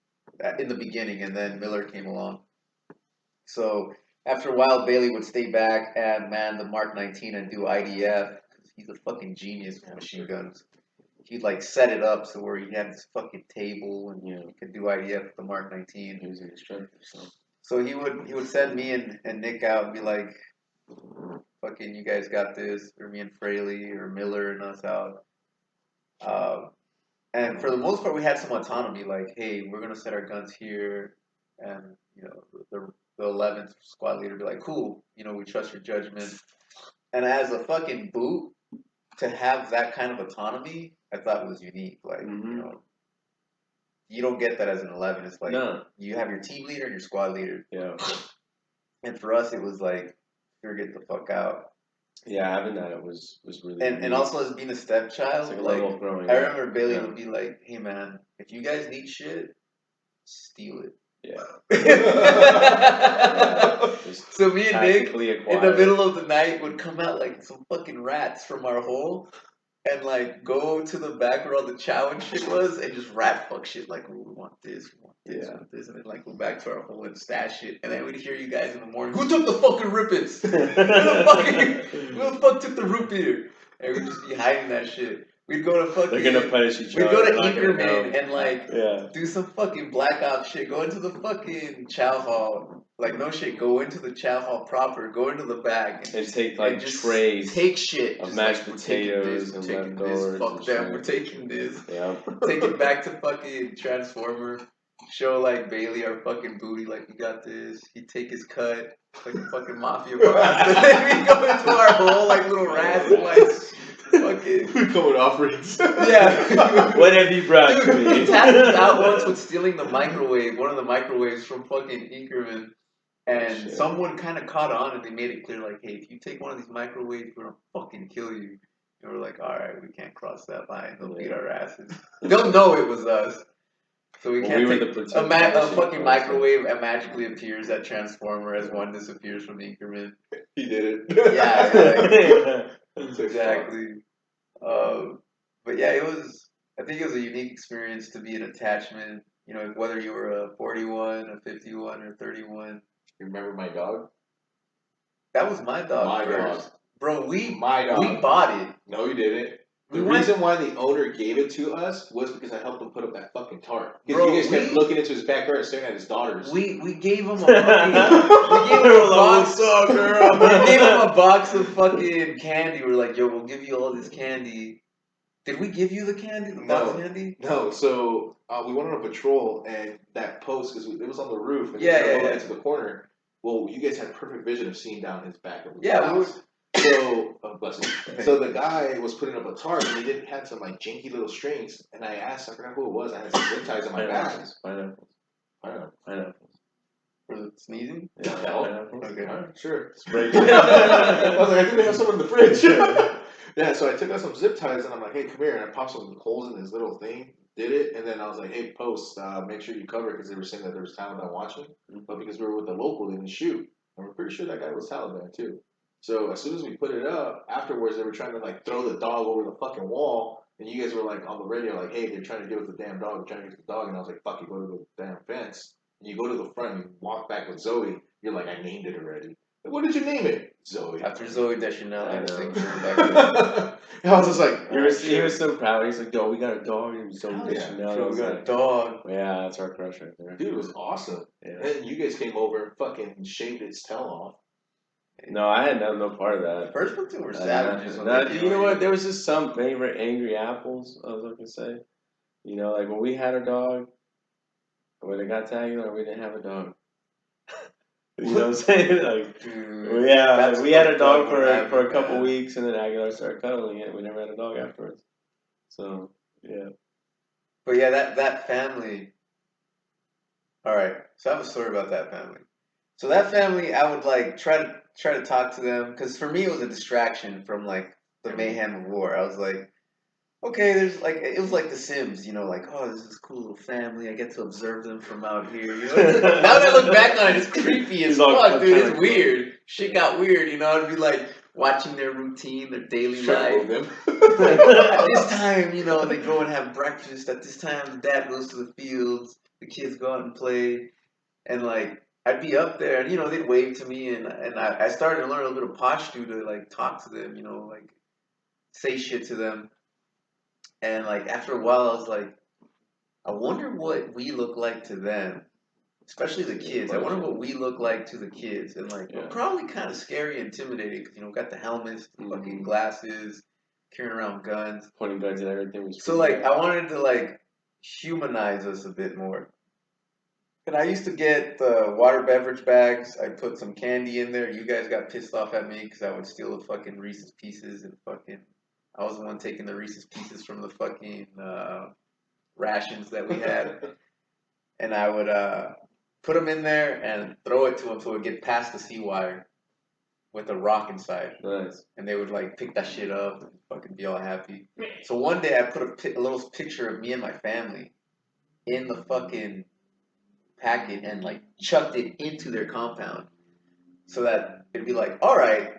in the beginning, and then Miller came along. So after a while, Bailey would stay back and man the Mark 19 and do IDF. He's a fucking genius with machine guns. He'd like set it up so where he had this fucking table and he could do IDF with the Mark 19. He was an instructor, so. So he would send me and Nick out and be like, fucking you guys got this, or me and Fraley or Miller and us out. And for the most part, we had some autonomy. Like, hey, we're gonna set our guns here, and you know, the 11th squad leader would be like, cool, you know, we trust your judgment. And as a fucking boot, to have that kind of autonomy, I thought was unique. Like, you know, you don't get that as an 11. It's like you have your team leader and your squad leader. Yeah. And for us, it was like, figure get the fuck out. Yeah, having that was really and also as being a stepchild, it's like a like level of growing I up. remember Bailey would be like, "Hey man, if you guys need shit, steal it." Yeah. So me and Nick acquired. in the middle of the night would come out like some fucking rats from our hole and like go to the back where all the chow and shit was and just rat fuck shit like, oh, we want this, we want this, and then like go back to our hole and stash it, and then we'd hear you guys in the morning, who took the fucking rippets? Who the fuck took the root beer? And we'd just be hiding that shit. We'd go to fucking. They're gonna punish each other. We'd go to Inkerman and like yeah. do some fucking black ops shit. Go into the fucking chow hall. Like no shit. Go into the chow hall proper. Go into the back and take like just trays. Take shit of just mashed like, potatoes and leftovers. Fuck them. We're taking this. Yeah. Take it back to fucking Transformer. Show like Bailey our fucking booty. Like we got this. He'd take his cut. Like a fucking mafia boss. And then we go into our hole like little rats and like. Fucking come with offerings. Yeah. What have you brought Dude, to me? he tasked us out once with stealing the microwave, one of the microwaves from fucking Inkerman. And someone kind of caught on and they made it clear, like, hey, if you take one of these microwaves, we're gonna fucking kill you. And we're like, alright, we can't cross that line. They'll beat our asses. They'll know it was us. So we can't take a fucking microwave and magically appears at Transformer as one disappears from Inkerman. He did it. Yeah. Exactly. But yeah, I think it was a unique experience to be an attachment, you know, whether you were a 41, a 51, or 31. You remember my dog? That was my dog. My first. dog. Bro, we dog. bought it. No, you didn't. The reason why the owner gave it to us was because I helped him put up that fucking tarp. Because you guys kept looking into his backyard and staring at his daughters. We gave him a fucking we gave him a box. What's up, girl? We gave him a box of fucking candy. We're like, yo, we'll give you all this candy. Did we give you the candy? The box candy? No. So we went on a patrol and that post because it was on the roof and into the corner. Well, you guys had perfect vision of seeing down his back of the house. So, bless you. So the guy was putting up a tarp and he had some like janky little strings. And I asked, I forgot who it was. I had some zip ties on my back. Pineapples. For the sneezing? Yeah, hell. pineapples. Okay. All right, sure. Spray. I was like, I think they have some in the fridge. Yeah, so I took out some zip ties and I'm like, hey, come here. And I popped some holes in his little thing, did it. And then I was like, hey, post, make sure you cover it because they were saying that there was Taliban watching. But because we were with the local, they didn't shoot. And we're pretty sure that guy was Taliban too. So as soon as we put it up, afterwards they were trying to like throw the dog over the fucking wall. And you guys were like on the radio, like, hey, they're trying to get with the damn dog. They're trying to get the dog. And I was like, fuck, you go to the damn fence. And you go to the front and you walk back with Zoe. You're like, I named it already. Like, what did you name it? Zoe. After Zoe Deschanel, I I know. think back then. I was just like, He was so proud. He's like, yo, we got a dog. And so Hell yeah. So we got a dog. yeah, that's our crush right there. dude, it was awesome. Yeah. And then you guys came over and fucking shaved its tail off. No, I had no part of that. First one two were savages. You know what? There was just some favorite angry apples, I was looking to say. You know, like when we had a dog, when it got tagged, we didn't have a dog. You know what I'm saying? Like, Dude, yeah, we had a dog for for a couple weeks, and then Aguilar started cuddling it. We never had a dog afterwards. So yeah. But yeah, that family. All right, so I have a story about that family. So that family, I would like try to talk to them because for me it was a distraction from like the mayhem of war. I was like, okay, there's like it was like The Sims, you know, like oh, this is a cool little family. I get to observe them from out here. You know? Now that I look back on it, it's creepy as fuck, dude. It's weird. Shit got weird, you know. It'd be like watching their routine, their daily life. At this time, you know, they go and have breakfast. At this time, the dad goes to the fields. The kids go out and play, and like I'd be up there, and you know, they'd wave to me, and I started to learn a little bit of Pashto to like talk to them, you know, like say shit to them. And like after a while, I was like, I wonder what we look like to them, especially the kids. I wonder what we look like to the kids, and like we're probably kind of scary, and intimidating because you know, we got the helmets, the fucking glasses, carrying around guns, pointing guns and everything. So like I wanted to like humanize us a bit more. And I used to get the water beverage bags. I put some candy in there. You guys got pissed off at me because I would steal the fucking Reese's Pieces and fucking. I was the one taking the Reese's Pieces from the fucking rations that we had, and I would put them in there and throw it to them so it would get past the sea wire with a rock inside. Nice. And they would like pick that shit up and fucking be all happy. So one day I put a little picture of me and my family in the fucking packet and like chucked it into their compound so that it'd be like, all right,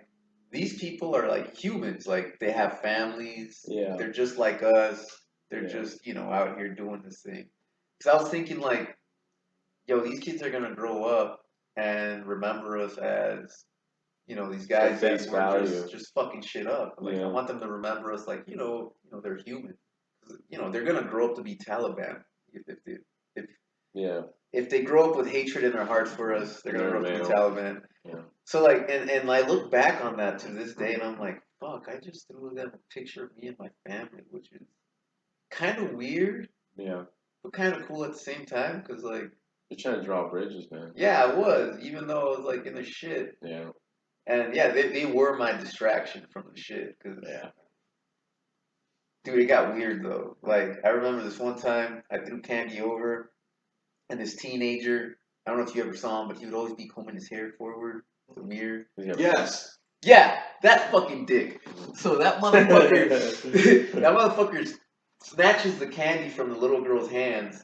these people are like humans, like they have families, they're just like us, they're just, you know, out here doing this thing. Because I was thinking like, yo, these kids are gonna grow up and remember us as, you know, these guys that were just fucking shit up. Like I want them to remember us like, you know, they're human. You know, they're gonna grow up to be Taliban if they grow up with hatred in their hearts for us, they're gonna grow up to be Taliban. Yeah. So like, and I look back on that to this day, and I'm like, fuck, I just threw them a picture of me and my family, which is kind of weird. Yeah. But kind of cool at the same time, because like. You're trying to draw bridges, man. Yeah, I was, even though I was like in the shit. Yeah. And yeah, they were my distraction from the shit, cause dude, it got weird though. Like I remember this one time, I threw candy over. And this teenager, I don't know if you ever saw him, but he would always be combing his hair forward, the mirror. Yes. Yeah, that fucking dick. So that motherfucker snatches the candy from the little girl's hands,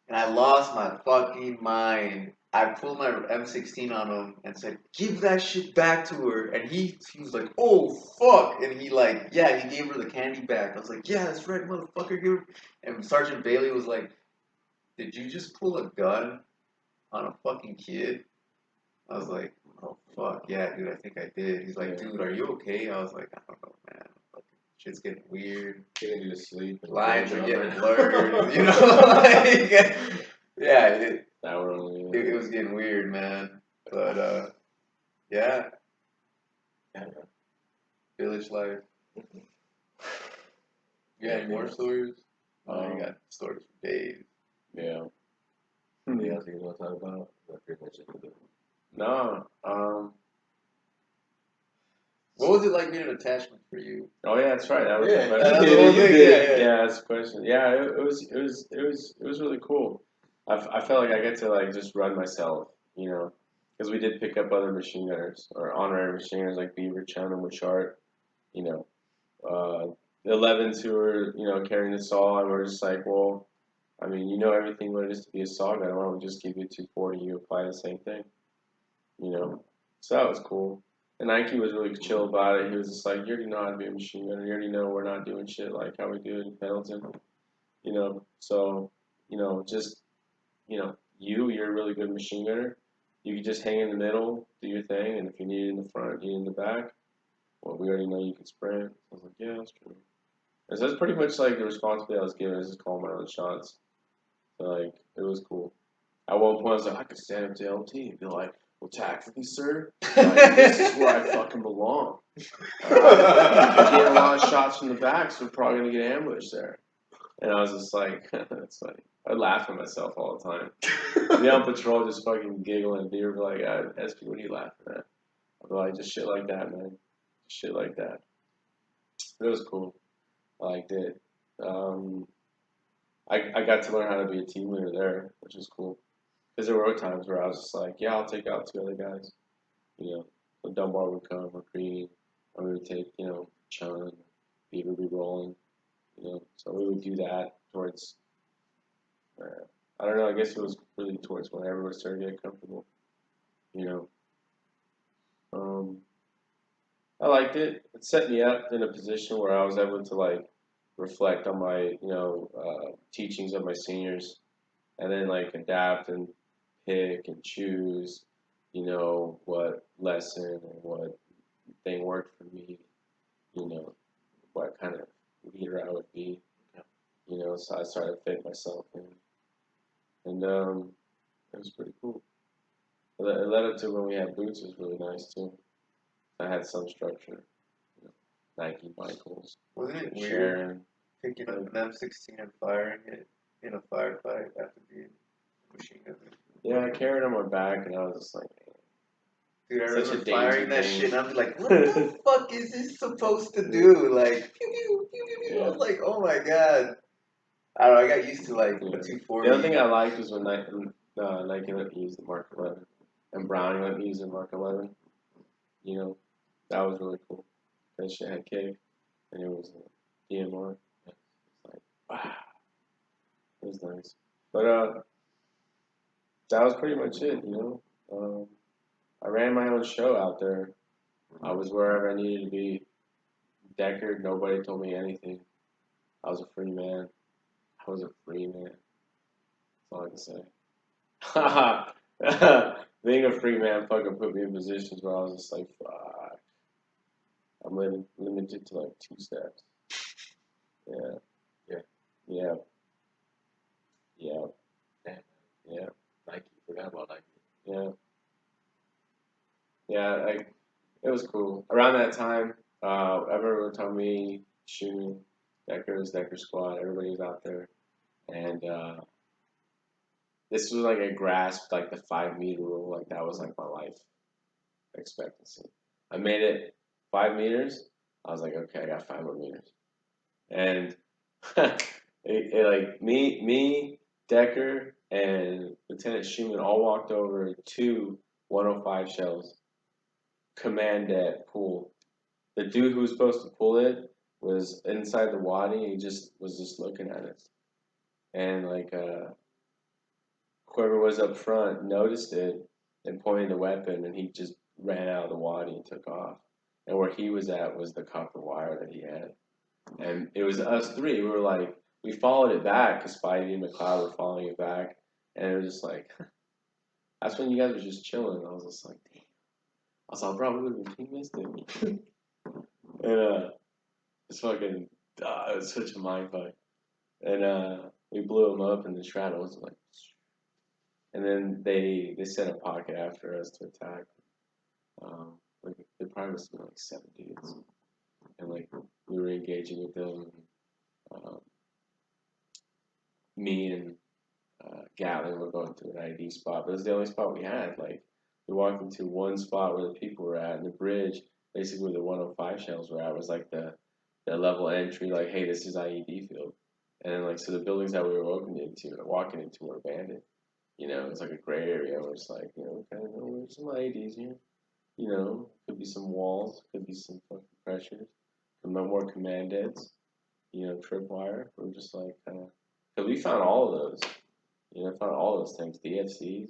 and I lost my fucking mind. I pulled my M16 on him and said, "Give that shit back to her." And he was like, "Oh fuck!" And he like, yeah, he gave her the candy back. I was like, "Yeah, that's right, motherfucker." Give her. And Sergeant Bailey was like, "Did you just pull a gun on a fucking kid?" I was like, "Oh fuck, yeah, dude, I think I did." He's like, "Dude, are you okay?" I was like, "I don't know, man. Fucking shit's getting weird. Getting you to sleep. Lines are getting blurred, you know?" Like, yeah, it was getting weird, man. But yeah, village life. You got any more stories? Oh, you got stories for days. Yeah. Anything else you want to talk about? No. What was it like being an attachment for you? Oh yeah, that's right. That was the question. Yeah, that's the question. Yeah, it was really cool. I felt like I get to like just run myself, you know, because we did pick up other machine gunners or honorary machine gunners like Beaver, Chum, and Wishart, you know, The 11s who were, carrying the saw, and we're just like, well, I mean, you know everything what it is to be a saw gunner. Why don't we just give you 240? You apply the same thing, you know? So that was cool. And Nike was really chill about it. He was just like, you already know how to be a machine gunner. You already know we're not doing shit like how we do it in Pendleton, So, just, you're a really good machine gunner. You can just hang in the middle, do your thing, and if you need it in the front, need it in the back, well, we already know you can sprint. I was like, yeah, that's true. And so that's pretty much like the responsibility I was given is just call my own shots. So, like, it was cool. At one point, I was like, I could stand up to LT and be like, well, tactically, sir, this is where I fucking belong. You're getting a lot of shots from the back, so we're probably going to get ambushed there. And I was just like, that's funny. I laugh at myself all the time. Be on patrol, just fucking giggling. And Beaver be like, SP, what are you laughing at? I'd be like, just shit like that, man. Just shit like that. It was cool. I liked it. I got to learn how to be a team leader there, which was cool. Because there were times where I was just like, yeah, I'll take out 2 other guys. So Dunbar would come, or Creed, or we would take, Chun, Beaver would be rolling, So we would do that towards, I don't know, I guess it was really towards when everyone started to get comfortable, I liked it. It set me up in a position where I was able to, like, reflect on my, teachings of my seniors, and then, like, adapt and pick and choose, what lesson and what thing worked for me, what kind of leader I would be, so I started to fit myself in. And it was pretty cool. It led up to when we had boots, it was really nice too. I had some structure, Nike, Michaels, Wasn't it weird Sharon. picking up an M16 and firing it in a firefight after being machine gunner? Yeah, I carried it on my back, and I was just like, dude, I such a remember danger firing that thing. shit, and I'm like, what the fuck is this supposed to do? Like, pew, pew, pew, pew, pew. I was like, oh my god. I don't know, I got used to, like, a 240. The other thing I liked was when Nike let me use the Mark 11, and Browning let me use the Mark 11. That was really cool. That shit had kick, and it was DMR. It's like, wow. It was nice. But that was pretty much it, I ran my own show out there. I was wherever I needed to be. Deckard, nobody told me anything. I was a free man. I was a free man. That's all I can say. Being a free man fucking put me in positions where I was just like, fuck. I'm limited to like 2 steps. Yeah. Yeah. Yeah. Yeah. Damn. Yeah. Nike. Forgot about Nike. Yeah. Yeah, like, it was cool. Around that time, everyone told me, shooting, Decker Squad, everybody was out there. And this was like a grasp, like the 5-meter rule, like that was like my life expectancy. I made it 5 meters. I was like, okay, I got 5 more meters. And like me, Decker, and Lieutenant Schumann all walked over 2 105 shells, command at pool. The dude who was supposed to pull it was inside the wadi, and he was just looking at it. And like whoever was up front noticed it and pointed the weapon, and he just ran out of the wadi and took off. And where he was at was the copper wire that he had. And it was us 3. We were like, we followed it back because Spidey and McLeod were following it back. And it was just like, that's when you guys were just chilling. I was just like, damn. I was like, bro, we would have been teammates, didn't we? And it's fucking, it was such a mind fuck. And we blew him up, and the Shroud was like, and then they set a pocket after us to attack. Like there probably was like 7 dudes, and like we were engaging with them. Me and Gatling were going to an ID spot, but it was the only spot we had. Like we walked into one spot where the people were at, and the bridge, basically where the 105 shells were at, was like the level entry. Like, hey, this is IED field, and like so the buildings that we were walking into were abandoned. It's like a gray area where it's like, kind of know there's some IEDs here. Could be some walls, could be some fucking pressures, more commandeds, tripwire. We're just like because we found all of those, found all those things. DFCs,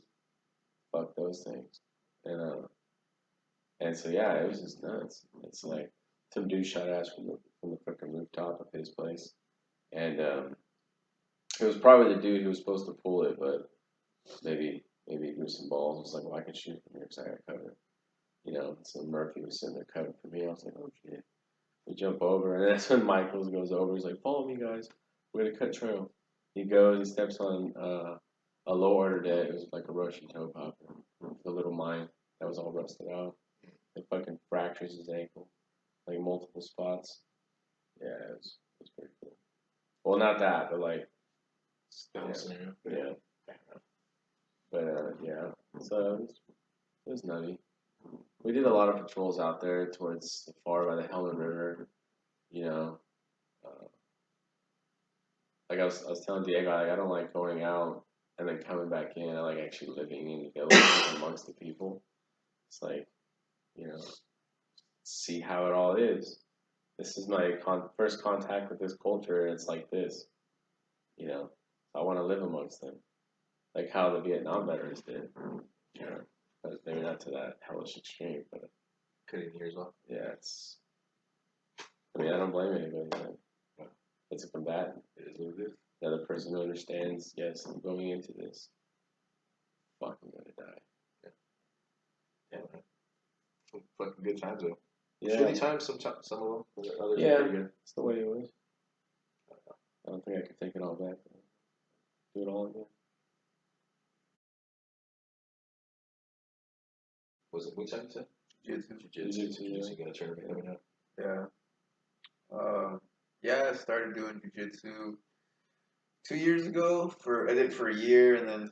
fuck those things, and so yeah, it was just nuts. It's like some dude shot ass from the freaking rooftop of his place, and it was probably the dude who was supposed to pull it, but maybe he grew some balls. It's like, well, I can shoot from here because I got cover. So Murphy was sitting there covering for me. I was like, oh shit. We jump over, and that's when Michaels goes over. He's like, follow me, guys. We're gonna cut trail. He goes. He steps on a low order dead. It was like a Russian toe popper, the little mine that was all rusted out. It fucking fractures his ankle, like multiple spots. Yeah, it was pretty cool. Well, not that, but like, yeah. But yeah, so it was nutty. We did a lot of patrols out there towards the far by the Hellman River. Like I was telling Diego, like, I don't like going out and then coming back in. I like actually living in the village amongst the people. It's like, see how it all is. This is my first contact with this culture, and it's like this. I want to live amongst them, like how the Vietnam veterans did. But maybe not to that hellish extreme, but Cutting ears off. yeah, I don't blame anybody. Man. It's a combatant. It is what it is. The other person who understands, yes, I'm going into this. Fucking gonna die. Yeah, man. Some fucking good times though. Yeah. Shitty times, some of them. Others are pretty good. It's the way it was. I don't think I could take it all back. Do it all again. Was it Muay Thai you said? Jiu-jitsu. Yeah. You got a tournament coming up? Yeah. Yeah, I started doing jiu-jitsu 2 years ago. I did it for a year and then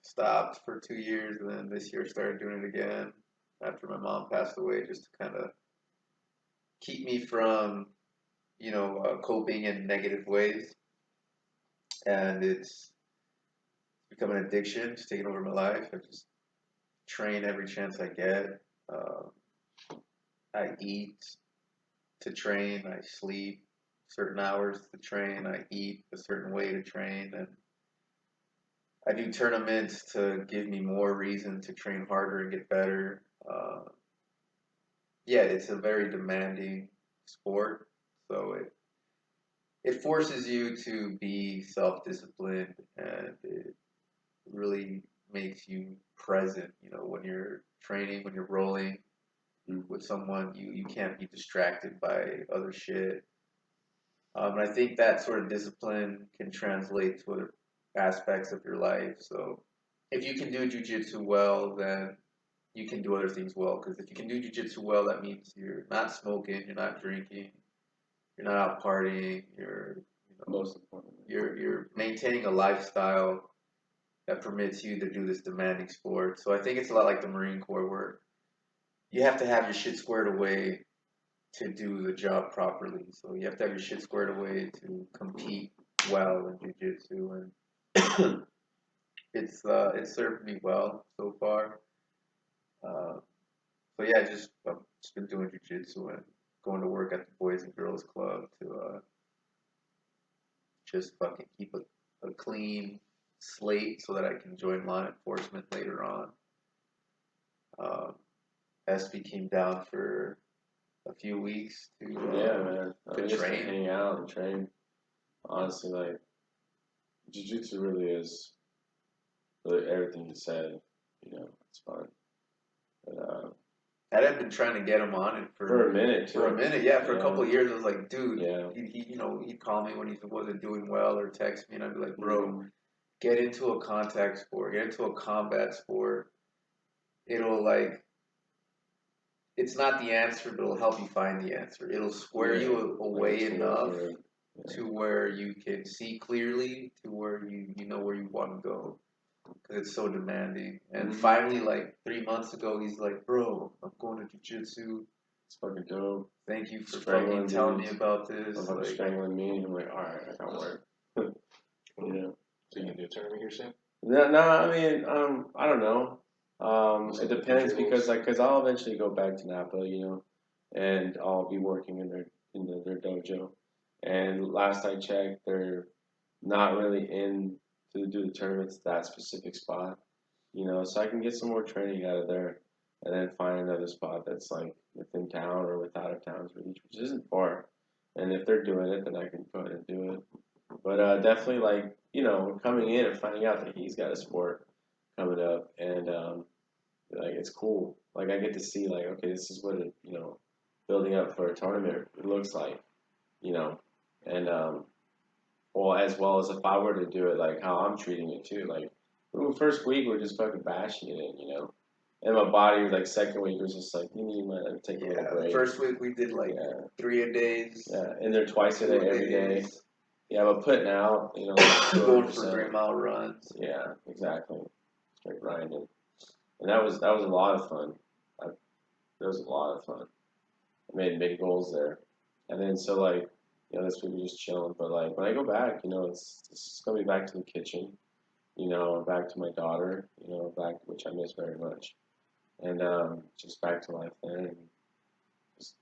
stopped for 2 years, and then this year started doing it again after my mom passed away, just to kind of keep me from, coping in negative ways. And it's become an addiction. It's taken over my life. I just train every chance I get. I eat to train. I sleep certain hours to train. I eat a certain way to train, and I do tournaments to give me more reason to train harder and get better. Yeah, it's a very demanding sport, so it forces you to be self-disciplined, and it really makes you present. When you're training, when you're rolling with someone, you can't be distracted by other shit. And I think that sort of discipline can translate to other aspects of your life. So if you can do jiu-jitsu well, then you can do other things well. Because if you can do jiu-jitsu well, that means you're not smoking, you're not drinking, you're not out partying, Most importantly. you're maintaining a lifestyle that permits you to do this demanding sport. So I think it's a lot like the Marine Corps, where you have to have your shit squared away to do the job properly. So you have to have your shit squared away to compete well in jiu-jitsu, and it's served me well so far. So yeah, I've just been doing jiu-jitsu and going to work at the Boys and Girls Club to just fucking keep a clean slate so that I can join law enforcement later on. SB came down for a few weeks to man. to train. Hang out and train. Honestly, like, jiu-jitsu really is really everything you said. It's fun. But, I had been trying to get him on it for a minute, too. For a minute, yeah. For a Yeah. couple of years, I was like, dude, Yeah. he'd call me when he wasn't doing well or text me, and I'd be like, bro, get into a contact sport, get into a combat sport. It'll it's not the answer, but it'll help you find the answer. It'll square you away enough to where you can see clearly, to where you know where you want to go. Because it's so demanding. And finally, like 3 months ago, he's like, bro, I'm going to jiu-jitsu. It's fucking dope. Thank you for Strangling fucking telling dudes. me about this. I'm like, strangling me. I'm like, alright, I got work. So you gonna do a tournament here soon? No, I mean, I don't know. It depends because I'll eventually go back to Napa, and I'll be working in in their dojo. And last I checked, they're not really in to do the tournaments that specific spot. So I can get some more training out of there, and then find another spot that's like within town or with out of town's reach, which isn't far. And if they're doing it, then I can go ahead and do it. But definitely, like coming in and finding out that he's got a sport coming up, and like it's cool. Like I get to see, like, okay, this is what it, building up for a tournament it looks like, you know, and well, as well as if I were to do it, like how I'm treating it too. Like, ooh, first week we're just fucking bashing it in. And my body, like second week was just like, you need to take a little break. First week we did like 3-a-days. Yeah, and they're twice a day every day. Yeah, but putting out, going for 3-mile runs. Yeah, exactly. Straight grinding, and that was a lot of fun. That was a lot of fun. I made big goals there, and then so like, this week we're just chilling. But like when I go back, it's gonna be back to the kitchen, back to my daughter, back, which I miss very much, and just back to life there, and just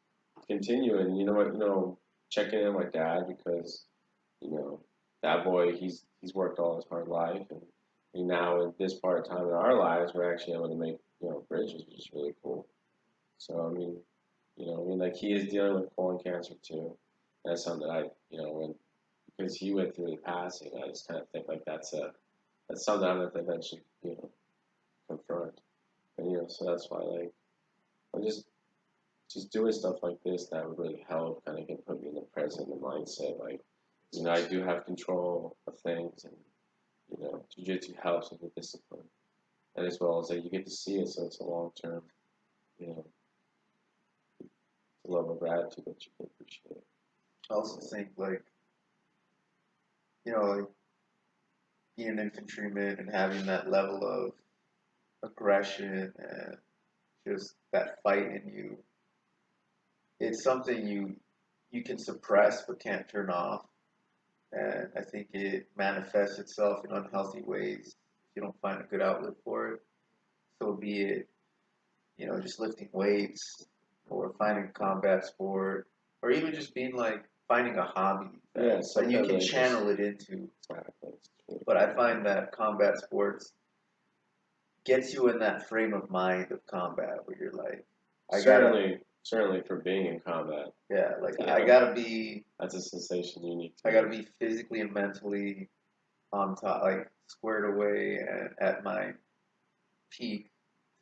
continue. And checking in with my dad because that boy, he's worked all his hard life, and now at this part of time in our lives, we're actually able to make bridges, which is really cool. So like he is dealing with colon cancer too. That's something that because he went through the passing, I just kind of think like that's something I'm gonna eventually confront, and so that's why like I'm just doing stuff like this that would really help, kind of put me in the present, the mindset, like. I do have control of things, and jiu-jitsu helps with the discipline, and as well as that you get to see it, so it's a long-term, level of gratitude that you can appreciate. I also think like being an infantryman and having that level of aggression and just that fight in you, it's something you can suppress but can't turn off. And I think it manifests itself in unhealthy ways if you don't find a good outlet for it. So be it, just lifting weights or finding a combat sport or even just being like finding a hobby that you can channel it into. But I find that combat sports gets you in that frame of mind of combat where you're like, Certainly for being in combat. Yeah, like I gotta be. That's a sensation unique. I gotta be physically and mentally on top, like squared away and at my peak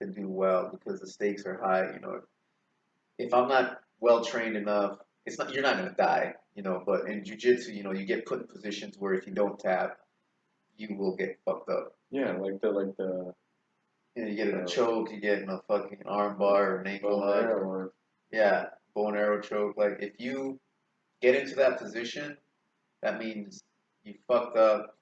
to do well because the stakes are high. If I'm not well trained enough, you're not gonna die. But in jiu-jitsu, you get put in positions where if you don't tap, you will get fucked up. Yeah, like the. You get in a choke, you get in a fucking arm bar or an ankle lock. Yeah, bow and arrow choke. Like, if you get into that position, that means you fucked up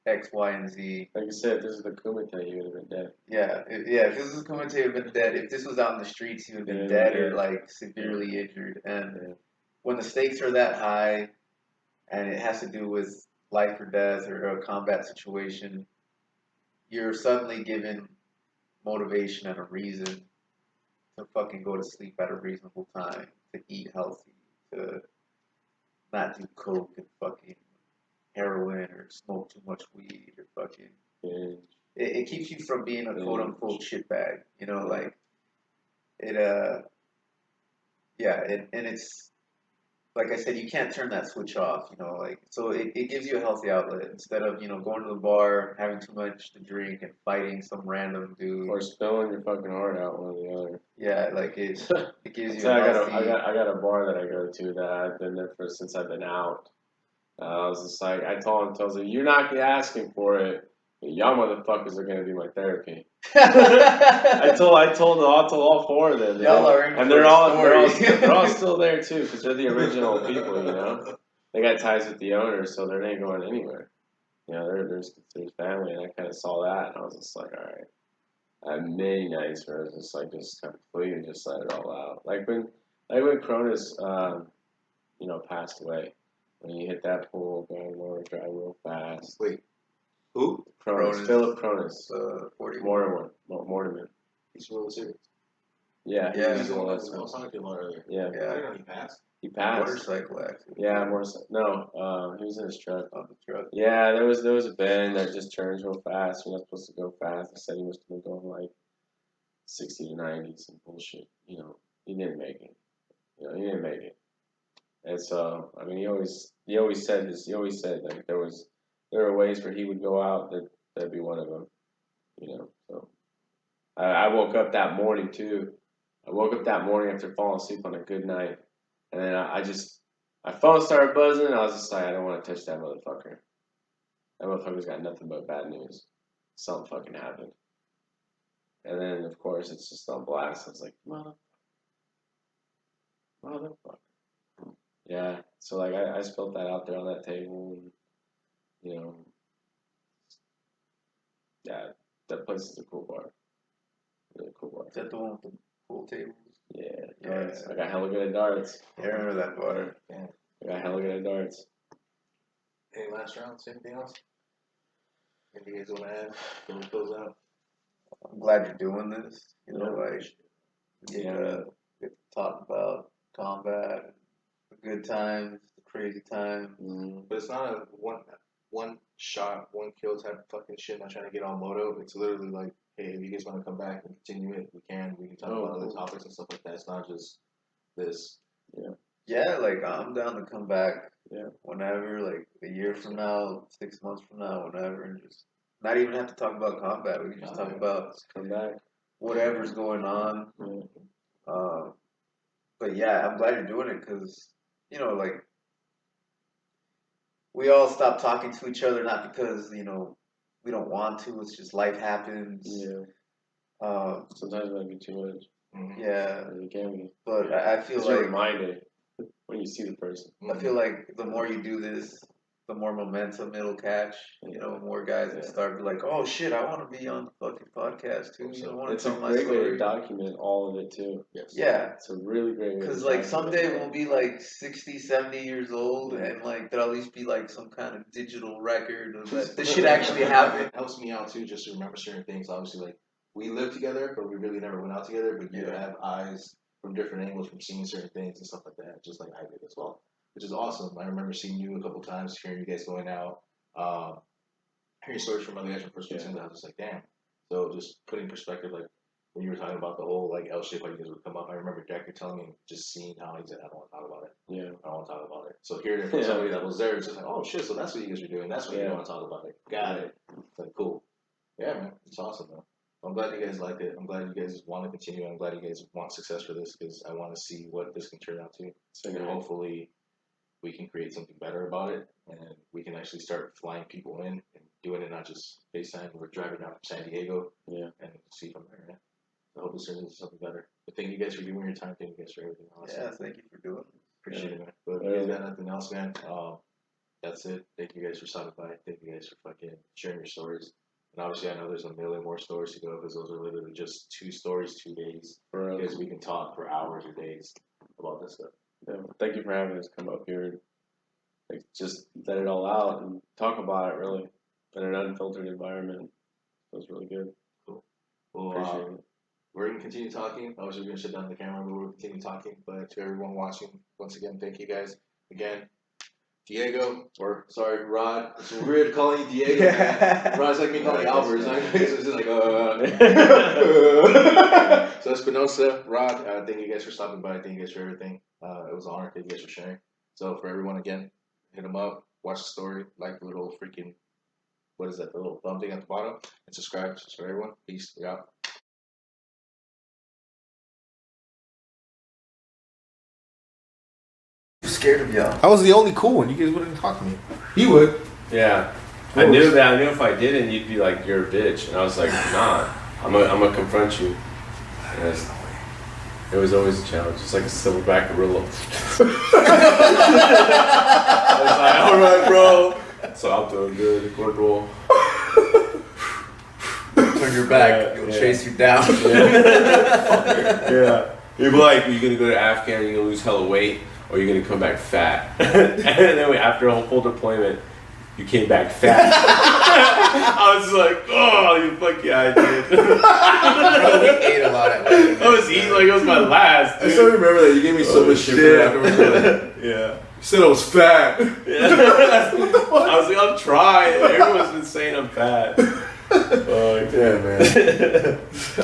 X, Y, and Z. Like you said, if this is the Kumite, you would have been dead. Yeah, if this was Kumite, you would have been dead. If this was out in the streets, you would have been dead or, like, severely injured. And when the stakes are that high, and it has to do with life or death or a combat situation, you're suddenly given motivation and a reason to fucking go to sleep at a reasonable time, to eat healthy, to not do coke and fucking heroin or smoke too much weed or fucking. It keeps you from being a quote unquote shitbag, like it. And it's like I said, you can't turn that switch off, so it gives you a healthy outlet instead of, going to the bar, having too much to drink and fighting some random dude. Or spilling your fucking heart out, one or the other. Yeah, like it gives you so I got a bar that I go to that I've been there for since I've been out. I was just like, I told him, you're not asking for it. Y'all motherfuckers are gonna be my therapy. I told all four of them. Y'all are in and they're all still there too, because they're the original people. They got ties with the owners, so they ain't going anywhere. There's family, and I kind of saw that, and I was just like, all right. I had many nights where I was just completely just let it all out. Like when Cronus, passed away. When you hit that pool, going lower, drive real fast. Wait, who? Cronus. Philip Cronus. Mortimer. He's World Series. Yeah. He's the one that was talking to him earlier. Yeah. I didn't know he passed. He passed. Motorcycle accident. Yeah, no, he was in his truck. On the truck. Yeah, there was a bend that just turns real fast. You're not supposed to go fast. They said he must have been going like 60 to 90, some bullshit. You know, he didn't make it. You know, he didn't make it. And so, I mean, he always said this. He always said like there were ways where he would go out. That'd be one of them. You know, so I woke up that morning too. I woke up that morning after falling asleep on a good night, and then my phone started buzzing, and I was just like, I don't want to touch that motherfucker. That motherfucker's got nothing but bad news. Something fucking happened. And then, of course, it's just on blast. I was like, motherfucker. Yeah. So, like, I spilled that out there on that table, and, you know, yeah, that place is a cool bar. Really cool bar. Is that the one with the pool tables? Yeah, Yeah. darts. I got hella good at darts. Yeah, I remember that bar. Yeah. I got hella good at darts. Any last rounds? Anything else? Anything you guys want to add? Can we close out? I'm glad you're doing this. You know, like we Yeah. get to talk about combat, the good times, the crazy times. But it's not a one shot, one kill type of fucking shit. Not trying to get on moto. It's literally like, hey, if you guys want to come back and continue it, we can. We can talk about other topics and stuff like that. It's not just this. Yeah. Yeah, like I'm down to come back. Yeah. Whenever, like a year from now, 6 months from now, whenever, and just not even have to talk about combat. We can just talk about Come back. whatever's going on. But yeah, I'm glad you're doing it because, you know, like we all stop talking to each other not because, you know, we don't want to. It's just life happens. Yeah. Sometimes it might be too much. Yeah. It can be. But I feel You're like reminded when you see the person. I feel like the more you do this, the more momentum it'll catch. You know, more guys will start to be like, oh shit, I want to be on the fucking podcast too. You know, I want to It's a tell my great way to story. document all of it too. Yes. Yeah. It's a really great way. Because to like document someday it. we'll be like 60, 70 years old, and like there'll at least be like some kind of digital record of that this shit actually happened. It helps me out too, just to remember certain things. Obviously, like we lived together, but we really never went out together. But you have eyes from different angles from seeing certain things and stuff like that, just like I did as well, which is awesome. I remember seeing you a couple times, hearing you guys going out, hearing stories from other guys from first person. I was just like, damn. So just putting perspective, like when you were talking about the whole like L shape, how you guys would come up. I remember Decker telling me, just seeing how he said, I don't want to talk about it. Yeah, I don't want to talk about it. So hearing it from somebody that was there, it's just like, oh shit, so that's what you guys are doing. That's why you don't want to talk about it. Got it. It's like, cool. Yeah, man, it's awesome, man. I'm glad you guys liked it. I'm glad you guys want to continue. I'm glad you guys want success for this because I want to see what this can turn out to. So hopefully we can create something better about it and we can actually start flying people in and doing it not just FaceTime. We're driving down from San Diego and see from there. Yeah. I hope this turns into something better. But thank you guys for giving your time. Thank you guys for everything else. Yeah, thank you for doing it. Appreciate it, man. But if you guys got nothing else, man, that's it. Thank you guys for stopping by. Thank you guys for fucking sharing your stories. And obviously, I know there's a million more stories to go because those are literally just 2 stories, 2 days. Because we can talk for hours or days about this stuff. Yeah, thank you for having us come up here and like, just let it all out and talk about it really in an unfiltered environment. It was really good. Cool. Well, Appreciate it. we're going to continue talking. Obviously, we're going to shut down the camera, but we're going to continue talking. But to everyone watching, once again, thank you guys. Again, Diego, or sorry, Rod. It's weird calling you Diego, man. Rod's like me calling you Albert. It's just like, So Espinoza, Rod, thank you guys for stopping by. Thank you guys for everything. It was an honor. Thank you guys for sharing. So for everyone, again, hit them up, watch the story, like the little freaking, what is that, the little thumb thing at the bottom, and subscribe. So everyone, peace. We out. Scared of y'all. I was the only cool one. You guys wouldn't talk to me. He would. Yeah. I knew that. I knew if I didn't, you'd be like, you're a bitch. And I was like, nah, I'm gonna confront you. And it was always a challenge. It's like a silverback gorilla. I was like, all right, bro. So I'm doing good, corporal. Turn your back, it'll chase you down. Yeah. You'd be like, you're gonna go to Afghan, you're gonna lose hella weight, or you're gonna come back fat. And then after a full deployment, you came back fat. I was like, oh, you fuck yeah, I did. Bro, we ate a lot at weddings. I was eating like it was my last. I Dude. still remember that. You gave me so much shit for that afterwards. You're like, Yeah. you said I was fat. Yeah. I was like, I'm trying. Everyone's been saying I'm fat. Fuck. Yeah, man.